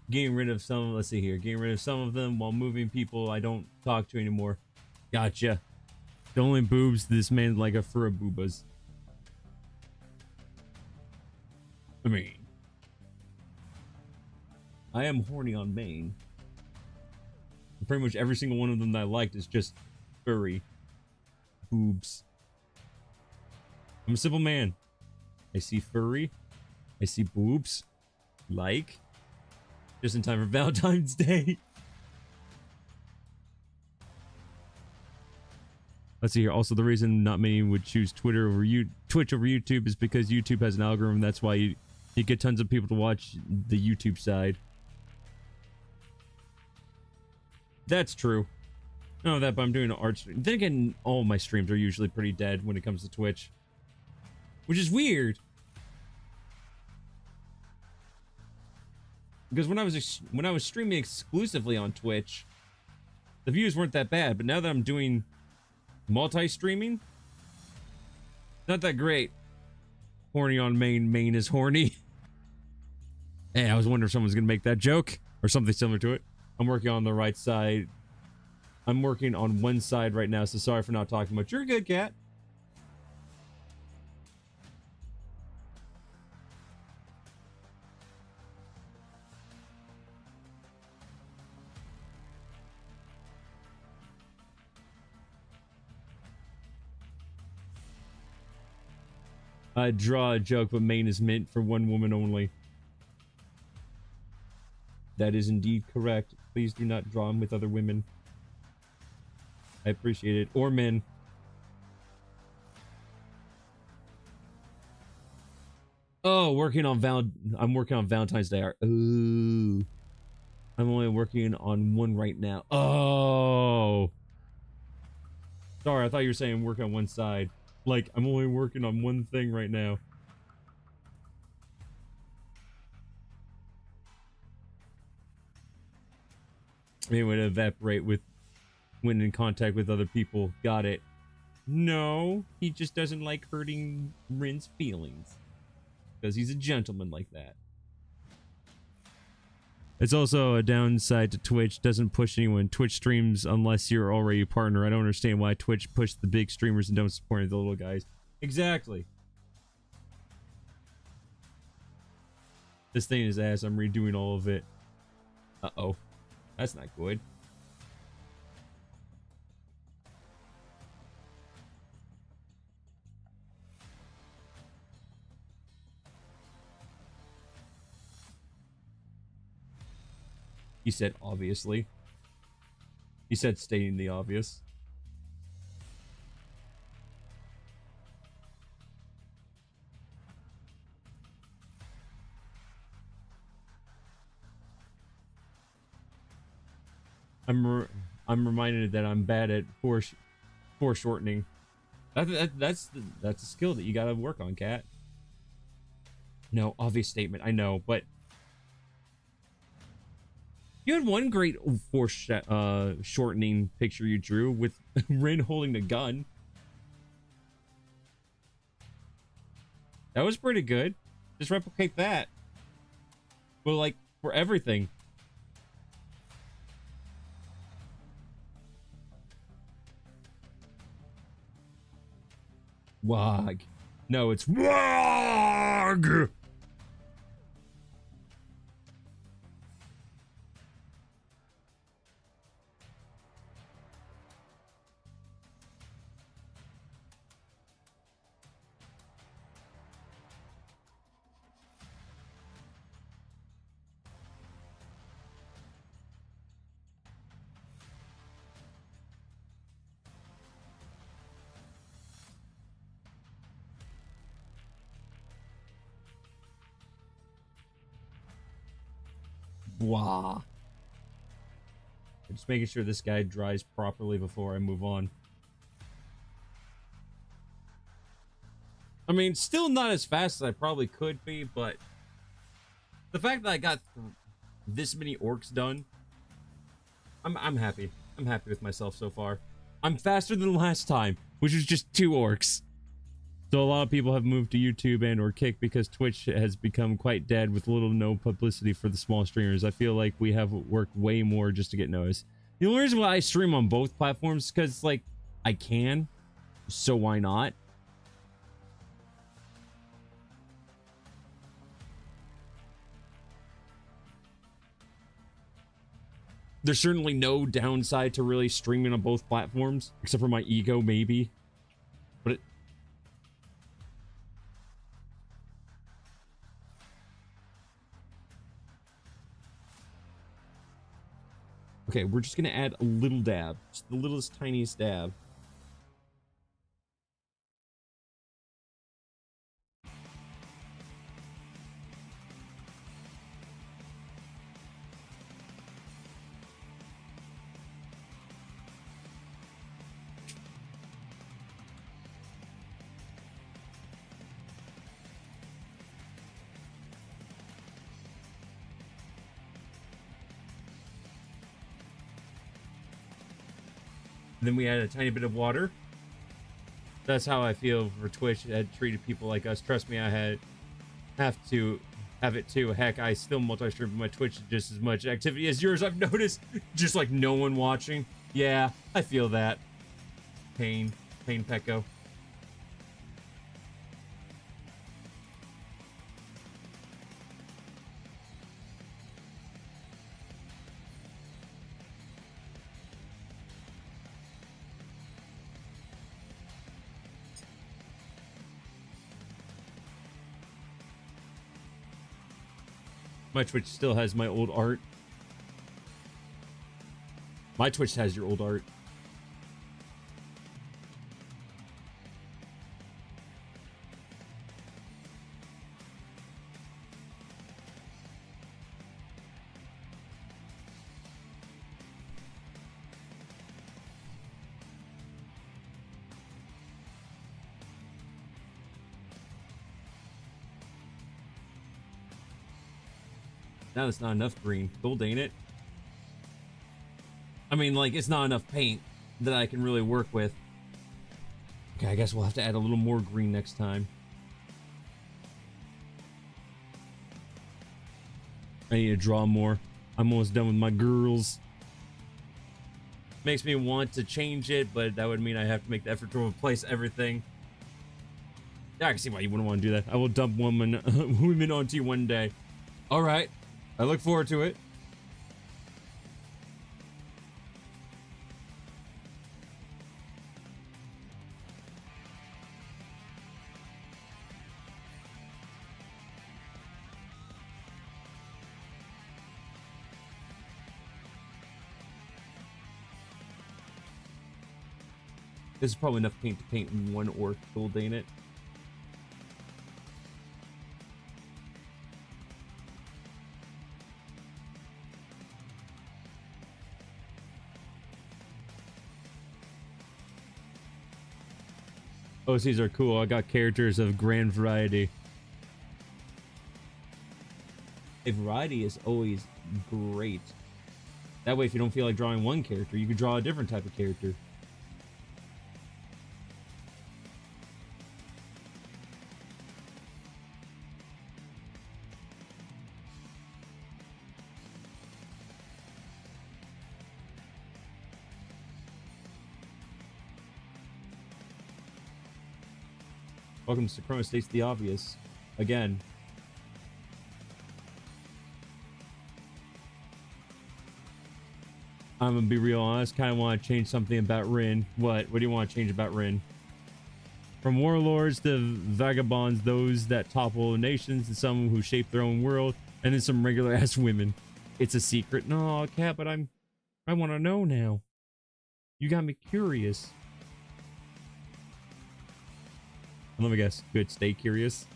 S3: Getting rid of some, let's see here. Getting rid of some of them while moving people I don't talk to anymore. Gotcha. The only boobs this man like a fur boobas. I mean, I am horny on Maine. Pretty much every single one of them that I liked is just furry boobs. I'm a simple man. I see furry. I see boobs. Like. Just in time for Valentine's Day. Let's see here. Also, the reason not many would choose Twitch over YouTube is because YouTube has an algorithm. That's why you get tons of people to watch the YouTube side. That's true. No, that, but I'm doing an art stream. Then again, all my streams are usually pretty dead when it comes to Twitch, which is weird. Because when I was streaming exclusively on Twitch, the views weren't that bad. But now that I'm doing multi-streaming, not that great. Horny on Maine. Maine is horny. Hey, I was wondering if someone's gonna make that joke or something similar to it. I'm working on the right side. I'm working on one side right now, so sorry for not talking much. You're a good cat. I draw a joke, but Maine is meant for one woman only. That is indeed correct. Please do not draw him with other women. I appreciate it. Or men. Oh, I'm working on Valentine's Day art. Ooh. I'm only working on one right now. Oh. Sorry, I thought you were saying work on one side. Like, I'm only working on one thing right now. Anyway, to evaporate with when in contact with other people. Got it. No, he just doesn't like hurting Rin's feelings. Because he's a gentleman like that. It's also a downside to Twitch. Doesn't push anyone. Twitch streams unless you're already a partner. I don't understand why Twitch pushed the big streamers and don't support the little guys. Exactly. This thing is ass. I'm redoing all of it. Uh-oh. That's not good. He said, obviously. He said, stating the obvious. I'm reminded that I'm bad at foreshortening. That's a skill that you gotta work on, Cat. No, obvious statement. I know, but you had one great shortening picture you drew with Rin holding the gun. That was pretty good. Just replicate that. Well, like, for everything. Wog. No, it's Wog! Blah. Just making sure this guy dries properly before I move on. I mean, still not as fast as I probably could be, but the fact that I got this many orcs done, I'm happy. I'm happy with myself so far. I'm faster than last time, which was just 2 orcs. So a lot of people have moved to YouTube and or Kick because Twitch has become quite dead with little to no publicity for the small streamers. I feel like we have worked way more just to get noticed. The only reason why I stream on both platforms is because, like, I can, so why not? There's certainly no downside to really streaming on both platforms, except for my ego, maybe. But it... Okay, we're just gonna add a little dab. Just the littlest, tiniest dab. Then we add a tiny bit of water. That's how I feel for Twitch. Had treated people like us. Trust me, I have to have it too. Heck, I still multi-stream my Twitch just as much activity as yours. I've noticed, just like no one watching. Yeah, I feel that. Pain, Pecco. My Twitch still has my old art. My Twitch has your old art. Now that's not enough green. Gold, ain't it? I mean, like, it's not enough paint that I can really work with. Okay, I guess we'll have to add a little more green next time. I need to draw more. I'm almost done with my girls. Makes me want to change it, but that would mean I have to make the effort to replace everything. Yeah, I can see why you wouldn't want to do that. I will dump women onto you one day. All right. I look forward to it. This is probably enough paint to paint one orc gold, ain't it? OCs are cool. I got characters of grand variety. A variety is always great. That way, if you don't feel like drawing one character, you can draw a different type of character. Welcome to Chroma States the Obvious. Again. I'm gonna be real honest, kinda wanna change something about Rin. What do you want to change about Rin? From warlords to vagabonds, those that topple nations, and some who shape their own world, and then some regular ass women. It's a secret. No, Cat, but I wanna know now. You got me curious. Let me guess. Good. Stay curious.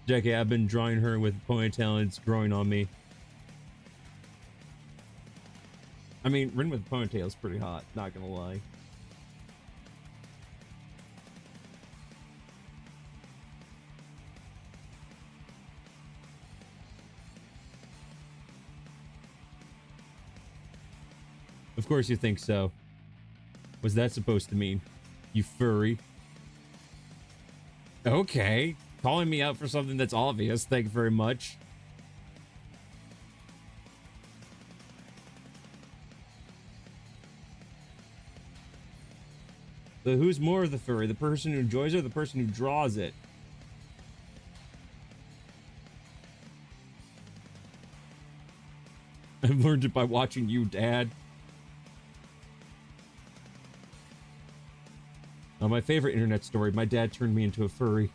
S3: Jackie, I've been drawing her with ponytail and it's growing on me. I mean, Rin with ponytail is pretty hot, not gonna lie. Of course you think so. What's that supposed to mean? You furry. Okay. Calling me out for something that's obvious. Thank you very much. So who's more of the furry? The person who enjoys it or the person who draws it? I've learned it by watching you, Dad. My favorite internet story, my dad turned me into a furry.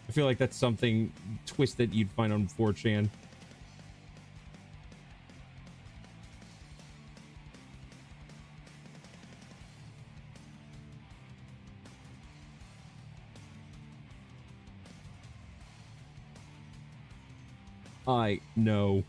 S3: I feel like that's something twisted you'd find on 4chan. I know.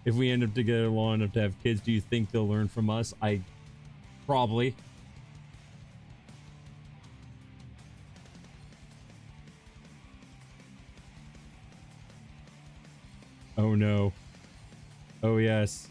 S3: If we end up together long enough to have kids, do you think they'll learn from us? Probably. Oh no. Oh yes.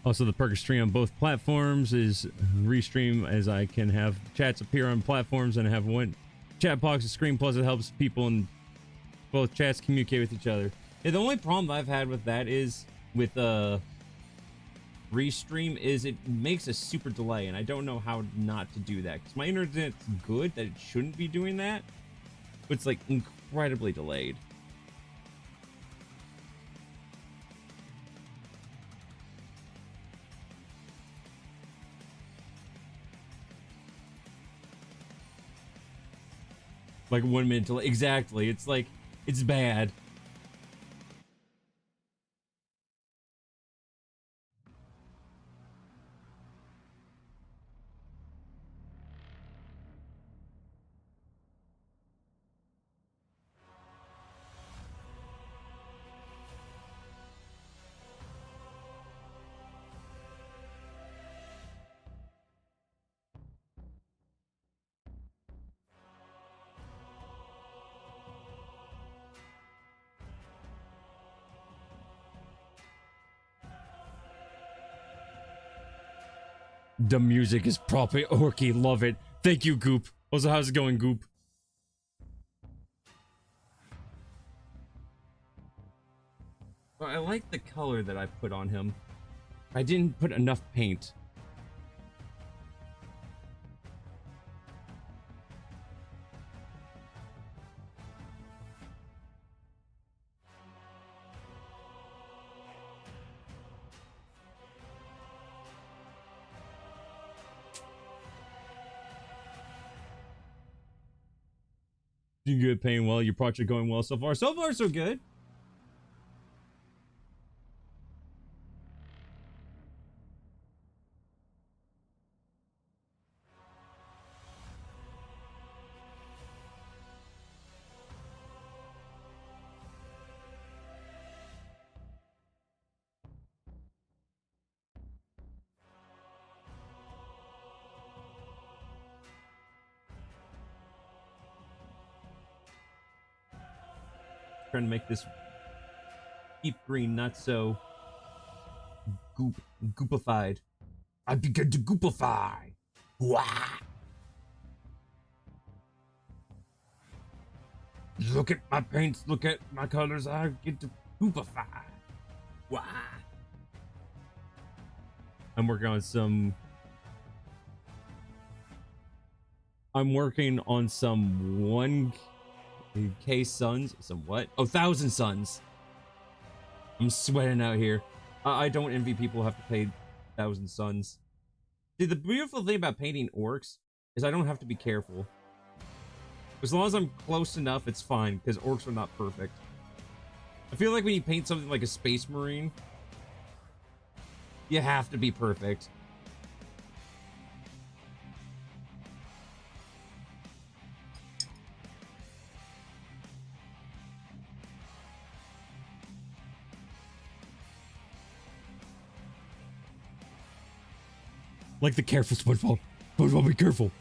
S3: Also, the perk of stream on both platforms is restream, as I can have chats appear on platforms and have one chat box and screen. Plus, it helps people in both chats communicate with each other. Yeah, the only problem I've had with that is with restream is it makes a super delay, and I don't know how not to do that because my internet's good that it shouldn't be doing that, but it's like incredibly delayed. Like 1 minute delay. Exactly. It's like, it's bad. The music is proper orky. Love it. Thank you, Goop. Also, how's it going, Goop? Well, I like the color that I put on him. I didn't put enough paint. You good, paying well. Your project going well so far. So far, so good. Trying to make this deep green not so goopified. I begin to goopify. Wah! Look at my paints, look at my colors, I get to goopify. Wah! I'm working on some 1K suns. Some what? Oh, 1,000 suns. I'm sweating out here. I don't envy people who have to pay 1,000 suns. See, the beautiful thing about painting orcs is I don't have to be careful. As long as I'm close enough, it's fine, because orcs are not perfect. I feel like when you paint something like a space marine, you have to be perfect. Like the careful SpongeBob. SpongeBob, be careful.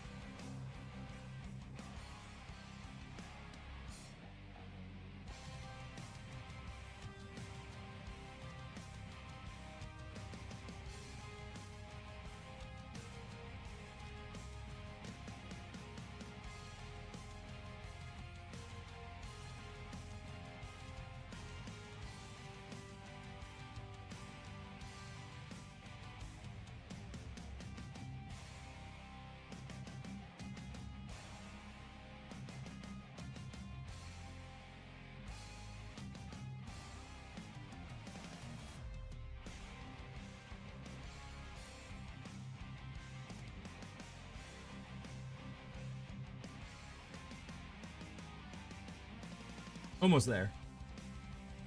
S3: Almost there.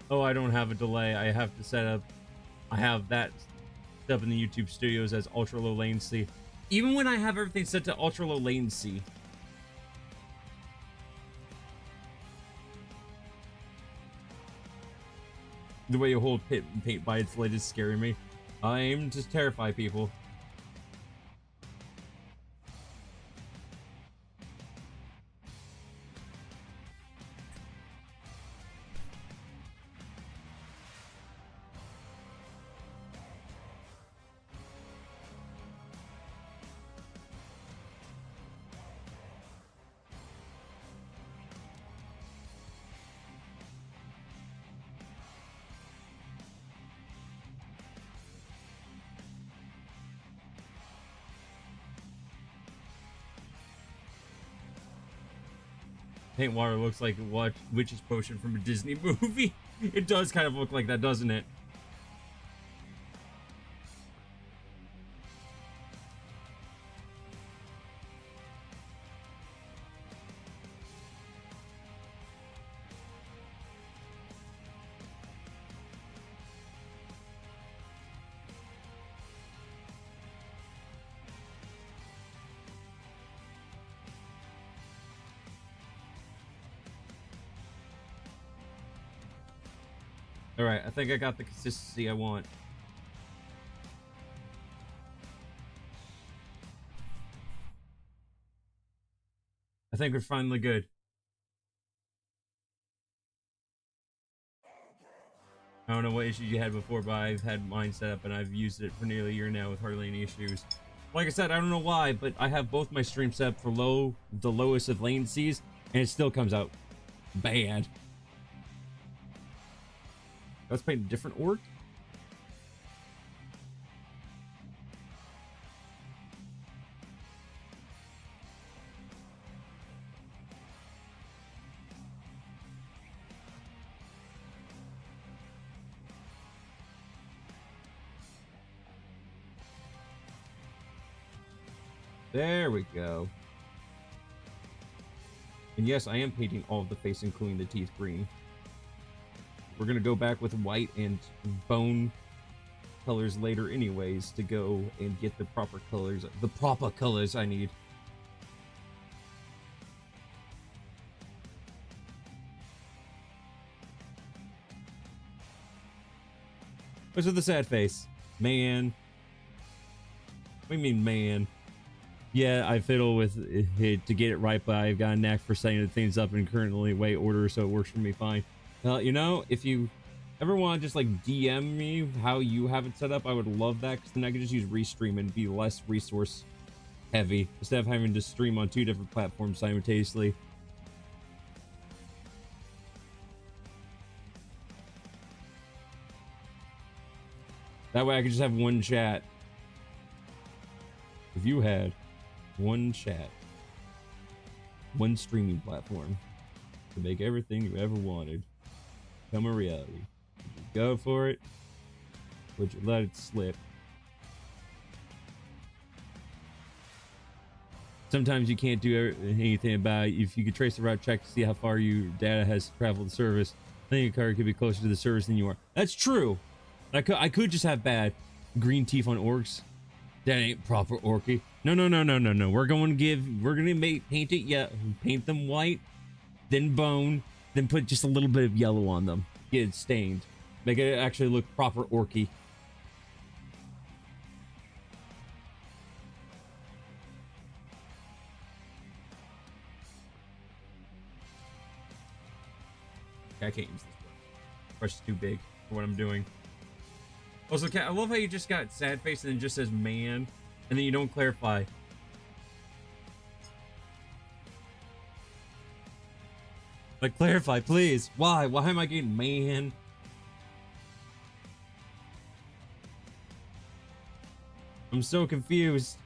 S3: Oh, I don't have a delay. I have to set up. I have that set up in the YouTube studios as ultra low latency. Even when I have everything set to ultra low latency, the way you hold paint by its lid is scaring me. I aim to terrify people. Paint water looks like what witch's potion from a Disney movie. It does kind of look like that, doesn't it? All right, I think I got the consistency I want. I think we're finally good. I don't know what issues you had before, but I've had mine set up and I've used it for nearly a year now with hardly any issues. Like I said, I don't know why, but I have both my streams set up for the lowest of latencies, and it still comes out bad. Let's paint a different orc. There we go. And yes, I am painting all of the face, including the teeth, green. We're gonna go back with white and bone colors later anyways to go and get the proper colors I need. What's with the sad face? Man. What do you mean, man? Yeah, I fiddle with it to get it right, but I've got a knack for setting things up in currently way order, so it works for me fine. You know, if you ever want to just like DM me how you have it set up, I would love that, because then I could just use restream and be less resource heavy instead of having to stream on 2 different platforms simultaneously. That way I could just have one chat. If you had one chat, one streaming platform to make everything you ever wanted become a reality, would you go for it? Would you let it slip? Sometimes you can't do anything about it. If you could trace the route, check to see how far your data has traveled the service, then your car could be closer to the service than you are. That's true. I could just have bad green teeth on orcs. That ain't proper orky. No. We're gonna paint it, yeah, paint them white, then bone, then put just a little bit of yellow on them. Get it stained. Make it actually look proper orky. I can't use this brush. Brush is too big for what I'm doing. Also, I love how you just got sad face and then just says man, and then you don't clarify. Like, clarify, please. Why? Why am I getting man? I'm so confused.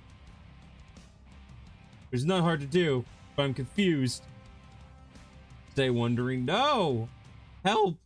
S3: It's not hard to do, but I'm confused. Stay wondering. No! Help!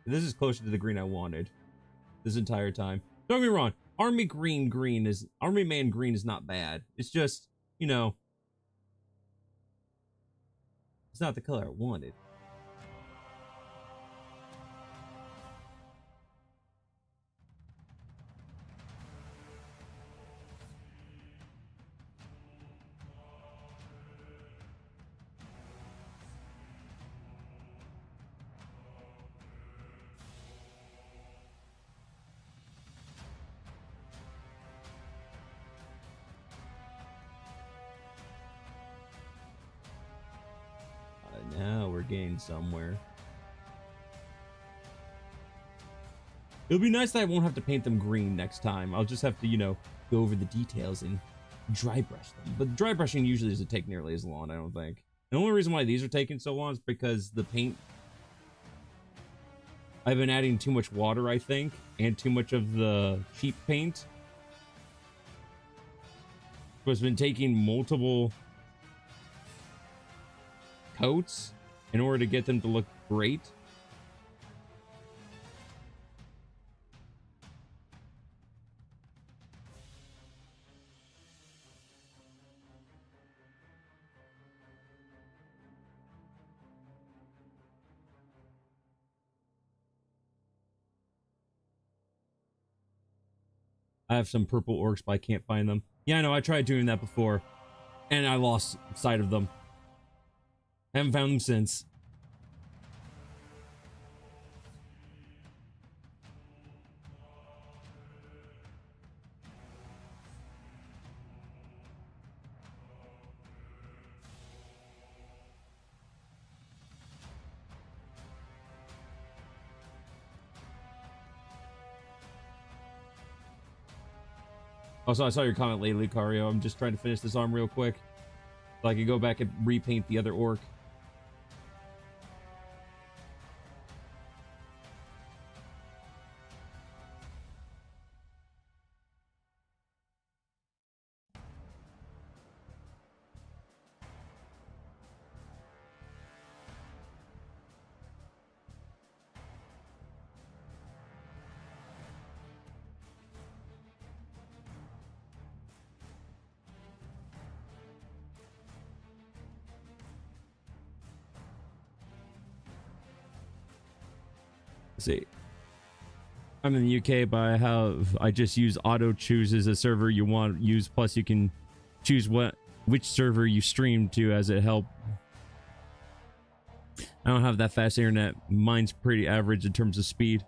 S3: This is closer to the green I wanted this entire time. Don't get me wrong, Army Man green is not bad. It's just, you know, it's not the color I wanted. Now we're getting somewhere. It'll be nice that I won't have to paint them green next time. I'll just have to, you know, go over the details and dry brush them. But dry brushing usually doesn't take nearly as long, I don't think. The only reason why these are taking so long is because the paint... I've been adding too much water, I think, and too much of the cheap paint. So it's been taking multiple coats in order to get them to look great. I have some purple orcs, but I can't find them. Yeah, I know, I tried doing that before, and I lost sight of them. Haven't found them since. Also, I saw your comment lately, Lucario. I'm just trying to finish this arm real quick, so I can go back and repaint the other orc. see. I'm in the UK, but I just use auto chooses a server you want to use. Plus, you can choose which server you stream to as it help. I don't have that fast internet. Mine's pretty average in terms of speed.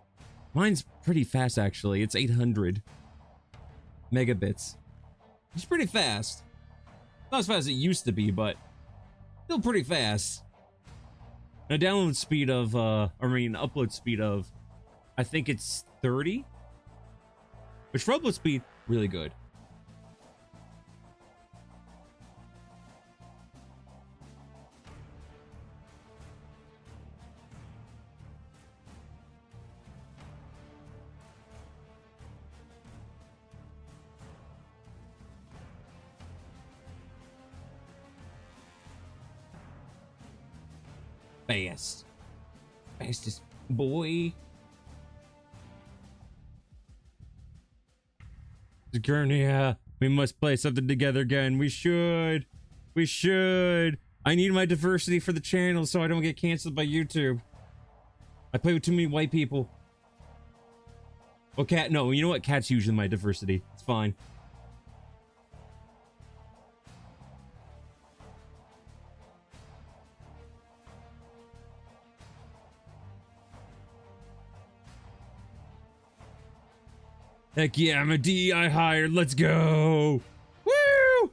S3: Mine's pretty fast actually. It's 800 megabits. It's pretty fast. Not as fast as it used to be, but still pretty fast. And a download speed of, upload speed of, I think it's 30, which for upload speed, really good. Fastest boy. Yeah, we must play something together again. We should. I need my diversity for the channel so I don't get canceled by YouTube. I play with too many white people. Well, cat, no, you know what? Cat's usually my diversity. It's fine. Heck yeah, I'm a DEI hired. Let's go. Woo!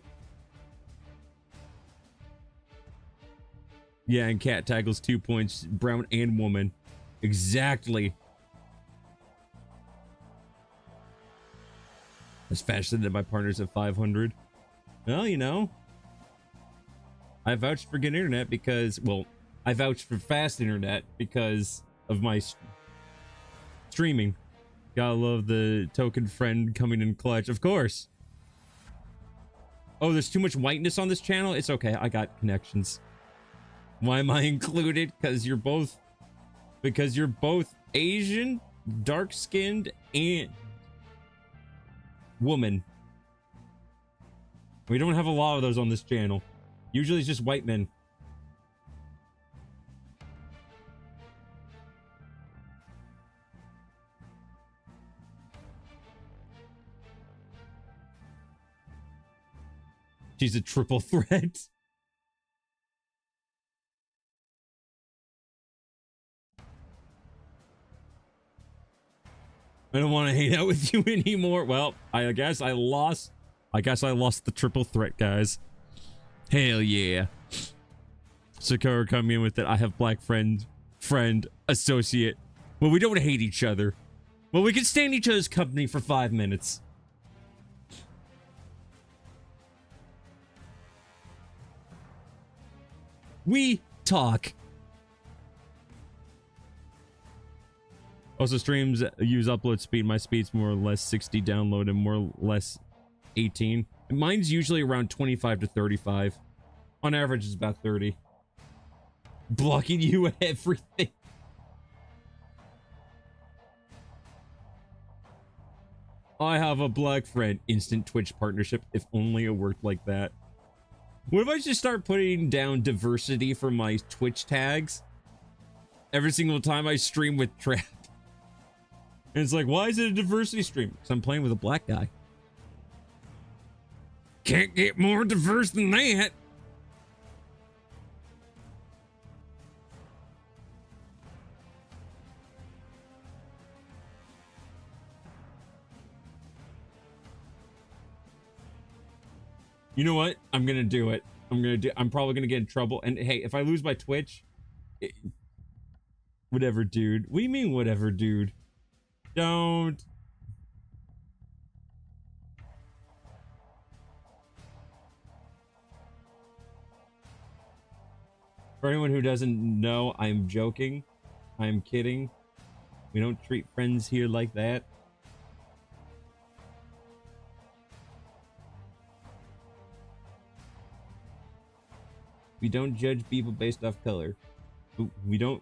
S3: Yeah, and cat tackles 2 points, brown and woman. Exactly. That's faster than my partners at 500. Well, you know, I vouched for good internet because, well, I vouched for fast internet because of my streaming. Gotta love the token friend coming in clutch, of course. Oh, there's too much whiteness on this channel? It's okay, I got connections. Why am I included? Because you're both Asian, dark-skinned, and woman. We don't have a lot of those on this channel. Usually it's just white men. She's a triple threat. I don't want to hang out with you anymore. Well, I guess I lost the triple threat, guys. Hell yeah. Sakura coming in with it. I have black friend, associate. Well, we don't hate each other. Well, we can stand each other's company for 5 minutes. We talk. Also, streams use upload speed. My speed's more or less 60 download and more or less 18. Mine's usually around 25 to 35. On average, it's about 30. Blocking you at everything. I have a black friend. Instant Twitch partnership. If only it worked like that. What if I just start putting down diversity for my Twitch tags? Every single time I stream with Trap. And it's like, why is it a diversity stream? Because I'm playing with a black guy. Can't get more diverse than that. You know what? I'm gonna do it. I'm probably gonna get in trouble. And hey, if I lose my Twitch, whatever, dude. What do you mean, whatever, dude? Don't. For anyone who doesn't know, I'm joking. I'm kidding. We don't treat friends here like that. We don't judge people based off color. We don't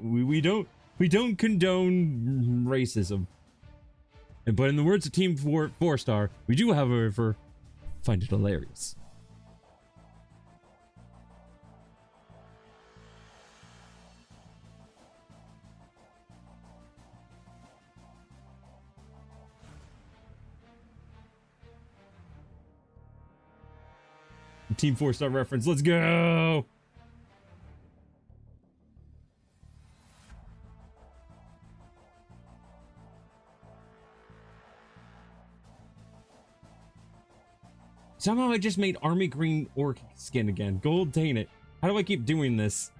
S3: condone racism. But in the words of Team 4-Star, we do, however, find it hilarious. Team 4-star reference. Let's go. Somehow I just made army green orc skin again. Gold, dang it. How do I keep doing this?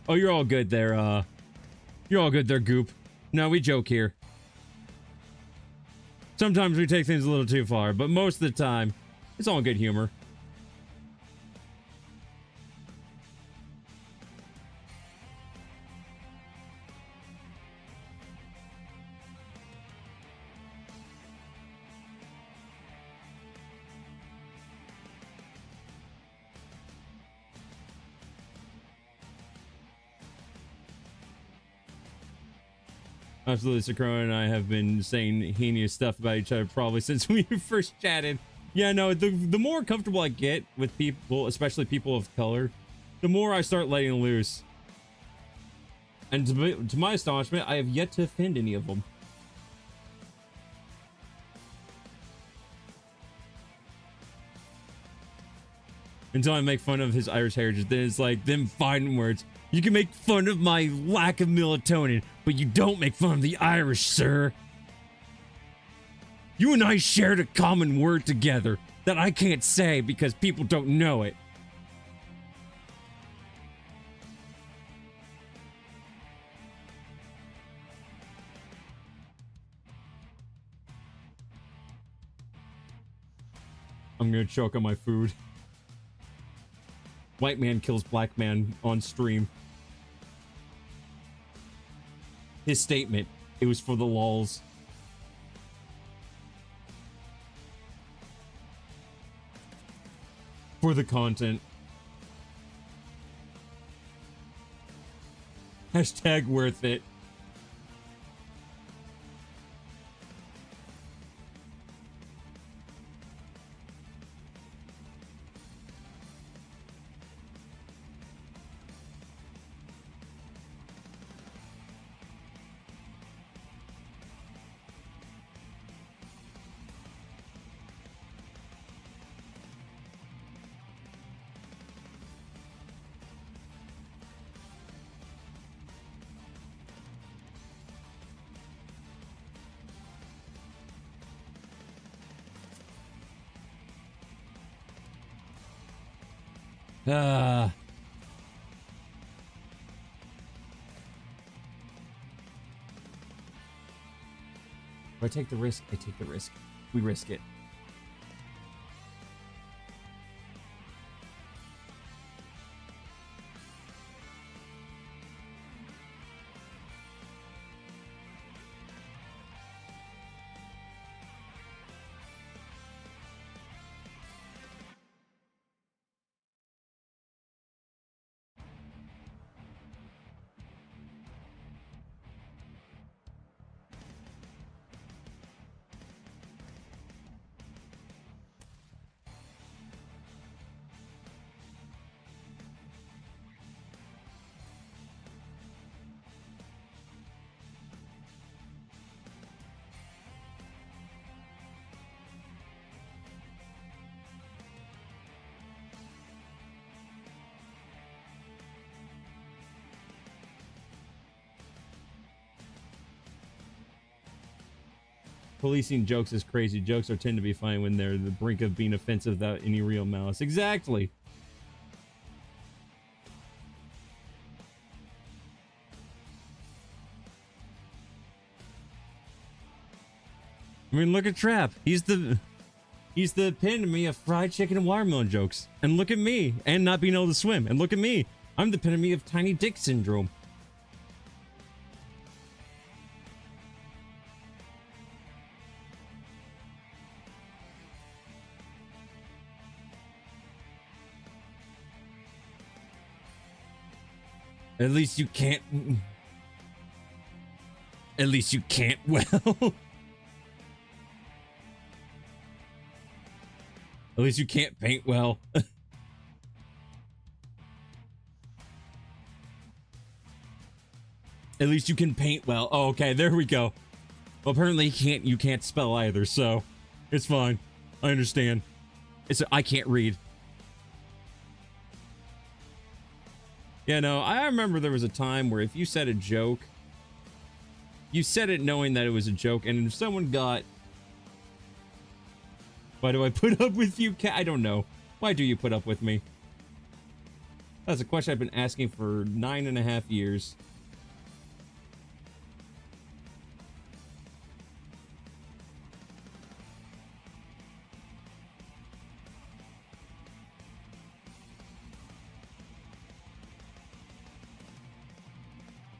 S3: Oh, you're all good there, you're all good there, Goop. No, we joke here. Sometimes we take things a little too far, but most of the time, it's all good humor. Absolutely, Sakura and I have been saying heinous stuff about each other probably since we first chatted. Yeah, no, the more comfortable I get with people, especially people of color, the more I start letting loose. And to my astonishment, I have yet to offend any of them. Until I make fun of his Irish heritage, then it's like them fighting words. You can make fun of my lack of melatonin, but you don't make fun of the Irish, sir. You and I shared a common word together that I can't say because people don't know it. I'm gonna choke on my food. White man kills black man on stream. His statement, it was for the lulz. For the content. Hashtag worth it. If I take the risk, I take the risk. We risk it. Policing jokes is crazy. Jokes are tend to be fine when they're the brink of being offensive without any real malice. Exactly. I mean, look at Trap. He's the epitome of fried chicken and watermelon jokes. And look at me. And not being able to swim. And look at me. I'm the epitome of tiny dick syndrome. At least you can't. At least you can't well. At least you can't paint well. At least you can paint well. Oh, okay, there we go. Well, apparently you can't spell either, so it's fine. I understand. I can't read. Yeah, no, I remember there was a time where if you said a joke, you said it knowing that it was a joke, and if someone got... Why do I put up with you, cat? I don't know. Why do you put up with me? That's a question I've been asking for 9.5 years.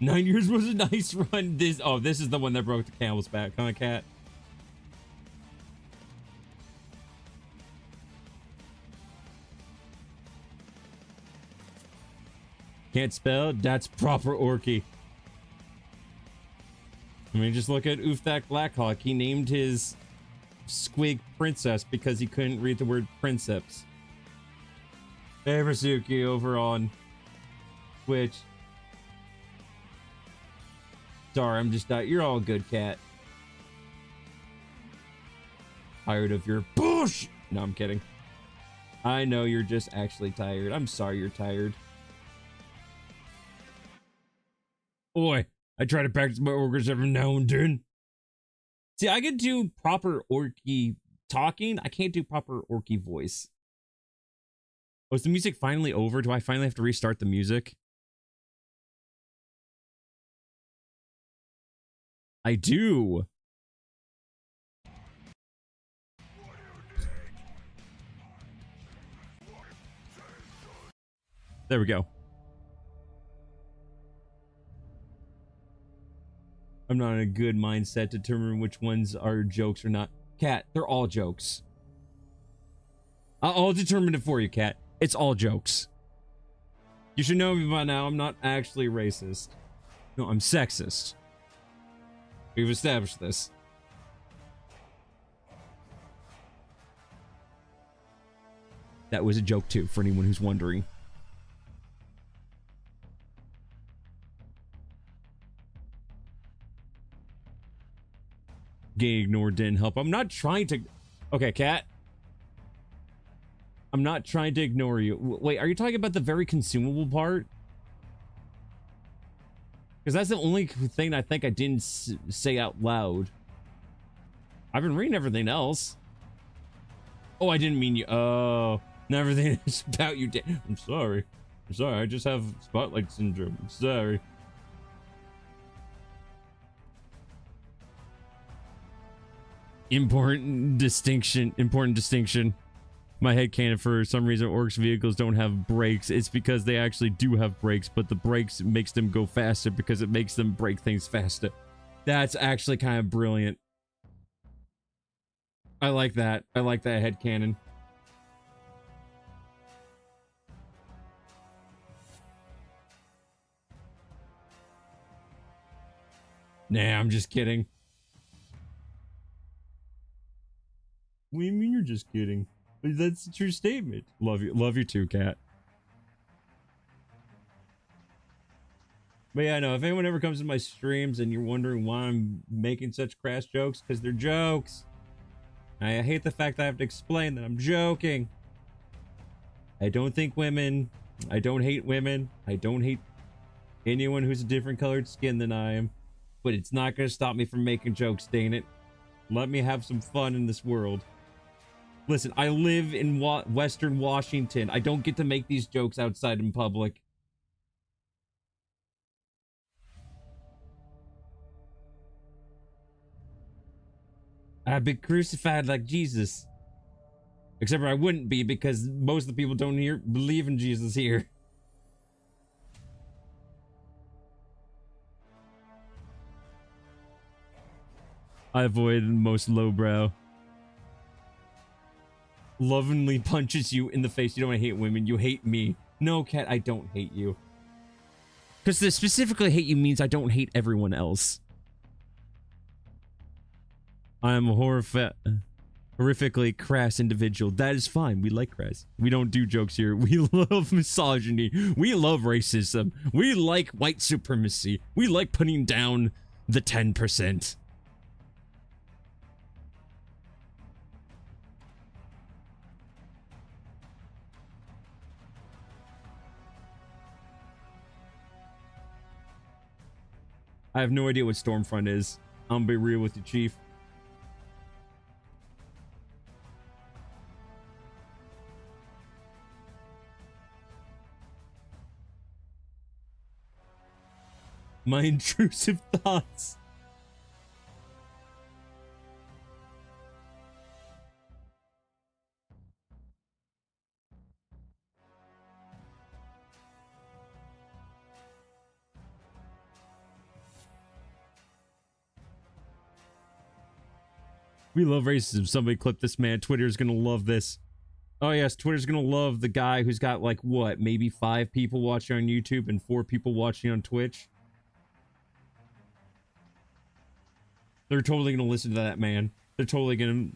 S3: Nine years was a nice run. This is the one that broke the camel's back, huh, cat? Can't spell? That's proper Orky. I mean, just look at Uftak Blackhawk. He named his squig princess because he couldn't read the word princeps. Hey, Rasuki over on Twitch. Sorry, I'm just not. You're all good, cat. Tired of your bush. No, I'm kidding. I know you're just actually tired. I'm sorry you're tired. Boy, I try to practice my orcs every now and then. See, I can do proper Orky talking. I can't do proper Orky voice. Oh, is the music finally over? Do I finally have to restart the music? I do. There we go. I'm not in a good mindset to determine which ones are jokes or not. Cat, they're all jokes. I'll determine it for you, Cat. It's all jokes. You should know me by now. I'm not actually racist. No, I'm sexist. We've established this. That was a joke too, for anyone who's wondering. Getting ignored didn't help. I'm not trying to... Okay, cat. I'm not trying to ignore you. Wait, are you talking about the very consumable part? Because that's the only thing I think I didn't say out loud. I've been reading everything else. Oh, I didn't mean you. Oh, everything is about you. I'm sorry. I'm sorry. I just have spotlight syndrome. I'm sorry. Important distinction. My headcanon, for some reason, Orcs vehicles don't have brakes. It's because they actually do have brakes, but the brakes makes them go faster because it makes them break things faster. That's actually kind of brilliant. I like that. I like that headcanon. Nah, I'm just kidding. What do you mean you're just kidding? That's a true statement. Love you too, cat. But yeah, no, if anyone ever comes to my streams and you're wondering why I'm making such crass jokes, because they're jokes. I hate the fact that I have to explain that I'm joking. I don't think women. I don't hate women. I don't hate anyone who's a different colored skin than I am. But it's not going to stop me from making jokes, dang it. Let me have some fun in this world. Listen, I live in Western Washington. I don't get to make these jokes outside in public. I've been crucified like Jesus. Except for I wouldn't be, because most of the people don't believe in Jesus here. I avoid the most lowbrow. Lovingly punches you in the face. You don't hate women, you hate me. No, cat, I don't hate you. Because the specifically hate you means I don't hate everyone else. I am a horrifically crass individual. That is fine. We like crass. We don't do jokes here. We love misogyny. We love racism. We like white supremacy. We like putting down the 10%. I have no idea what Stormfront is. I'm gonna be real with you, Chief. My intrusive thoughts. We love racism. Somebody clip this, man. Twitter's gonna love this. Oh yes, Twitter's gonna love the guy who's got like what, maybe 5 people watching on YouTube and 4 people watching on Twitch. They're totally gonna listen to that man. They're totally gonna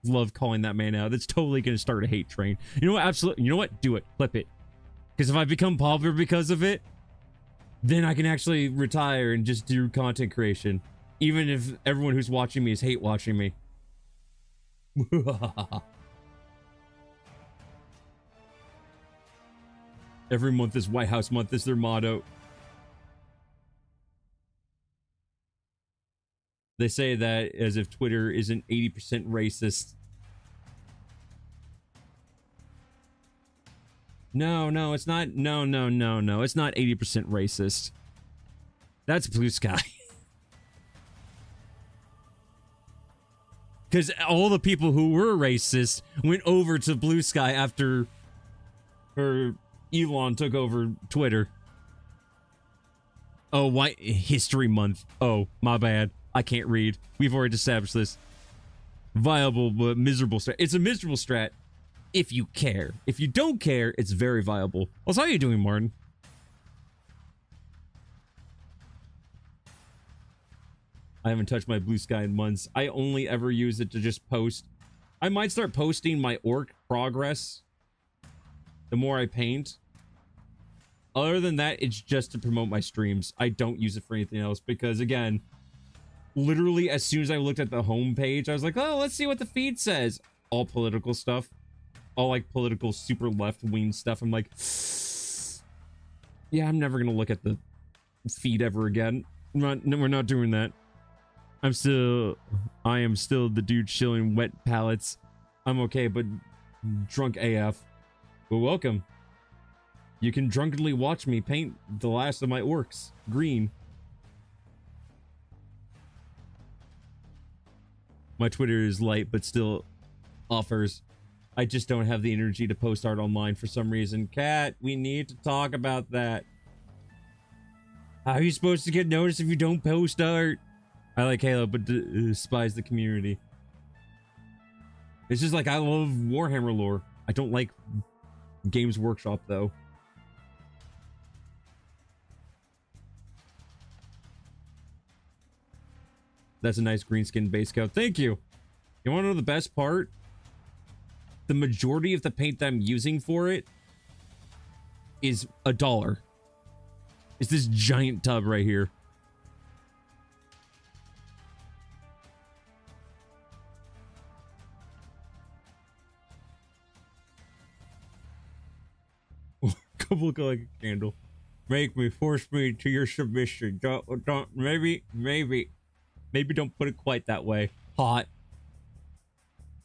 S3: love calling that man out. That's totally gonna start a hate train. You know what? Absolutely. You know what? Do it. Clip it. Because if I become popular because of it, then I can actually retire and just do content creation. Even if everyone who's watching me is hate watching me. Every month is White House month is their motto. They say that as if Twitter isn't 80% racist. No, it's not. No, it's not 80% racist. That's Blue Sky. Because all the people who were racist went over to Blue Sky after Elon took over Twitter. Oh, White History Month. Oh, my bad. I can't read. We've already established this. Viable but miserable strat. It's a miserable strat if you care. If you don't care, it's very viable. Also, how are you doing, Martin? I haven't touched my Blue Sky in months. I only ever use it to just post. I might start posting my orc progress the more I paint. Other than that, it's just to promote my streams. I don't use it for anything else because, again, literally as soon as I looked at the home page, I was like, oh, let's see what the feed says. All political stuff. All like political super left-wing stuff. I'm like, yeah, I'm never gonna look at the feed ever again. We're not doing that. I am still the dude chilling wet pallets. I'm okay, but drunk AF. Well, welcome. You can drunkenly watch me paint the last of my orcs green. My Twitter is light, but still offers. I just don't have the energy to post art online for some reason. Cat, we need to talk about that. How are you supposed to get noticed if you don't post art? I like Halo, but despise the community. It's just like I love Warhammer lore. I don't like Games Workshop, though. That's a nice green skin base coat. Thank you. You want to know the best part? The majority of the paint that I'm using for it is $1. It's this giant tub right here. Come look like a candle. Make me, force me to your submission. Don't, maybe don't put it quite that way. Hot.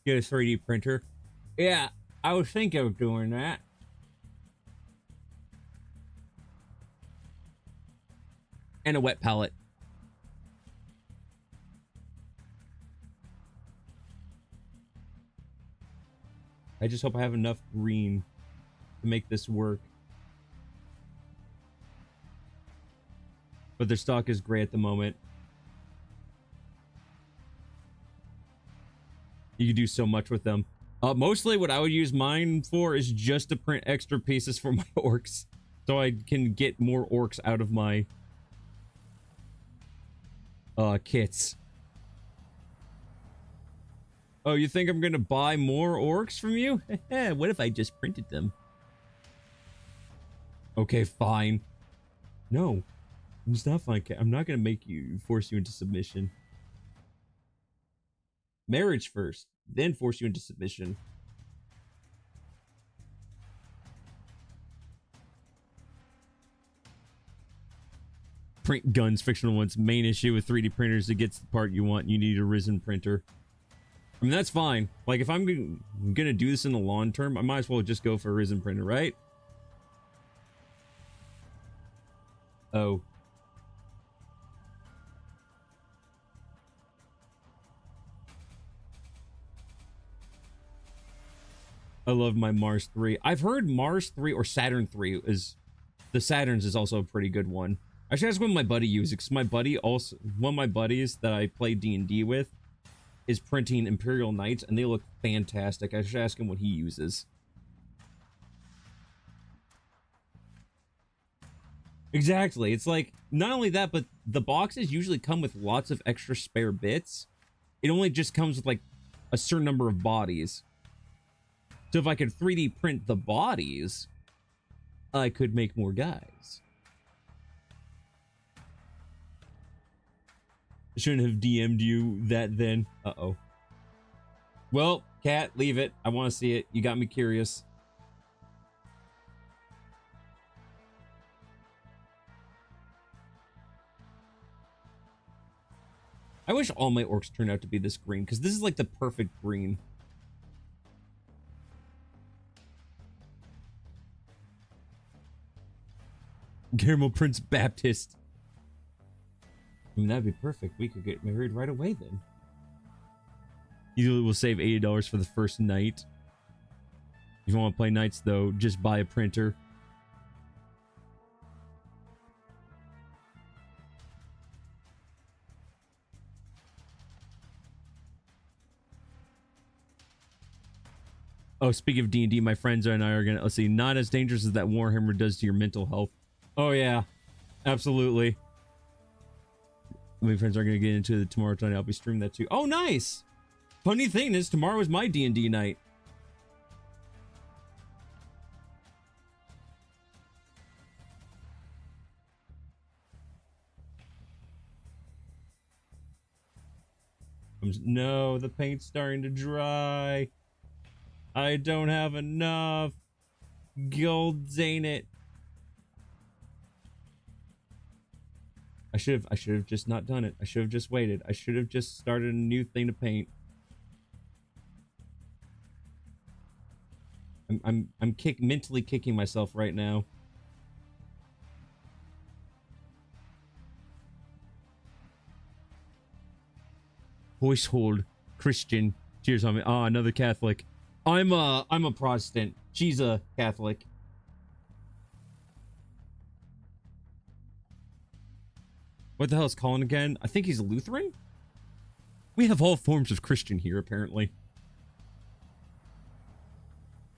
S3: Get a 3D printer. Yeah, I was thinking of doing that. And a wet palette. I just hope I have enough green to make this work. But their stock is gray at the moment. You can do so much with them. Mostly what I would use mine for is just to print extra pieces for my orcs. so I can get more orcs out of my kits. Oh, you think I'm gonna buy more orcs from you? What if I just printed them? Okay, fine. No, it's not fine. I'm not gonna make you force you into submission. Marriage first, then force you into submission. Print guns, fictional ones. Main issue with 3D printers, it gets the part you want. You need a risen printer. I mean, that's fine. Like, if I'm gonna do this in the long term, I might as well just go for a risen printer, right? Oh. I love my Mars 3. I've heard Mars 3 or Saturn 3 is... The Saturn's is also a pretty good one. I should ask what my buddy uses, because my buddy also... One of my buddies that I play D&D with is printing Imperial Knights, and they look fantastic. I should ask him what he uses. Exactly. It's like, not only that, but the boxes usually come with lots of extra spare bits. It only just comes with, like, a certain number of bodies. So if I could 3D print the bodies, I could make more guys. I shouldn't have DM'd you that then. Uh-oh. Well, cat, leave it. I want to see it. You got me curious. I wish all my orcs turned out to be this green, because this is like the perfect green. Guillermo Prince Baptist. I mean, that'd be perfect. We could get married right away then. You will save $80 for the first night. If you want to play nights, though, just buy a printer. Oh, speaking of D&D, my friends and I are gonna, let's see, not as dangerous as that Warhammer does to your mental health. Oh yeah, absolutely. My friends are gonna get into it tomorrow tonight. I'll be streaming that too. Oh, nice. Funny thing is, tomorrow is my D&D night. No, the paint's starting to dry. I don't have enough. Gold, ain't it? I should have just not done it. I should have just waited. I should have just started a new thing to paint. I'm mentally kicking myself right now. Voice hold Christian. Cheers on me. Ah, another Catholic. I'm a Protestant. She's a Catholic. What the hell is Colin again? I think he's a Lutheran? We have all forms of Christian here, apparently.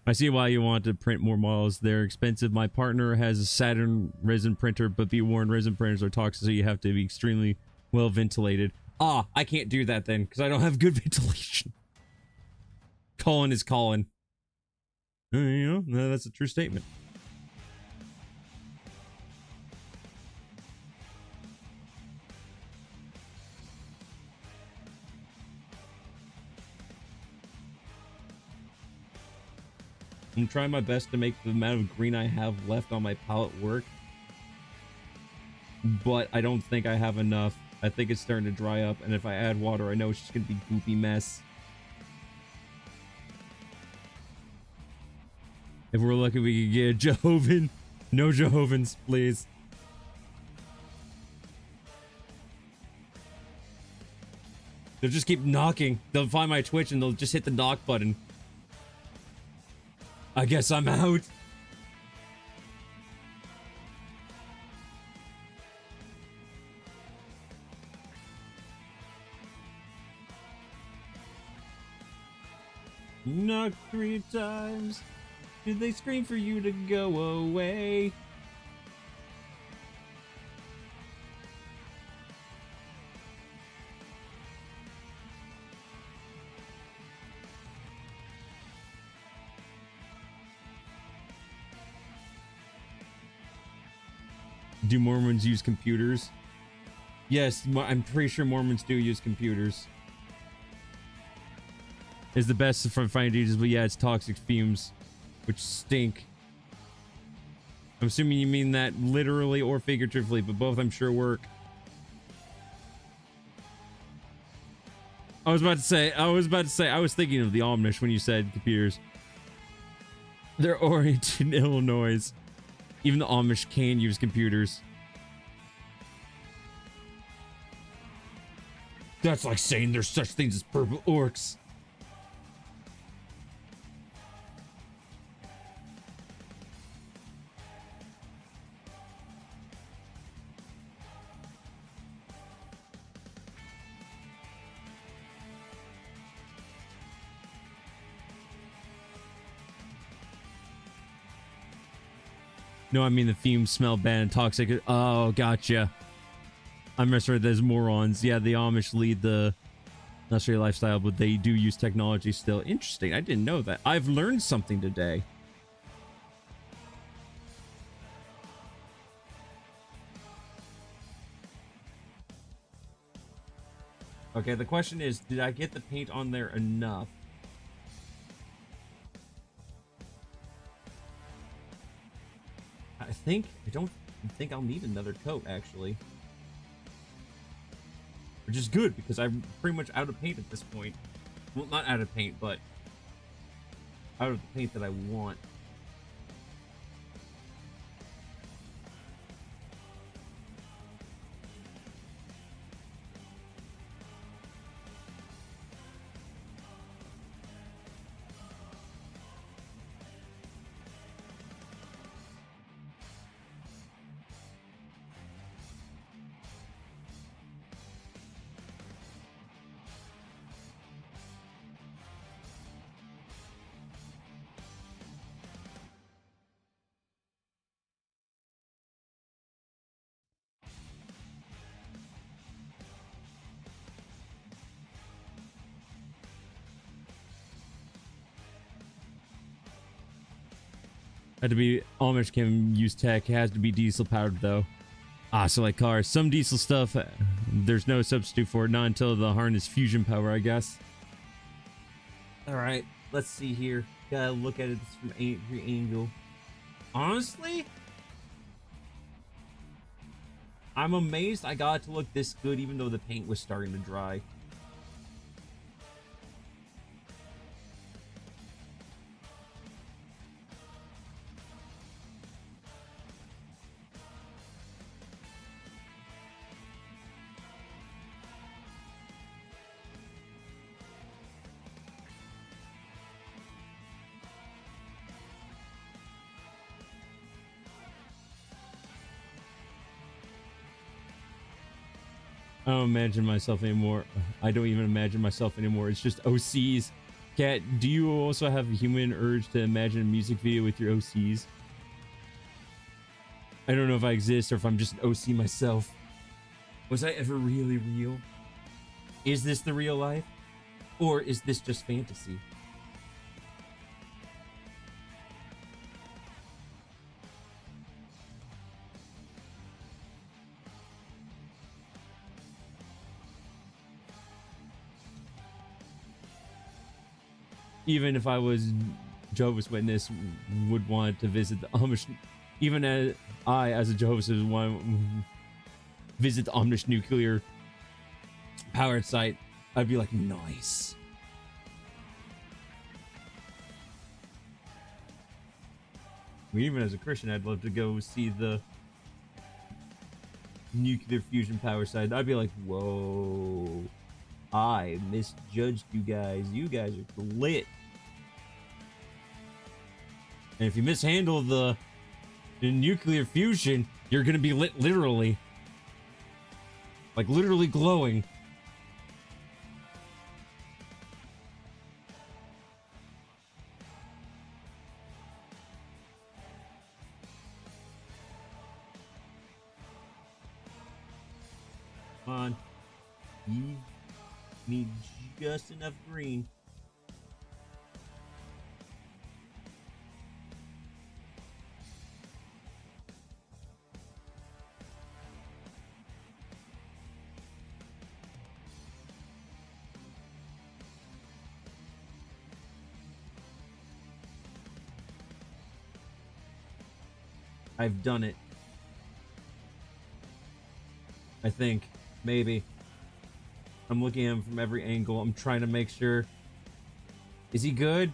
S3: I see why you want to print more models. They're expensive. My partner has a Saturn resin printer, but be warned, resin printers are toxic, so you have to be extremely well ventilated. Ah, I can't do that then, because I don't have good ventilation. Colin is Colin. You know, that's a true statement. I'm trying my best to make the amount of green I have left on my palette work, but I don't think I have enough. I think it's starting to dry up, and if I add water, I know it's just gonna be a goopy mess. If we're lucky, we could get a Jehovan. No Jehovans, please. They'll just keep knocking. They'll find my Twitch and they'll just hit the knock button. I guess I'm out. Knock 3 times. Did they scream for you to go away? Do Mormons use computers? Yes, I'm pretty sure Mormons do use computers. It's the best for finding details, but yeah, it's toxic fumes, which stink. I'm assuming you mean that literally or figuratively, but both I'm sure work. I was thinking of the Amish when you said computers. They're oriented in Illinois. Even the Amish can use computers. That's like saying there's such things as purple orcs. No, I mean the fumes smell bad and toxic. Oh, gotcha. I misread those morons. Yeah, the Amish lead the luxury lifestyle, but they do use technology still. Interesting. I didn't know that. I've learned something today. Okay, the question is, did I get the paint on there enough? I don't think I'll need another coat, actually. Which is good, because I'm pretty much out of paint at this point. Well, not out of paint, but out of the paint that I want. Had to be Amish can use tech. It has to be diesel powered though. Ah, so like cars, some diesel stuff, there's no substitute for it. Not until the harness fusion power, I guess. All right, let's see here. Gotta look at it from every angle. Honestly, I'm amazed I got it to look this good, even though the paint was starting to dry. I don't imagine myself anymore. I don't even imagine myself anymore. It's just OCs. Cat, do you also have a human urge to imagine a music video with your OCs? I don't know if I exist or if I'm just an OC myself. Was I ever really real? Is this the real life? Or is this just fantasy? Even if I was Jehovah's Witness, would want to visit the Amish, even as I, as a Jehovah's Witness, want to visit the Amish nuclear powered site, I'd be like, nice. I mean, even as a Christian, I'd love to go see the nuclear fusion power site. I'd be like, whoa, I misjudged you guys. You guys are lit. And if you mishandle the nuclear fusion, you're gonna be lit literally. Like literally glowing. Come on. You need just enough green. I've done it. I think. Maybe. I'm looking at him from every angle. I'm trying to make sure. Is he good?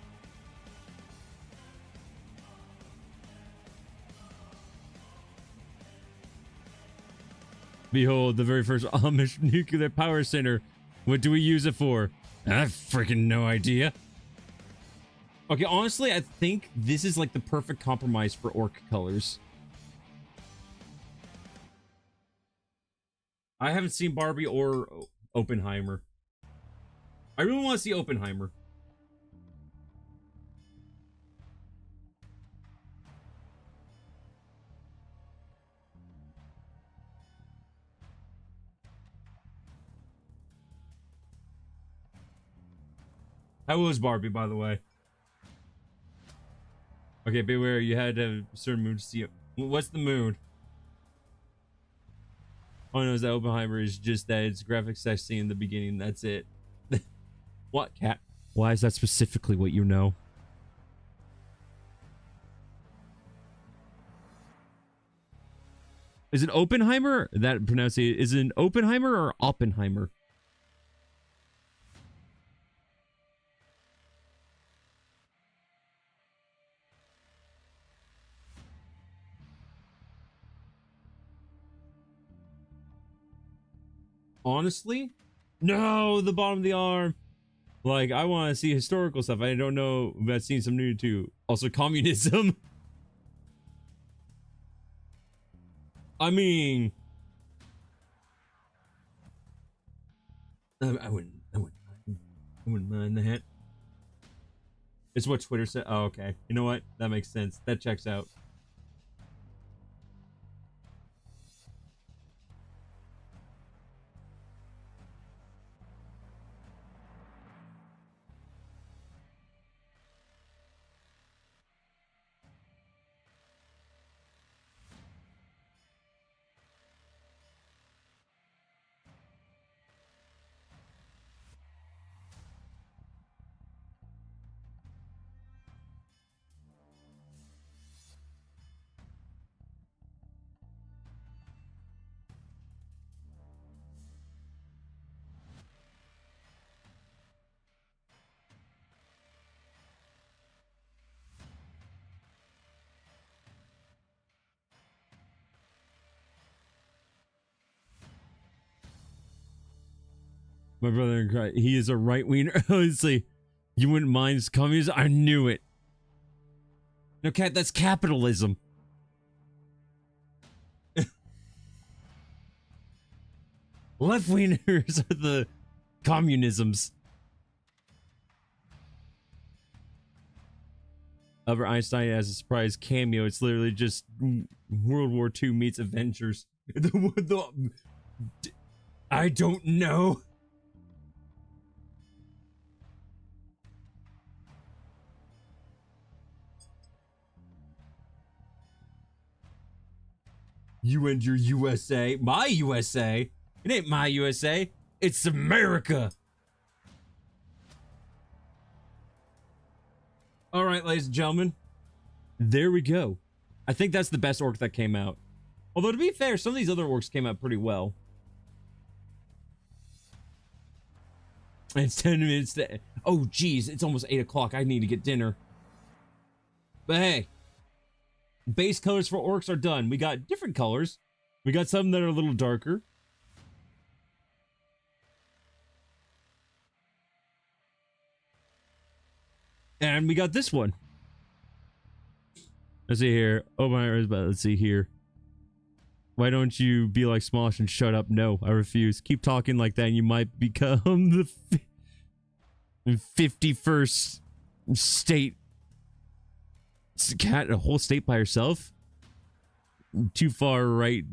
S3: Behold, the very first Amish nuclear power center. What do we use it for? I freaking no idea. Okay, honestly, I think this is like the perfect compromise for orc colors. I haven't seen Barbie or Oppenheimer. I really want to see Oppenheimer. How was Barbie, by the way? Okay, beware, you had to have a certain mood to see it. What's the mood? All I know is that Oppenheimer is just that it's graphic sex scene in the beginning. That's it. What, cat? Why is that specifically what you know? Is it Oppenheimer? That pronunciation is it an Oppenheimer or Oppenheimer? Honestly, no, the bottom of the arm. Like, I want to see historical stuff. I don't know if I've seen some new too. Also, communism. I mean, I wouldn't mind that. It's what Twitter said. Oh, okay. You know what? That makes sense. That checks out. My brother in Christ, he is a right wiener. Honestly, you wouldn't mind his communism? I knew it. No, cat, that's capitalism. Left wieners are the communisms. Albert Einstein as a surprise cameo. It's literally just World War II meets Avengers. I don't know. You and your USA. My USA? It ain't my USA. It's America. All right, ladies and gentlemen. There we go. I think that's the best orc that came out. Although, to be fair, some of these other orcs came out pretty well. And it's 10 minutes to... Oh, geez. It's almost 8 o'clock. I need to get dinner. But hey. Base colors for orcs are done. We got different colors. We got some that are a little darker. And we got this one. Let's see here. Oh my, let's see here. Why don't you be like Smosh and shut up? No, I refuse. Keep talking like that and you might become the 51st state. Cat, a whole state by herself? Too far right,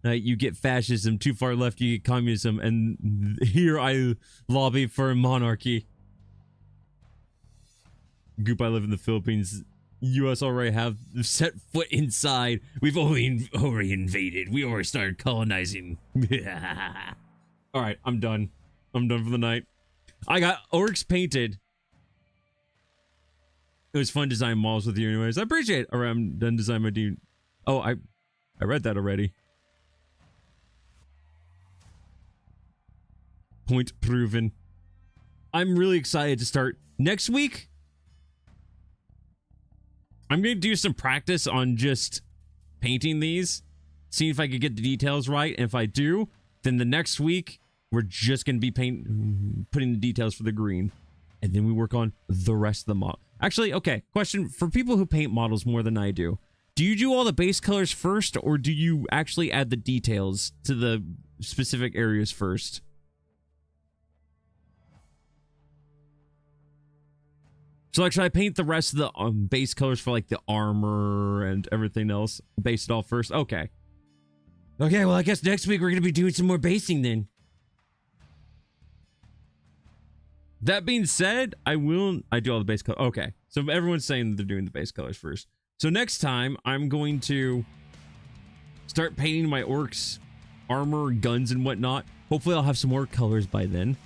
S3: you get fascism. Too far left, you get communism. And here I lobby for monarchy. Group I live in the Philippines. U.S. already have set foot inside. We've already invaded. We already started colonizing. All right, I'm done. I'm done for the night. I got orcs painted. It was fun designing models with you anyways. I appreciate it. All right, I'm done designing my dude. Oh, I read that already. Point proven. I'm really excited to start next week. I'm going to do some practice on just painting these, seeing if I could get the details right. And if I do, then the next week, we're just going to be putting the details for the green. And then we work on the rest of the model. Actually, okay, question for people who paint models more than I do. Do you do all the base colors first, or do you actually add the details to the specific areas first? So like, should I paint the rest of the base colors for like the armor and everything else? Base it all first? Okay. Okay, well, I guess next week we're going to be doing some more basing then. That being said, I do all the base colors. Okay, so everyone's saying that they're doing the base colors first. So next time, I'm going to start painting my orcs, armor, guns, and whatnot. Hopefully I'll have some more colors by then.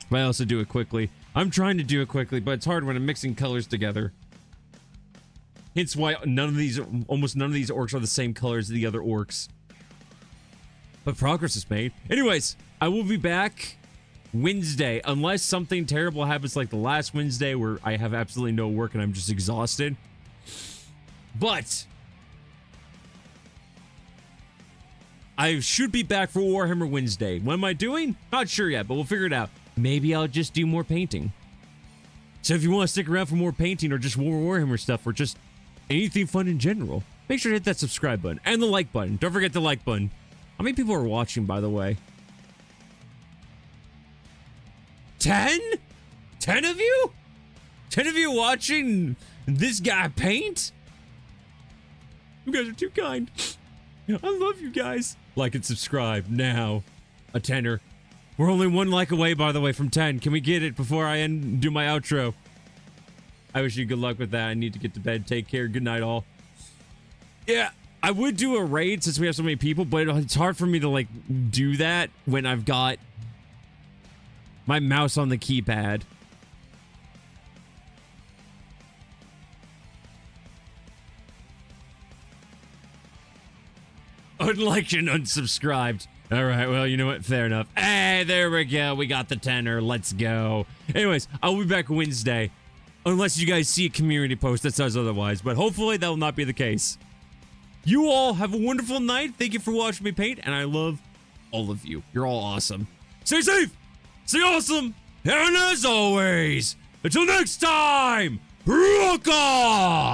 S3: But I also do it quickly. I'm trying to do it quickly, but it's hard when I'm mixing colors together. Hence why almost none of these orcs are the same color as the other orcs. But progress is made. Anyways, I will be back Wednesday, unless something terrible happens like the last Wednesday where I have absolutely no work and I'm just exhausted. But I should be back for Warhammer Wednesday. What am I doing? Not sure yet, but we'll figure it out. Maybe I'll just do more painting. So if you want to stick around for more painting or just more Warhammer stuff or just anything fun in general, make sure to hit that subscribe button and the like button. Don't forget the like button. How many people are watching, by the way? 10? 10 of you? 10 of you watching this guy paint? You guys are too kind. I love you guys. Like and subscribe now. A tenner. We're only one like away, by the way, from 10. Can we get it before I do my outro? I wish you good luck with that. I need to get to bed. Take care. Good night, all. Yeah, I would do a raid since we have so many people, but it's hard for me to, like, do that when I've got my mouse on the keypad. Unliked and unsubscribed. All right, well, you know what? Fair enough. Hey, there we go. We got the tenner. Let's go. Anyways, I'll be back Wednesday. Unless you guys see a community post that says otherwise. But hopefully that will not be the case. You all have a wonderful night. Thank you for watching me paint. And I love all of you. You're all awesome. Stay safe. Stay awesome. And as always, until next time, rock on!